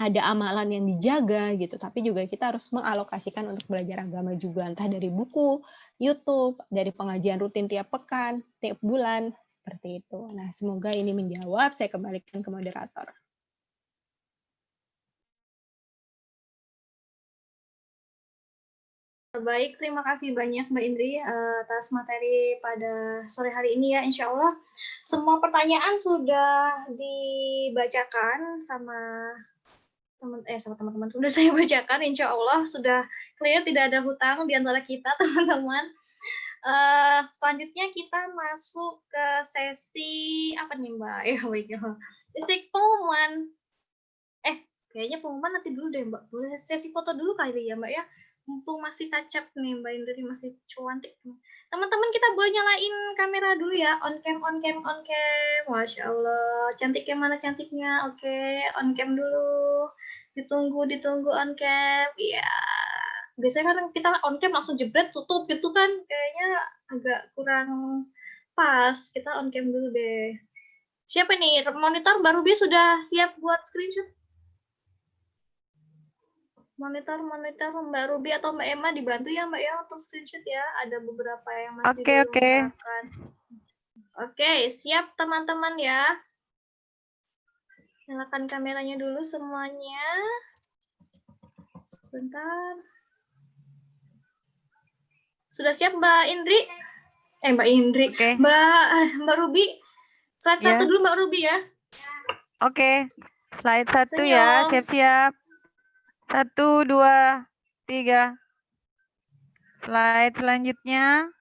ada amalan yang dijaga, gitu. Tapi juga kita harus mengalokasikan untuk belajar agama juga, entah dari buku, YouTube, dari pengajian rutin tiap pekan, tiap bulan, seperti itu. Nah, semoga ini menjawab. Saya kembalikan ke moderator. Baik, terima kasih banyak Mbak Indri atas materi pada sore hari ini ya. Insya Allah semua pertanyaan sudah dibacakan sama teman-teman sudah saya bacakan. Insya Allah sudah clear, tidak ada hutang di antara kita teman-teman. Selanjutnya kita masuk ke sesi apa nih Mbak? Ya baik ya. Sesi pengumuman. Kayaknya pengumuman nanti dulu deh Mbak. Boleh sesi foto dulu kali ya Mbak ya. Mumpung masih touch up nih Mbak Indri, masih cantik. Teman-teman kita boleh nyalain kamera dulu ya. On cam. Masya Allah. Cantiknya mana cantiknya? Oke, on cam dulu. Ditunggu on cam. Iya. Biasanya kan kita on cam langsung jebret tutup gitu kan. Kayaknya agak kurang pas. Kita on cam dulu deh. Siapa nih? Monitor baru dia sudah siap buat screenshot? Monitor Mbak Ruby atau Mbak Emma dibantu ya Mbak ya untuk screenshot ya. Ada beberapa yang masih belum menggunakan. Oke, siap teman-teman ya. Nyalakan kameranya dulu semuanya. Sebentar. Sudah siap Mbak Indri? Mbak Indri. Okay. Mbak Ruby. Slide 1 dulu Mbak Ruby ya. Oke. Slide 1 ya, siap-siap. 1, 2, 3. Slide selanjutnya.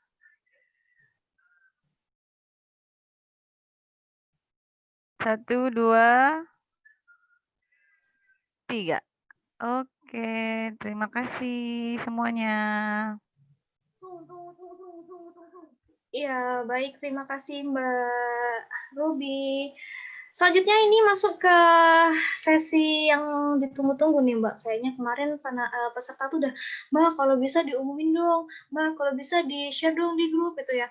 Satu, 2, 3. Oke, terima kasih semuanya. Iya, baik. Terima kasih Mbak Ruby. Selanjutnya ini masuk ke sesi yang ditunggu-tunggu nih Mbak. Kayaknya kemarin peserta tuh udah, Mbak kalau bisa diumumin dong, Mbak kalau bisa di-share dong di grup gitu ya.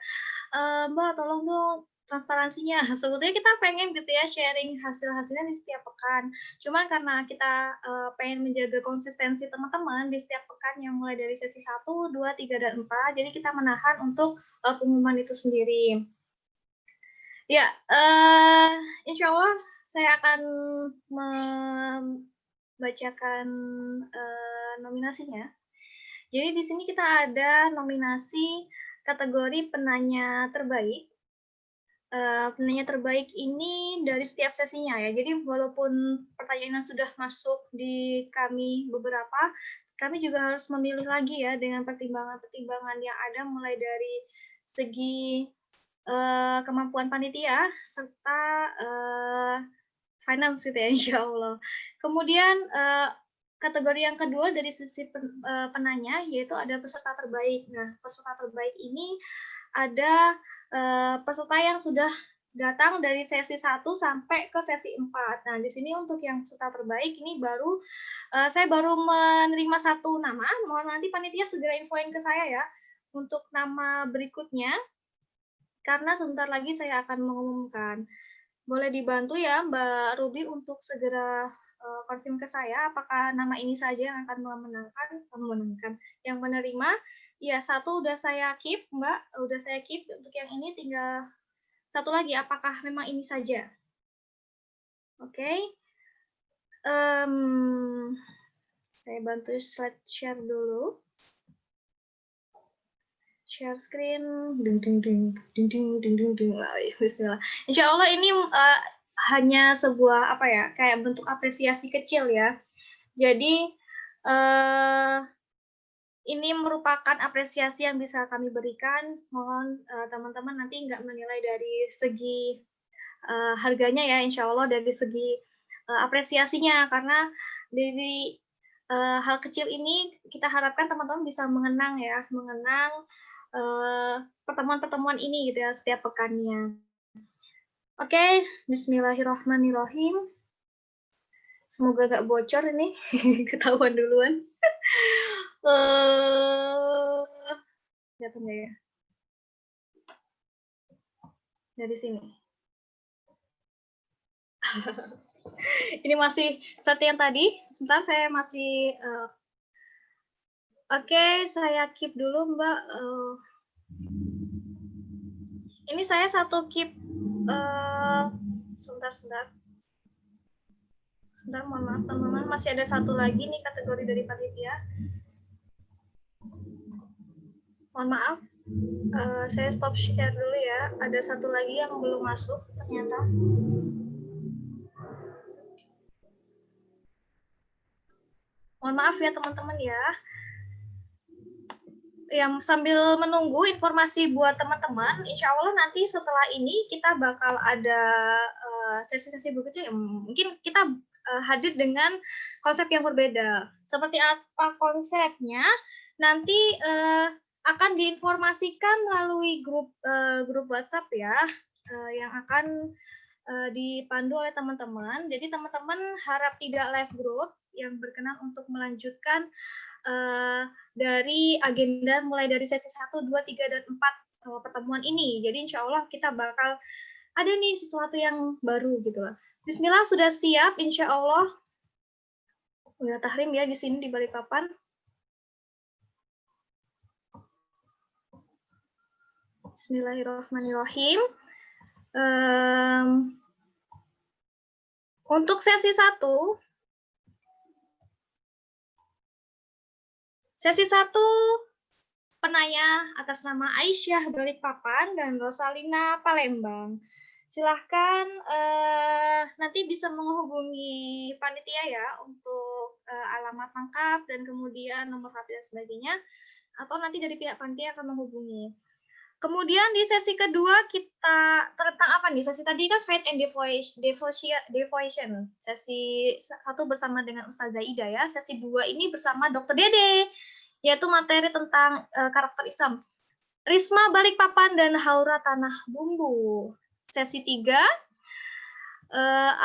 Mbak tolong dong transparansinya. Sebetulnya kita pengen gitu ya sharing hasil-hasilnya di setiap pekan. Cuman karena kita pengen menjaga konsistensi teman-teman di setiap pekan yang mulai dari sesi 1, 2, 3, dan 4, jadi kita menahan untuk pengumuman itu sendiri. Ya, insya Allah saya akan membacakan nominasinya. Jadi di sini kita ada nominasi kategori penanya terbaik. Penanya terbaik ini dari setiap sesinya ya. Jadi walaupun pertanyaannya sudah masuk di kami beberapa, kami juga harus memilih lagi ya dengan pertimbangan-pertimbangan yang ada mulai dari segi kemampuan panitia serta finance gitu ya, insya Allah. Kemudian kategori yang kedua dari sisi penanya yaitu ada peserta terbaik. Nah, peserta terbaik ini ada peserta yang sudah datang dari sesi 1 sampai ke sesi 4. Nah, di sini untuk yang peserta terbaik ini saya baru menerima 1 nama. Mohon nanti panitia segera infoin ke saya ya untuk nama berikutnya. Karena sebentar lagi saya akan mengumumkan. Boleh dibantu ya Mbak Ruby untuk segera confirm ke saya apakah nama ini saja yang akan memenangkan yang menerima. Ya, 1 udah saya keep, Mbak. Udah saya keep. Untuk yang ini tinggal 1 lagi, apakah memang ini saja? Oke. Saya bantu slide share dulu. Share screen. Bismillah. Insya Allah ini hanya sebuah kayak bentuk apresiasi kecil ya. Jadi ini merupakan apresiasi yang bisa kami berikan. Mohon teman-teman nanti nggak menilai dari segi harganya ya, insya Allah dari segi apresiasinya. Karena dari hal kecil ini kita harapkan teman-teman bisa mengenang pertemuan-pertemuan ini gitu ya setiap pekannya. Oke, bismillahirrahmanirrahim. Semoga gak bocor ini, ketahuan duluan. Lihat enggak ya? Dari sini. Ini masih seperti yang tadi. Sebentar saya masih. Oke, saya keep dulu Mbak. Ini saya 1 keep. Sebentar. Sebentar, mohon maaf teman-teman. Masih ada 1 lagi nih kategori dari panitia. Mohon maaf. Saya stop share dulu ya. Ada 1 lagi yang belum masuk ternyata. Mohon maaf ya teman-teman ya. Yang sambil menunggu informasi buat teman-teman, insya Allah nanti setelah ini kita bakal ada sesi-sesi berikutnya. Mungkin kita hadir dengan konsep yang berbeda. Seperti apa konsepnya? Nanti akan diinformasikan melalui grup WhatsApp ya, yang akan dipandu oleh teman-teman. Jadi teman-teman harap tidak live group yang berkenan untuk melanjutkan dari agenda mulai dari sesi 1, 2, 3, dan 4 pertemuan ini. Jadi insya Allah kita bakal ada nih sesuatu yang baru gitu lah. Bismillah, sudah siap insya Allah. Udah tahrim ya di sini di Balikpapan. Bismillahirrahmanirrahim. Untuk sesi 1, penanya atas nama Aisyah Balikpapan dan Rosalina Palembang. Silahkan nanti bisa menghubungi panitia ya untuk alamat lengkap dan kemudian nomor HP dan sebagainya, atau nanti dari pihak panitia akan menghubungi. Kemudian di sesi kedua kita tentang apa nih? Sesi tadi kan Faith and Devotion. Sesi 1 bersama dengan Ustazah Ida ya. Sesi 2 ini bersama Dr. Dede, yaitu materi tentang karakter Islam. Risma Balikpapan dan Haura Tanah Bumbu. Sesi 3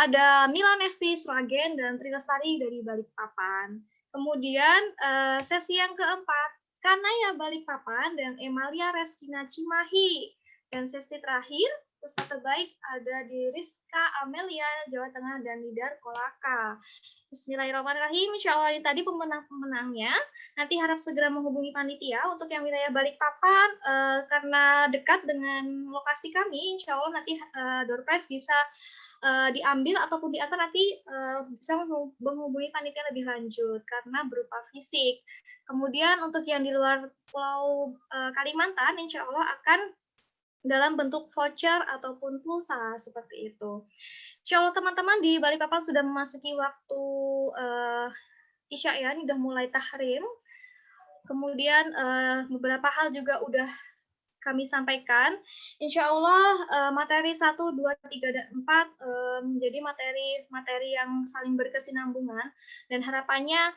ada Milanesti Sragen dan Trilestari dari Balikpapan. Kemudian sesi yang keempat Kanaya Balikpapan dan Emalia Reskina Cimahi. Dan sesi terakhir, peserta terbaik ada di Rizka Amelia, Jawa Tengah, dan Nidar Kolaka. Bismillahirrahmanirrahim. Insya Allah ini tadi pemenang-pemenangnya. Nanti harap segera menghubungi panitia untuk yang wilayah Balikpapan. Karena dekat dengan lokasi kami, insya Allah nanti door prize bisa diambil ataupun diantar nanti bisa menghubungi panitia lebih lanjut karena berupa fisik. Kemudian untuk yang di luar Pulau Kalimantan, insya Allah akan dalam bentuk voucher ataupun pulsa seperti itu. Insya Allah teman-teman di Balikpapan sudah memasuki waktu Isya ya, ini udah mulai tahrim. Kemudian beberapa hal juga udah kami sampaikan. Insya Allah materi 1, 2, 3, dan 4 menjadi materi-materi yang saling berkesinambungan, dan harapannya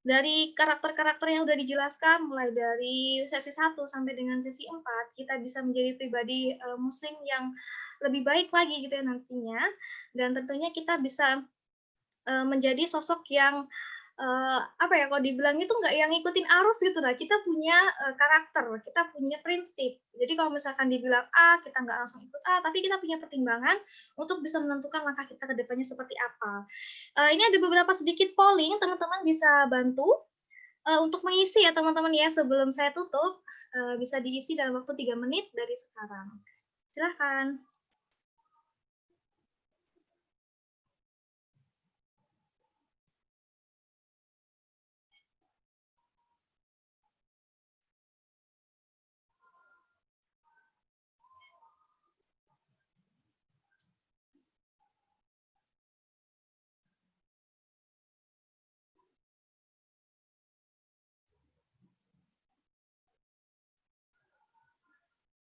dari karakter-karakter yang sudah dijelaskan, mulai dari sesi 1 sampai dengan sesi 4, kita bisa menjadi pribadi muslim yang lebih baik lagi gitu ya nantinya, dan tentunya kita bisa menjadi sosok yang apa ya, kalau dibilang itu nggak yang ngikutin arus gitu. Nah, kita punya karakter, kita punya prinsip. Jadi kalau misalkan dibilang A, kita nggak langsung ikut A, tapi kita punya pertimbangan untuk bisa menentukan langkah kita ke depannya seperti apa. Ini ada beberapa sedikit polling, teman-teman bisa bantu untuk mengisi ya teman-teman ya, sebelum saya tutup, bisa diisi dalam waktu 3 menit dari sekarang. Silahkan.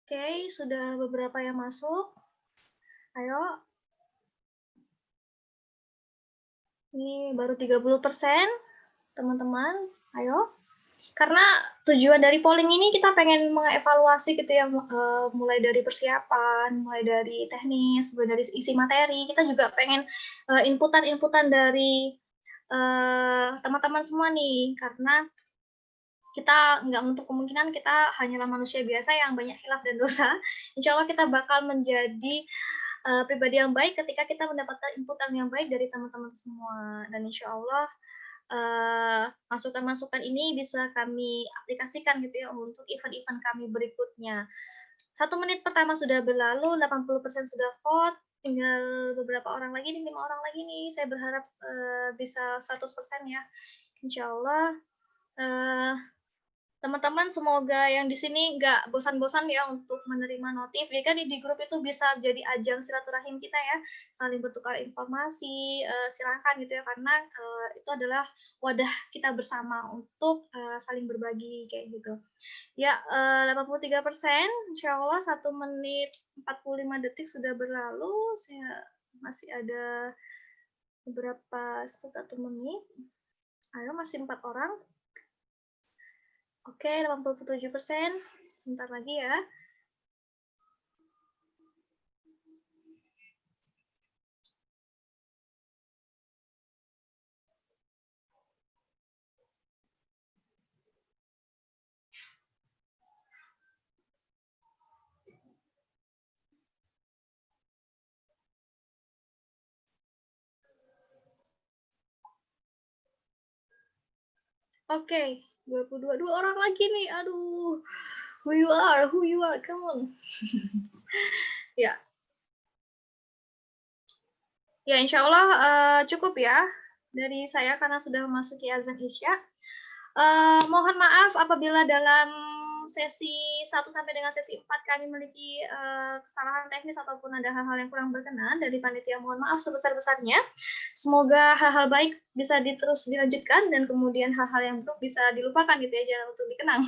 Oke, sudah beberapa yang masuk. Ayo. Ini baru 30%, teman-teman. Ayo. Karena tujuan dari polling ini kita pengen mengevaluasi gitu ya, mulai dari persiapan, mulai dari teknis, mulai dari isi materi. Kita juga pengen inputan-inputan dari teman-teman semua nih, karena kita nggak menutup kemungkinan kita hanyalah manusia biasa yang banyak khilaf dan dosa. Insya Allah kita bakal menjadi pribadi yang baik ketika kita mendapatkan inputan yang baik dari teman-teman semua. Dan insya Allah masukan-masukan ini bisa kami aplikasikan gitu ya untuk event-event kami berikutnya. 1 menit pertama sudah berlalu, 80% sudah vote, tinggal beberapa orang lagi nih, 5 orang lagi nih. Saya berharap bisa 100% ya. Insya Allah teman-teman semoga yang di sini nggak bosan-bosan ya untuk menerima notif. Jadi kan di grup itu bisa jadi ajang silaturahim kita ya, saling bertukar informasi, silakan gitu ya, karena itu adalah wadah kita bersama untuk saling berbagi kayak gitu. Ya, 83%, insya Allah 1 menit 45 detik sudah berlalu, saya masih ada beberapa 1 menit. Ayo, masih 4 orang. Oke, 87%. Sebentar lagi ya. Oke, 22 orang lagi nih. Aduh. Who you are, come on. Ya. Ya, insya Allah cukup ya dari saya karena sudah memasuki azan Isya. Mohon maaf apabila dalam sesi 1 sampai dengan sesi 4 kami memiliki kesalahan teknis ataupun ada hal-hal yang kurang berkenan dari panitia. Mohon maaf sebesar-besarnya. Semoga hal-hal baik bisa terus dilanjutkan dan kemudian hal-hal yang buruk bisa dilupakan gitu ya, jangan untuk dikenang.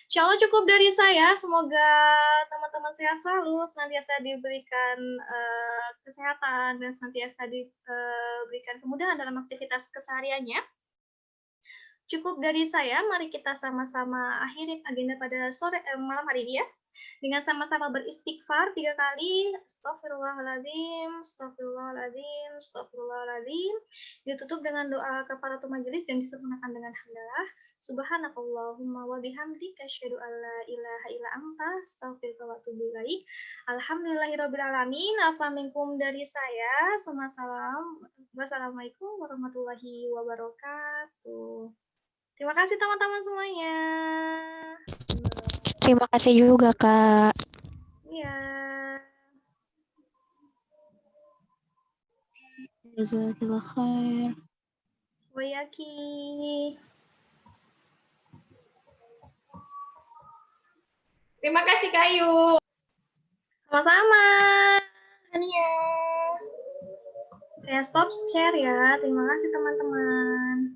Insya Allah cukup dari saya. Semoga teman-teman sehat selalu, senantiasa diberikan kesehatan dan senantiasa diberikan kemudahan dalam aktivitas kesehariannya. Cukup dari saya, mari kita sama-sama akhiri agenda pada malam hari ini ya. Dengan sama-sama beristighfar 3 kali. Astagfirullahaladzim, astagfirullahaladzim, astagfirullahaladzim. Ditutup dengan doa kafaratul majelis dan disempurnakan dengan hamdalah. Subhanakallahumma wa bihamdika asyhadu an la ilaha illa anta astaghfiruka wa atubu ilaik. Alhamdulillahirabbil alamin. Afa minkum dari saya. Wassalamualaikum warahmatullahi wabarakatuh. Terima kasih teman-teman semuanya. Terima kasih juga, Kak. Iya. Jazakallah khair. Wayaki. Terima kasih Kak Ayu. Sama-sama, Hania. Saya stop share ya. Terima kasih teman-teman.